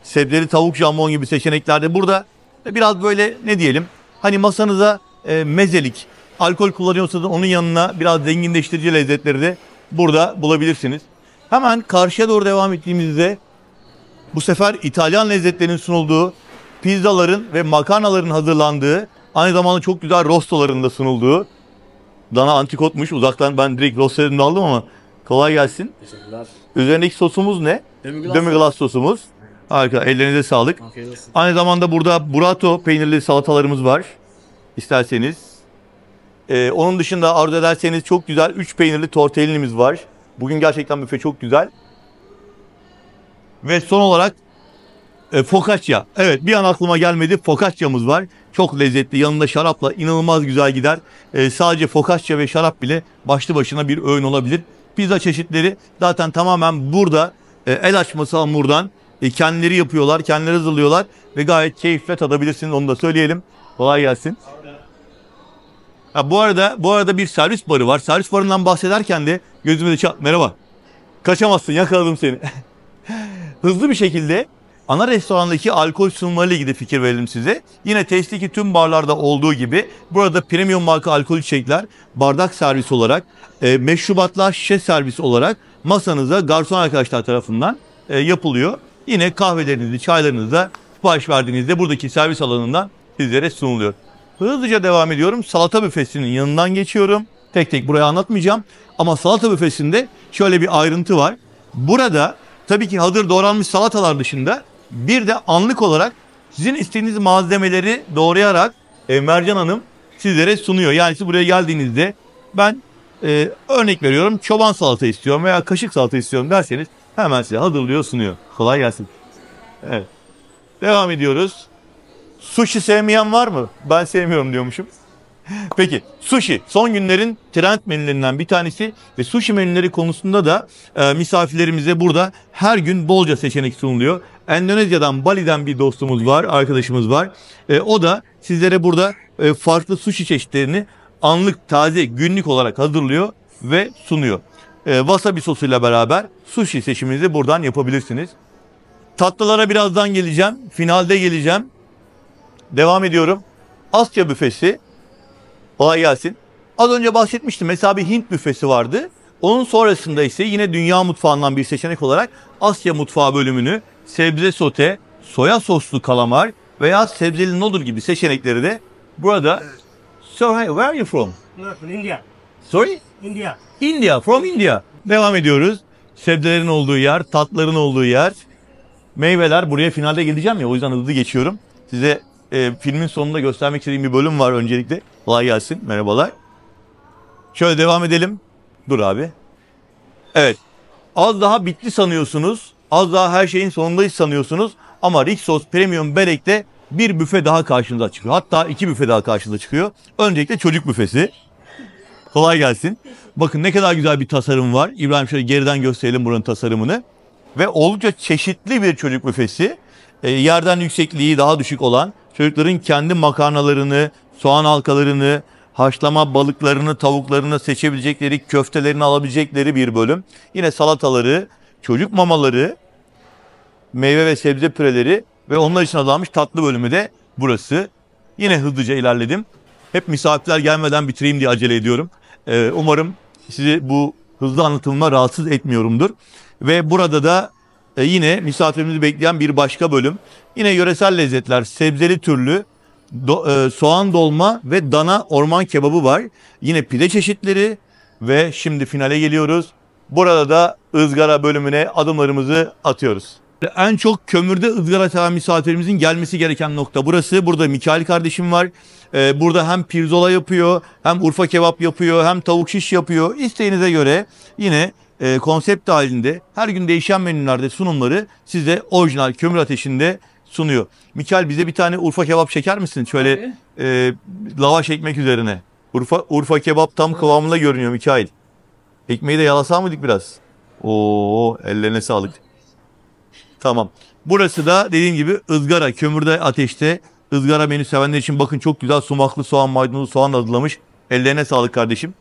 sebzeli tavuk jambon gibi seçeneklerde burada biraz böyle ne diyelim, hani masanıza mezelik, alkol kullanıyorsanız onun yanına biraz zenginleştirici lezzetleri de burada bulabilirsiniz. Hemen karşıya doğru devam ettiğimizde bu sefer İtalyan lezzetlerinin sunulduğu, pizzaların ve makarnaların hazırlandığı, aynı zamanda çok güzel rostoların da sunulduğu, dana antikotmuş, uzaktan ben direkt rostolarını aldım ama Kolay gelsin. Üzerindeki sosumuz ne? Demi-glace sosumuz. Harika. Ellerinize sağlık. Aynı zamanda burada burrito peynirli salatalarımız var. İsterseniz. Onun dışında arzu ederseniz çok güzel 3 peynirli tortellinimiz var. Bugün gerçekten büfe çok güzel. Ve son olarak focaccia. Evet, bir an aklıma gelmedi. Focaccia'mız var. Çok lezzetli. Yanında şarapla inanılmaz güzel gider. Sadece focaccia ve şarap bile başlı başına bir öğün olabilir. Pizza çeşitleri zaten tamamen burada el açması hamurdan kendileri yapıyorlar, kendileri hazırlıyorlar ve gayet keyifle tadabilirsiniz. Onu da söyleyelim. Kolay gelsin. Ha, bu arada bir servis barı var. Servis barından bahsederken de gözüme de merhaba. Kaçamazsın, yakaladım seni. Hızlı bir şekilde ana restorandaki alkol sunumlarıyla ilgili fikir verelim size. Yine testteki tüm barlarda olduğu gibi burada premium marka alkol içecekler bardak servis olarak, meşrubatlar şişe servis olarak masanıza garson arkadaşlar tarafından yapılıyor. Yine kahvelerinizi, çaylarınızı da sipariş verdiğinizde buradaki servis alanından sizlere sunuluyor. Hızlıca devam ediyorum. Salata büfesinin yanından geçiyorum. Tek tek buraya anlatmayacağım. Ama salata büfesinde şöyle bir ayrıntı var. Burada tabii ki hazır doğranmış salatalar dışında bir de anlık olarak sizin istediğiniz malzemeleri doğrayarak Mercan Hanım sizlere sunuyor. Yani siz buraya geldiğinizde ben örnek veriyorum çoban salata istiyorum veya kaşık salata istiyorum derseniz hemen size hazırlıyor sunuyor. Kolay gelsin. Evet. Devam ediyoruz. Sushi sevmeyen var mı? Ben sevmiyorum diyormuşum. Peki sushi son günlerin trend menülerinden bir tanesi ve sushi menüleri konusunda da misafirlerimize burada her gün bolca seçenek sunuluyor. Endonezya'dan, Bali'den bir dostumuz var, arkadaşımız var. O da sizlere burada farklı sushi çeşitlerini anlık, taze, günlük olarak hazırlıyor ve sunuyor. Wasabi sosuyla beraber sushi seçiminizi buradan yapabilirsiniz. Tatlılara birazdan geleceğim, finalde geleceğim. Devam ediyorum. Asya büfesi. Kolay gelsin. Az önce bahsetmiştim. Mesela bir Hint büfesi vardı. Onun sonrasında ise yine dünya mutfağından bir seçenek olarak Asya mutfağı bölümünü sebze sote, soya soslu kalamar veya sebzeli noodle gibi seçenekleri de burada. So, hey, where are you from? From India. Sorry? India. India, from India. Devam ediyoruz. Sebzelerin olduğu yer, tatların olduğu yer. Meyveler, buraya finalde geleceğim ya, o yüzden hızlı geçiyorum. Size filmin sonunda göstermek istediğim bir bölüm var öncelikle. Kolay gelsin, merhabalar. Şöyle devam edelim. Dur abi. Evet. Az daha bitti sanıyorsunuz. Az daha her şeyin sonundayız sanıyorsunuz. Ama Rixos Premium Berek'te bir büfe daha karşınıza çıkıyor. Hatta 2 büfe daha karşınıza çıkıyor. Öncelikle çocuk büfesi. Kolay gelsin. Bakın ne kadar güzel bir tasarım var. İbrahim şöyle geriden gösterelim buranın tasarımını. Ve oldukça çeşitli bir çocuk büfesi. Yerden yüksekliği daha düşük olan, çocukların kendi makarnalarını, soğan halkalarını, haşlama balıklarını, tavuklarını seçebilecekleri, köftelerini alabilecekleri bir bölüm. Yine salataları, çocuk mamaları, meyve ve sebze püreleri ve onlar için hazırlanmış tatlı bölümü de burası. Yine hızlıca ilerledim. Hep misafirler gelmeden bitireyim diye acele ediyorum. Umarım sizi bu hızlı anlatımla rahatsız etmiyorumdur. Ve burada da yine misafirimizi bekleyen bir başka bölüm. Yine yöresel lezzetler, sebzeli türlü, soğan dolma ve dana orman kebabı var. Yine pide çeşitleri ve şimdi finale geliyoruz. Burada da ızgara bölümüne adımlarımızı atıyoruz. En çok kömürde ızgara seven misafirimizin gelmesi gereken nokta burası. Burada Mikail kardeşim var. Burada hem pirzola yapıyor, hem Urfa kebap yapıyor, hem tavuk şiş yapıyor. İsteğinize göre yine konsept halinde her gün değişen menülerde sunumları size orijinal kömür ateşinde sunuyor. Mikail bize bir tane Urfa kebap çeker misin? Şöyle lavaş ekmek üzerine. Urfa kebap tam kıvamında görünüyor Mikail. Ekmeği de yalasam mıydık biraz? Oo, ellerine sağlık. Tamam. Burası da dediğim gibi ızgara, kömürde ateşte ızgara menü sevenler için bakın çok güzel sumaklı soğan, maydanozlu soğan hazırlamış. Ellerine sağlık kardeşim.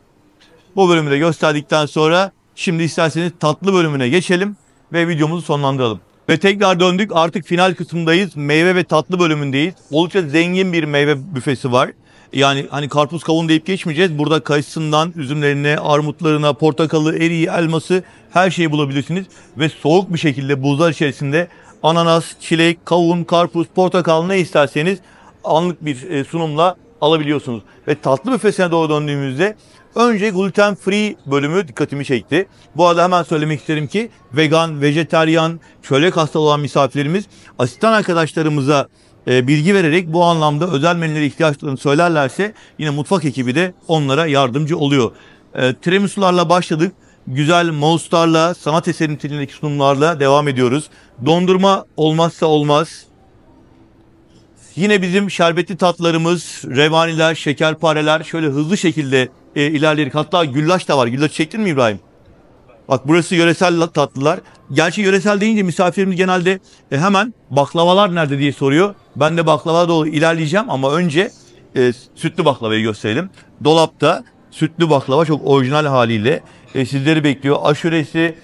Bu bölümü de gösterdikten sonra şimdi isterseniz tatlı bölümüne geçelim ve videomuzu sonlandıralım. Ve tekrar döndük, artık final kısmındayız. Meyve ve tatlı bölümündeyiz. Oldukça zengin bir meyve büfesi var. Yani hani karpuz kavun deyip geçmeyeceğiz. Burada kayısından üzümlerine, armutlarına, portakalı, eriği, elması her şeyi bulabilirsiniz. Ve soğuk bir şekilde buzlar içerisinde ananas, çilek, kavun, karpuz, portakal ne isterseniz anlık bir sunumla alabiliyorsunuz. Ve tatlı büfesine doğru döndüğümüzde önce gluten free bölümü dikkatimi çekti. Bu arada hemen söylemek isterim ki vegan, vejetaryen, çölyak hastalığı olan misafirlerimiz asistan arkadaşlarımıza bilgi vererek bu anlamda özel menülere ihtiyaçlarını söylerlerse yine mutfak ekibi de onlara yardımcı oluyor. Tiramisu'larla başladık. Güzel mouse'larla, sanat eseri niteliğindeki sunumlarla devam ediyoruz. Dondurma olmazsa olmaz. Yine bizim şerbetli tatlarımız, revaniler, şekerpareler şöyle hızlı şekilde ilerledik. Hatta güllaç da var. Güllaç çektin mi İbrahim? Bak burası yöresel tatlılar. Gerçi yöresel deyince misafirimiz genelde hemen baklavalar nerede diye soruyor. Ben de baklava doğru ilerleyeceğim ama önce sütlü baklavayı gösterelim. Dolapta sütlü baklava çok orijinal haliyle sizleri bekliyor. Aşuresi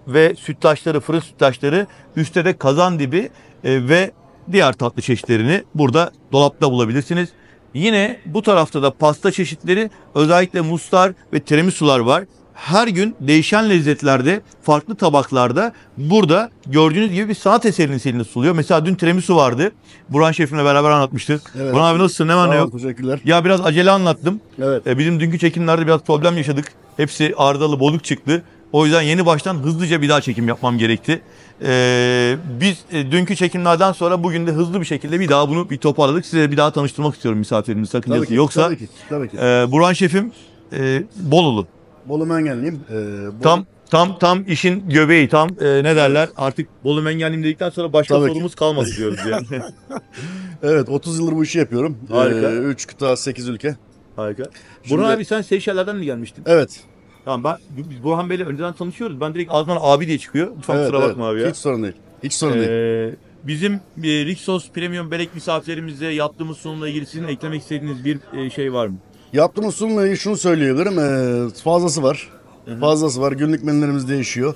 ve sütlaçları, fırın sütlaçları, üstte de kazandibi ve diğer tatlı çeşitlerini burada dolapta bulabilirsiniz. Yine bu tarafta da pasta çeşitleri, özellikle muslar ve tiramisular var. Her gün değişen lezzetlerde, farklı tabaklarda burada gördüğünüz gibi bir sanat eserinin niteliğinde sunuluyor. Mesela dün tiramisu vardı. Burhan Şef'imle beraber anlatmıştık. Evet. Burhan abi nasılsın? Ne var ne yok? Teşekkürler. Ya biraz acele anlattım. Evet. Bizim dünkü çekimlerde biraz problem yaşadık. Hepsi arızalı, bozuk çıktı. O yüzden yeni baştan hızlıca bir daha çekim yapmam gerekti. Biz dünkü çekimlerden sonra bugün de hızlı bir şekilde bir daha bunu bir toparladık. Size bir daha tanıştırmak istiyorum misafirimizi, sakıncası yoksa. Tabii ki. Burhan Şef'im Bolulu. Bolu Mengenliyim. Tam işin göbeği, ne derler artık Bolu Mengenliyim dedikten sonra başka Tabii sorumuz kalmadı diyoruz yani. Evet, 30 yıldır bu işi yapıyorum. Harika. 3 kıta, 8 ülke. Harika. Şimdi- Burhan abi sen Seyşeller'den mi gelmiştin? Evet. Tamam, biz Burhan Bey'le önceden tanışıyoruz. Ben direkt ağzından abi diye çıkıyor. Lütfen Evet, kusura bakma abi ya. Hiç sorun değil. Hiç sorun değil. Bizim Rixos Premium Börek misafirlerimizle yaptığımız sunumla ilgili sizin eklemek istediğiniz bir şey var mı? Yaptığımız sunumla ilgili şunu söyleyebilirim. Fazlası var. Fazlası var. Günlük menülerimiz değişiyor.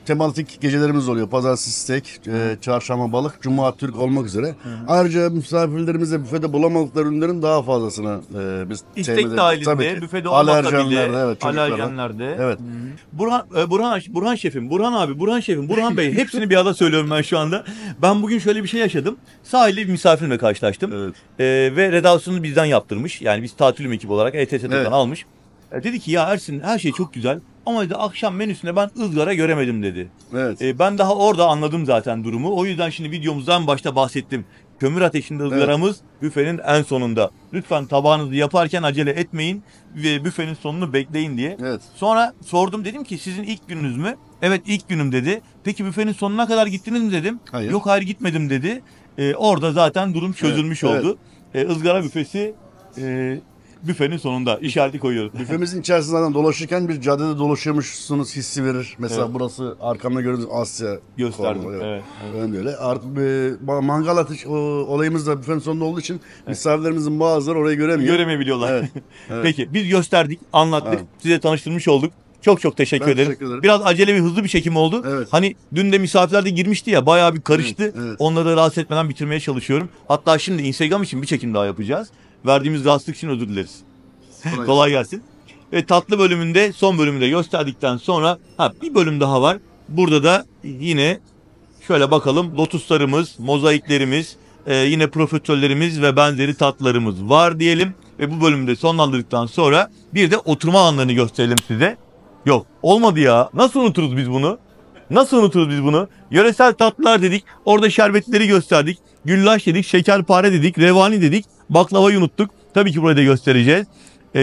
Tematik gecelerimiz oluyor. Pazartesi steak, çarşamba balık, cuma Türk olmak üzere. Ayrıca misafirlerimize büfede bulamadıkları ürünlerin daha fazlasını biz İstek dahilinde, büfede olmasa bile, evet, çocuklara. alerjenlerde. Evet. Burhan Şef'im, Burhan abi, Burhan Şef'im, Burhan Bey hepsini bir arada söylüyorum ben şu anda. Ben bugün şöyle bir şey yaşadım. Sahilde bir misafirimle karşılaştım. Evet. Ve redaksyonu bizden yaptırmış. Yani biz tatilim ekibi olarak ETS'den Evet. almış. Dedi ki ya Ersin her şey çok güzel ama dedi, akşam menüsünde ben ızgara göremedim dedi. Evet. Ben daha orada anladım zaten durumu. O yüzden şimdi videomuzdan başta bahsettim. Kömür ateşinde ızgaramız büfenin en sonunda. Lütfen tabağınızı yaparken acele etmeyin ve büfenin sonunu bekleyin diye. Evet. Sonra sordum, dedim ki sizin ilk gününüz mü? Evet, ilk günüm dedi. Peki büfenin sonuna kadar gittiniz mi dedim. Hayır. Yok, hayır gitmedim dedi. Orada zaten durum çözülmüş Evet, oldu. Izgara büfesi büfenin sonunda işareti koyuyoruz. Büfemizin içerisinde zaten dolaşırken bir caddede dolaşıyormuşsunuz hissi verir. Mesela Evet. burası arkamda gördüğünüz Asya. Gösterdim. Kornu, Evet. Ben de öyle. Artık mangal ateş olayımız da büfenin sonunda olduğu için misafirlerimizin bazıları orayı göremiyor. Göremeyebiliyorlar. Evet, evet. Peki biz gösterdik, anlattık, Evet. size tanıştırmış olduk. Çok teşekkür Ben ederim. teşekkür ederim. Biraz acele ve hızlı bir çekim oldu. Evet. Hani dün de misafirler de girmişti ya, bayağı bir karıştı. Evet, evet. Onları da rahatsız etmeden bitirmeye çalışıyorum. Hatta şimdi Instagram için bir çekim daha yapacağız. Verdiğimiz rahatsızlık için özür dileriz. Kolay gelsin. Ve tatlı bölümünde, son bölümünde gösterdikten sonra bir bölüm daha var. Burada da yine şöyle bakalım, lotuslarımız, mozaiklerimiz, yine profiterollerimiz ve benzeri tatlılarımız var diyelim. Ve bu bölümde sonlandırdıktan sonra bir de oturma alanlarını gösterelim size. Yok, olmadı ya. Nasıl unuturuz biz bunu? Yöresel tatlılar dedik. Orada şerbetleri gösterdik. Güllaç dedik, şekerpare dedik, revani dedik. Baklavayı unuttuk. Tabii ki burayı da göstereceğiz.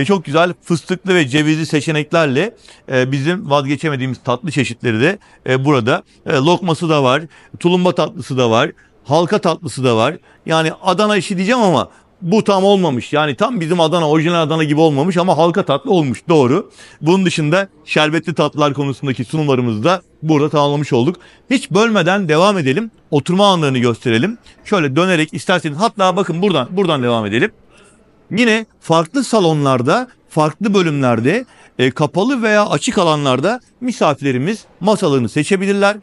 Çok güzel fıstıklı ve cevizli seçeneklerle bizim vazgeçemediğimiz tatlı çeşitleri de burada. Lokması da var, tulumba tatlısı da var, halka tatlısı da var. Yani Adana işi diyeceğim ama bu tam olmamış. Yani tam bizim Adana, orijinal Adana gibi olmamış ama halka tatlı olmuş. Doğru. Bunun dışında şerbetli tatlılar konusundaki sunumlarımızı da burada tamamlamış olduk. Hiç bölmeden devam edelim. Oturma alanlarını gösterelim. Şöyle dönerek isterseniz, hatta bakın buradan devam edelim. Yine farklı salonlarda, farklı bölümlerde, kapalı veya açık alanlarda misafirlerimiz masalarını seçebilirler.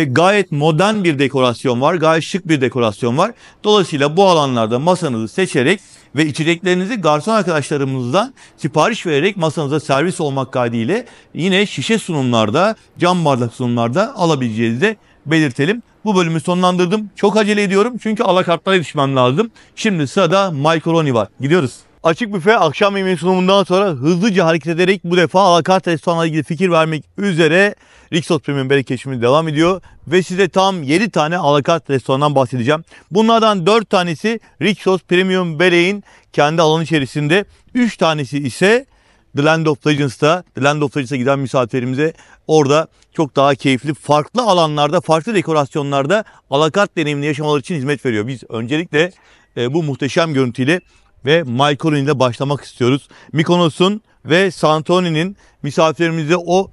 Gayet modern bir dekorasyon var, gayet şık bir dekorasyon var. Dolayısıyla bu alanlarda masanızı seçerek ve içeceklerinizi garson arkadaşlarımızdan sipariş vererek masanıza servis olmak kaydıyla yine şişe sunumlarda, cam bardak sunumlarda alabileceğinizi de belirtelim. Bu bölümü sonlandırdım. Çok acele ediyorum çünkü alakartlara yetişmem lazım. Şimdi sırada macaroni var. Gidiyoruz. Açık büfe akşam yemeği sunumundan sonra hızlıca hareket ederek bu defa alakart restoranla ilgili fikir vermek üzere Rixos Premium Börek keşfimiz devam ediyor. Ve size tam 7 tane alakart restorandan bahsedeceğim. Bunlardan 4 tanesi Rixos Premium Börek'in kendi alanı içerisinde. 3 tanesi ise The Land of Legends'ta. The Land of Legends'a giden misafirlerimize orada çok daha keyifli, farklı alanlarda, farklı dekorasyonlarda alakart deneyimini yaşamaları için hizmet veriyor. Biz öncelikle bu muhteşem görüntüyle ve macaroni ile başlamak istiyoruz. Mykonos'un ve Santorini'nin misafirlerimize o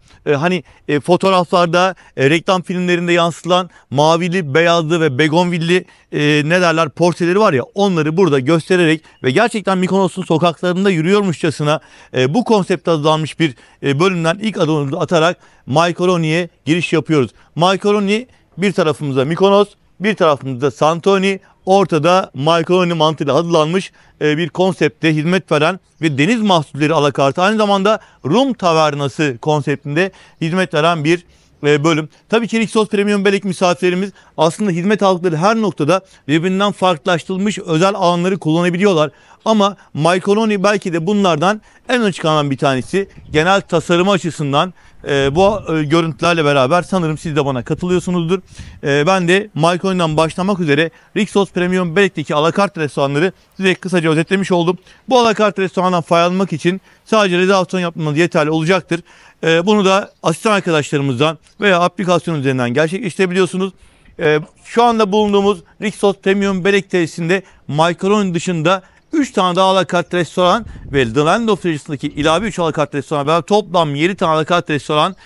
fotoğraflarda, reklam filmlerinde yansıtılan mavili, beyazlı ve begonvilli porseleri var ya, onları burada göstererek ve gerçekten Mykonos'un sokaklarında yürüyormuşçasına bu konsepte hazırlanmış bir bölümden ilk adımımızı atarak macaroni'ye giriş yapıyoruz. Macaroni bir tarafımızda Mykonos, bir tarafımızda Santorini, ortada macaroni mantığıyla hazırlanmış bir konsepte hizmet veren ve deniz mahsulleri alakartı, aynı zamanda Rum tavernası konseptinde hizmet veren bir bölüm. Tabii ki Rixos Premium Börek misafirlerimiz aslında hizmet aldıkları her noktada birbirinden farklılaştırılmış özel alanları kullanabiliyorlar. Ama macaroni belki de bunlardan en ön çıkan bir tanesi. Genel tasarımı açısından bu görüntülerle beraber sanırım siz de bana katılıyorsunuzdur. Ben de macaroni'den başlamak üzere Rixos Premium Börek'teki alakart restoranları size kısaca özetlemiş oldum. Bu alakart restorandan faydalanmak için sadece rezervasyon yapmanız yeterli olacaktır. Bunu da asistan arkadaşlarımızdan veya aplikasyon üzerinden gerçekleştirebiliyorsunuz. Şu anda bulunduğumuz Rixos Premium Börek tesisinde macaroni dışında 3 tane daha alakart restoran ve The Land of Legends'daki ilave 3 alakart restoran beraber toplam 7 tane alakart restoran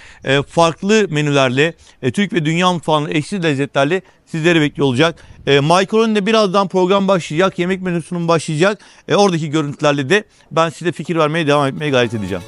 farklı menülerle, Türk ve dünya mutfağının eşsiz lezzetlerle sizleri bekliyor olacak. Macaroni'de birazdan program başlayacak, yemek menüsünün başlayacak. Oradaki görüntülerle de ben size fikir vermeye devam etmeye gayret edeceğim.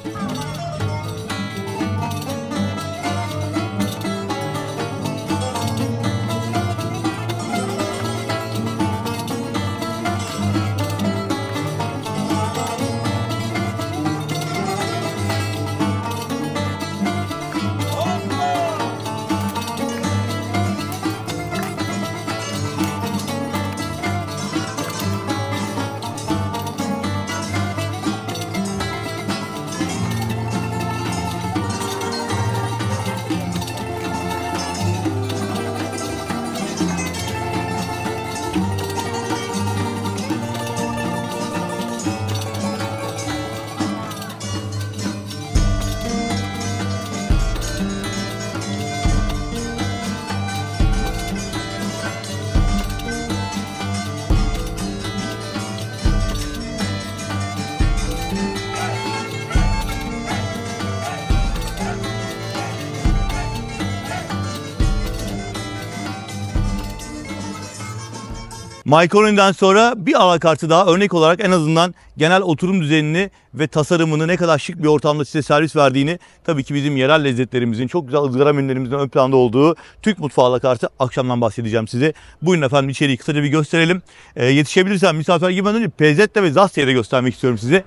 Macaroni'den sonra bir alakartı daha örnek olarak en azından genel oturum düzenini ve tasarımını ne kadar şık bir ortamda size servis verdiğini, tabii ki bizim yerel lezzetlerimizin, çok güzel ızgara menülerimizin ön planda olduğu Türk mutfağı alakartı akşamdan bahsedeceğim size. Buyurun efendim, içeriği kısaca bir gösterelim. Yetişebilirsem misafir gibi önce Pezzetta ve Zastia'yı da göstermek istiyorum size.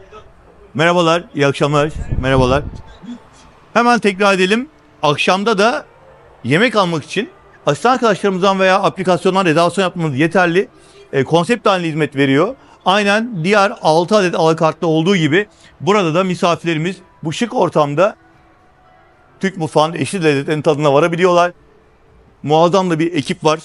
Merhabalar, iyi akşamlar, merhabalar. Hemen tekrar edelim. Akşamda da yemek almak için asistan arkadaşlarımızdan veya aplikasyondan rezervasyon yapmamız yeterli. Konsept halinde hizmet veriyor. Aynen diğer 6 adet alakartta olduğu gibi burada da misafirlerimiz bu şık ortamda Türk mutfağının eşsiz lezzetlerinin tadına varabiliyorlar. Muazzam da bir ekip var.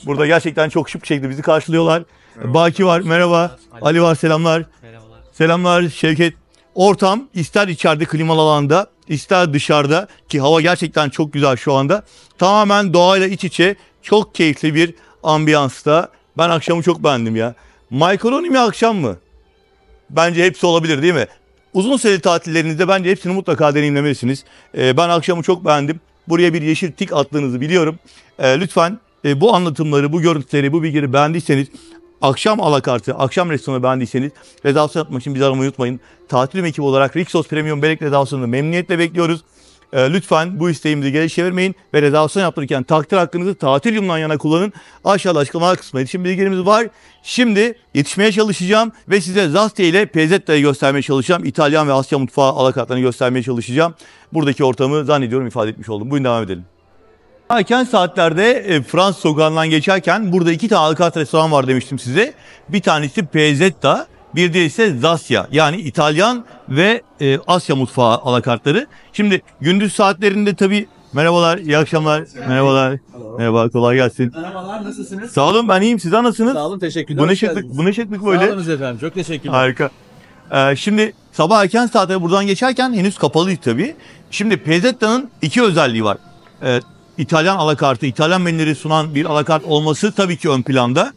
Burada gerçekten çok şık bir şekilde bizi karşılıyorlar. Merhaba. Baki var, merhaba. Ali var, selamlar. Merhabalar. Selamlar Şevket. Ortam ister içeride klimalı alanda, ister dışarıda, ki hava gerçekten çok güzel şu anda. Tamamen doğayla iç içe, çok keyifli bir ambiyansta. Ben akşamı çok beğendim ya. Macaroni mi akşam mı? Bence hepsi olabilir değil mi? Uzun süreli tatillerinizde bence hepsini mutlaka deneyimlemelisiniz. Ben akşamı çok beğendim. Buraya bir yeşil tik attığınızı biliyorum. Lütfen bu anlatımları, bu görüntüleri, bu bilgileri beğendiyseniz, akşam alakartı, akşam restoranı beğendiyseniz rezervasyon yapmak için bizi aramayı unutmayın. Tatil ekibi olarak Rixos Premium Börek rezervasyonunu memnuniyetle bekliyoruz. Lütfen bu isteğimizi geri çevirmeyin ve rezervasyon yaptırırken takdir hakkınızı tatil yılından yana kullanın. Aşağıda açıklamalar kısmında iletişim bilgilerimiz var. Şimdi yetişmeye çalışacağım ve size Zastia ile Pezzetta'yı göstermeye çalışacağım. İtalyan ve Asya mutfağı alakartlarını göstermeye çalışacağım. Buradaki ortamı zannediyorum ifade etmiş oldum. Buyurun devam edelim. Erken saatlerde Fransız sokağından geçerken burada 2 tane alakart restoran var demiştim size. Bir tanesi Piazzetta, bir de ise Zasya, yani İtalyan ve Asya mutfağı alakartları. Şimdi gündüz saatlerinde tabii merhabalar, iyi akşamlar. Merhabalar. Merhaba, kolay gelsin. Merhabalar, nasılsınız? Sağ olun, ben iyiyim. Sizler nasılsınız? Sağ olun, teşekkürler. Bu ne şıklık böyle? Sağ olun efendim, çok teşekkürler. Harika. Şimdi sabah erken saatte buradan geçerken henüz kapalıydı tabii. Şimdi Piazzetta'nın 2 özelliği var. İtalyan alakartı, İtalyan menüleri sunan bir alakart olması tabii ki ön planda.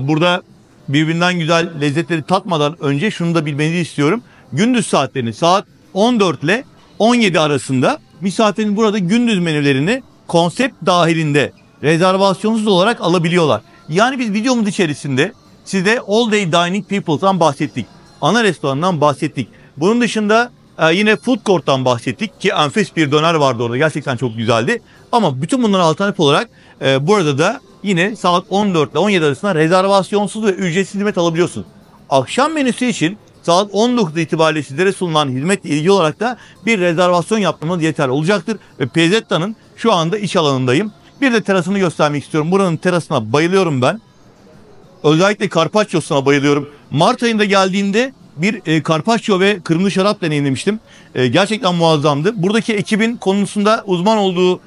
Burada birbirinden güzel lezzetleri tatmadan önce şunu da bilmenizi istiyorum. Gündüz saatlerini saat 14 ile 17 arasında misafirin burada gündüz menülerini konsept dahilinde rezervasyonsuz olarak alabiliyorlar. Yani biz videomuz içerisinde size All Day Dining People'dan bahsettik. Ana restorandan bahsettik. Bunun dışında yine Food Court'tan bahsettik ki enfes bir döner vardı orada. Gerçekten çok güzeldi. Ama bütün bunların alternatif olarak burada da yine saat 14 ile 17 arasında rezervasyonsuz ve ücretsiz hizmet alabiliyorsun. Akşam menüsü için saat 19 itibariyle sizlere sunulan hizmetle ilgili olarak da bir rezervasyon yapmanız yeterli olacaktır. Ve Piazzetta'nın şu anda iç alanındayım. Bir de terasını göstermek istiyorum. Buranın terasına bayılıyorum ben. Özellikle Carpaccio'suna bayılıyorum. Mart ayında geldiğimde bir Carpaccio ve kırmızı şarap deneyimlemiştim. Gerçekten muazzamdı. Buradaki ekibin konusunda uzman olduğu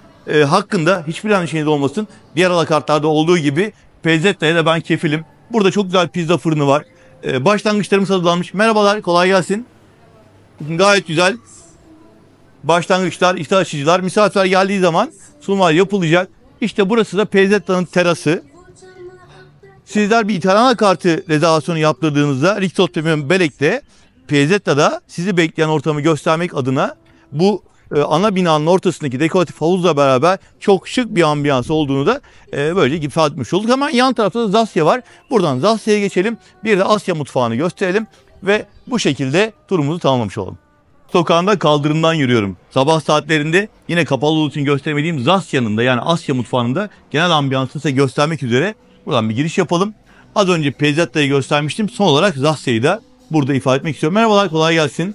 hakkında hiçbir endişeniz olmasın. Diğer alakartlarda olduğu gibi Piazzetta'ya da ben kefilim. Burada çok güzel pizza fırını var. Başlangıçlarımız hazırlanmış. Merhabalar, kolay gelsin. Gayet güzel. Başlangıçlar, iştah açıcılar. Misafirler geldiği zaman sunumlar yapılacak. İşte burası da Piazzetta'nın terası. Sizler bir İtalyan alakartı rezervasyonu yaptırdığınızda Rixos Premium Belek'te Piazzetta'da sizi bekleyen ortamı göstermek adına bu ana binanın ortasındaki dekoratif havuzla beraber çok şık bir ambiyans olduğunu da böylece ifade etmiş olduk. Hemen yan tarafta da Zasya var. Buradan Zasya'ya geçelim. Bir de Asya mutfağını gösterelim ve bu şekilde turumuzu tamamlamış olalım. Sokağında kaldırımdan yürüyorum. Sabah saatlerinde yine kapalı olduğu için gösteremediğim Zasya'nın da, yani Asya mutfağının da genel ambiyansını size göstermek üzere buradan bir giriş yapalım. Az önce Piazzetta'yı göstermiştim. Son olarak Zasya'yı da burada ifade etmek istiyorum. Merhabalar, kolay gelsin.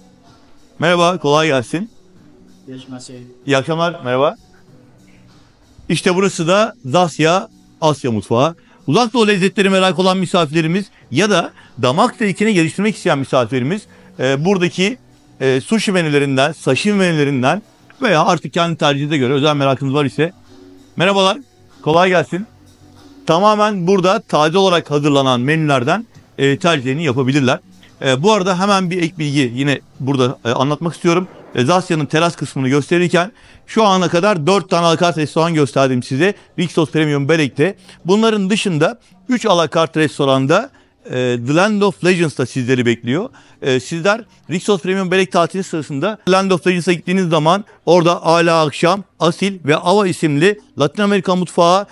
Merhaba, kolay gelsin. İyi akşamlar, merhaba. İşte burası da Zasya Asya mutfağı. Uzak Doğu lezzetleri merak olan misafirlerimiz ya da damak zevkini geliştirmek isteyen misafirlerimiz buradaki sushi menülerinden, sashimi menülerinden veya artık kendi tercihinize göre özel merakınız var ise merhabalar, kolay gelsin. Tamamen burada taze olarak hazırlanan menülerden tercihlerini yapabilirler. Bu arada hemen bir ek bilgi yine burada anlatmak istiyorum. Zasya'nın teras kısmını gösterirken şu ana kadar 4 tane alakart restoran gösterdim size. Rixos Premium Belek'te. Bunların dışında 3 alakart restoranda The Land of Legends'ta sizleri bekliyor. Sizler Rixos Premium Belek tatili sırasında Land of Legends'a gittiğiniz zaman orada Ala Akşam, Asil ve Ava isimli Latin Amerika mutfağı,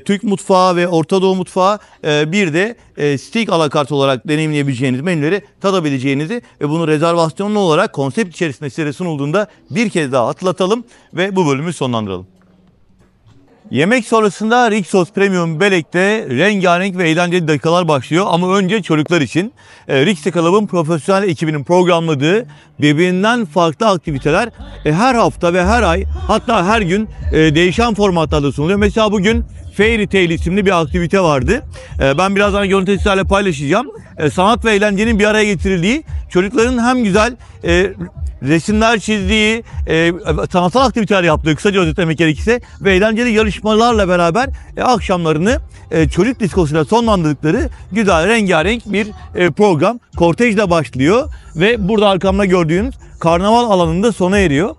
Türk mutfağı ve Orta Doğu mutfağı, bir de steak alakart olarak deneyimleyebileceğiniz menüleri tadabileceğinizi ve bunu rezervasyonlu olarak konsept içerisinde size sunulduğunda bir kez daha hatırlatalım ve bu bölümü sonlandıralım. Yemek sonrasında Rixos Premium Belek'te rengarenk ve eğlenceli dakikalar başlıyor ama önce çocuklar için. Rixos Club'ın profesyonel ekibinin programladığı birbirinden farklı aktiviteler her hafta ve her ay, hatta her gün değişen formatlarda sunuluyor. Mesela bugün Fairy Tale isimli bir aktivite vardı. Ben birazdan görüntü sizlerle paylaşacağım. Sanat ve eğlencenin bir araya getirildiği, çocukların hem güzel resimler çizdiği, sanatsal aktiviteler yaptığı, kısaca özetlemek gerekirse, ve eğlenceli yarışmalarla beraber akşamlarını çocuk diskosuyla sonlandırdıkları güzel rengarenk bir program. Kortejle başlıyor ve burada arkamda gördüğünüz karnaval alanında sona eriyor.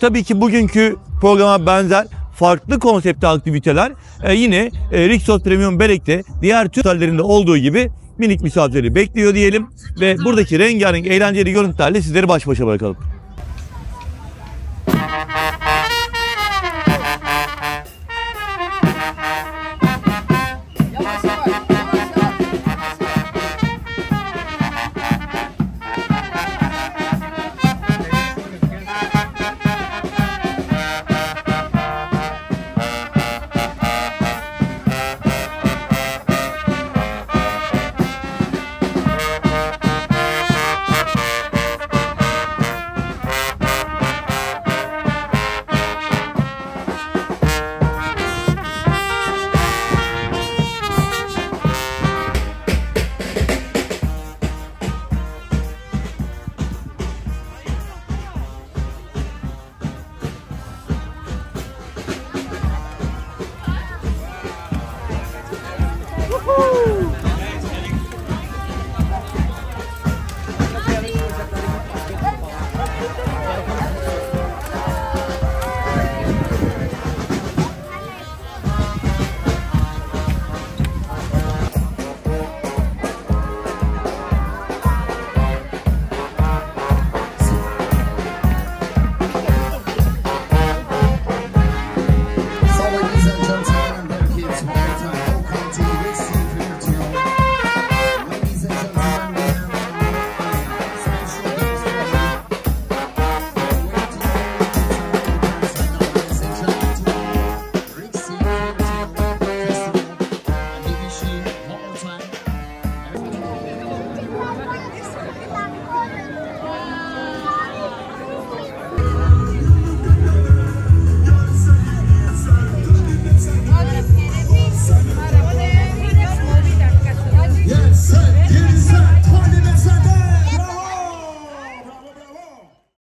Tabii ki bugünkü programa benzer farklı konseptli aktiviteler yine Rixos Premium Belek'te diğer tüm otellerinde olduğu gibi minik misafirleri bekliyor diyelim ve buradaki rengarenk eğlenceli görüntülerle sizleri baş başa bırakalım.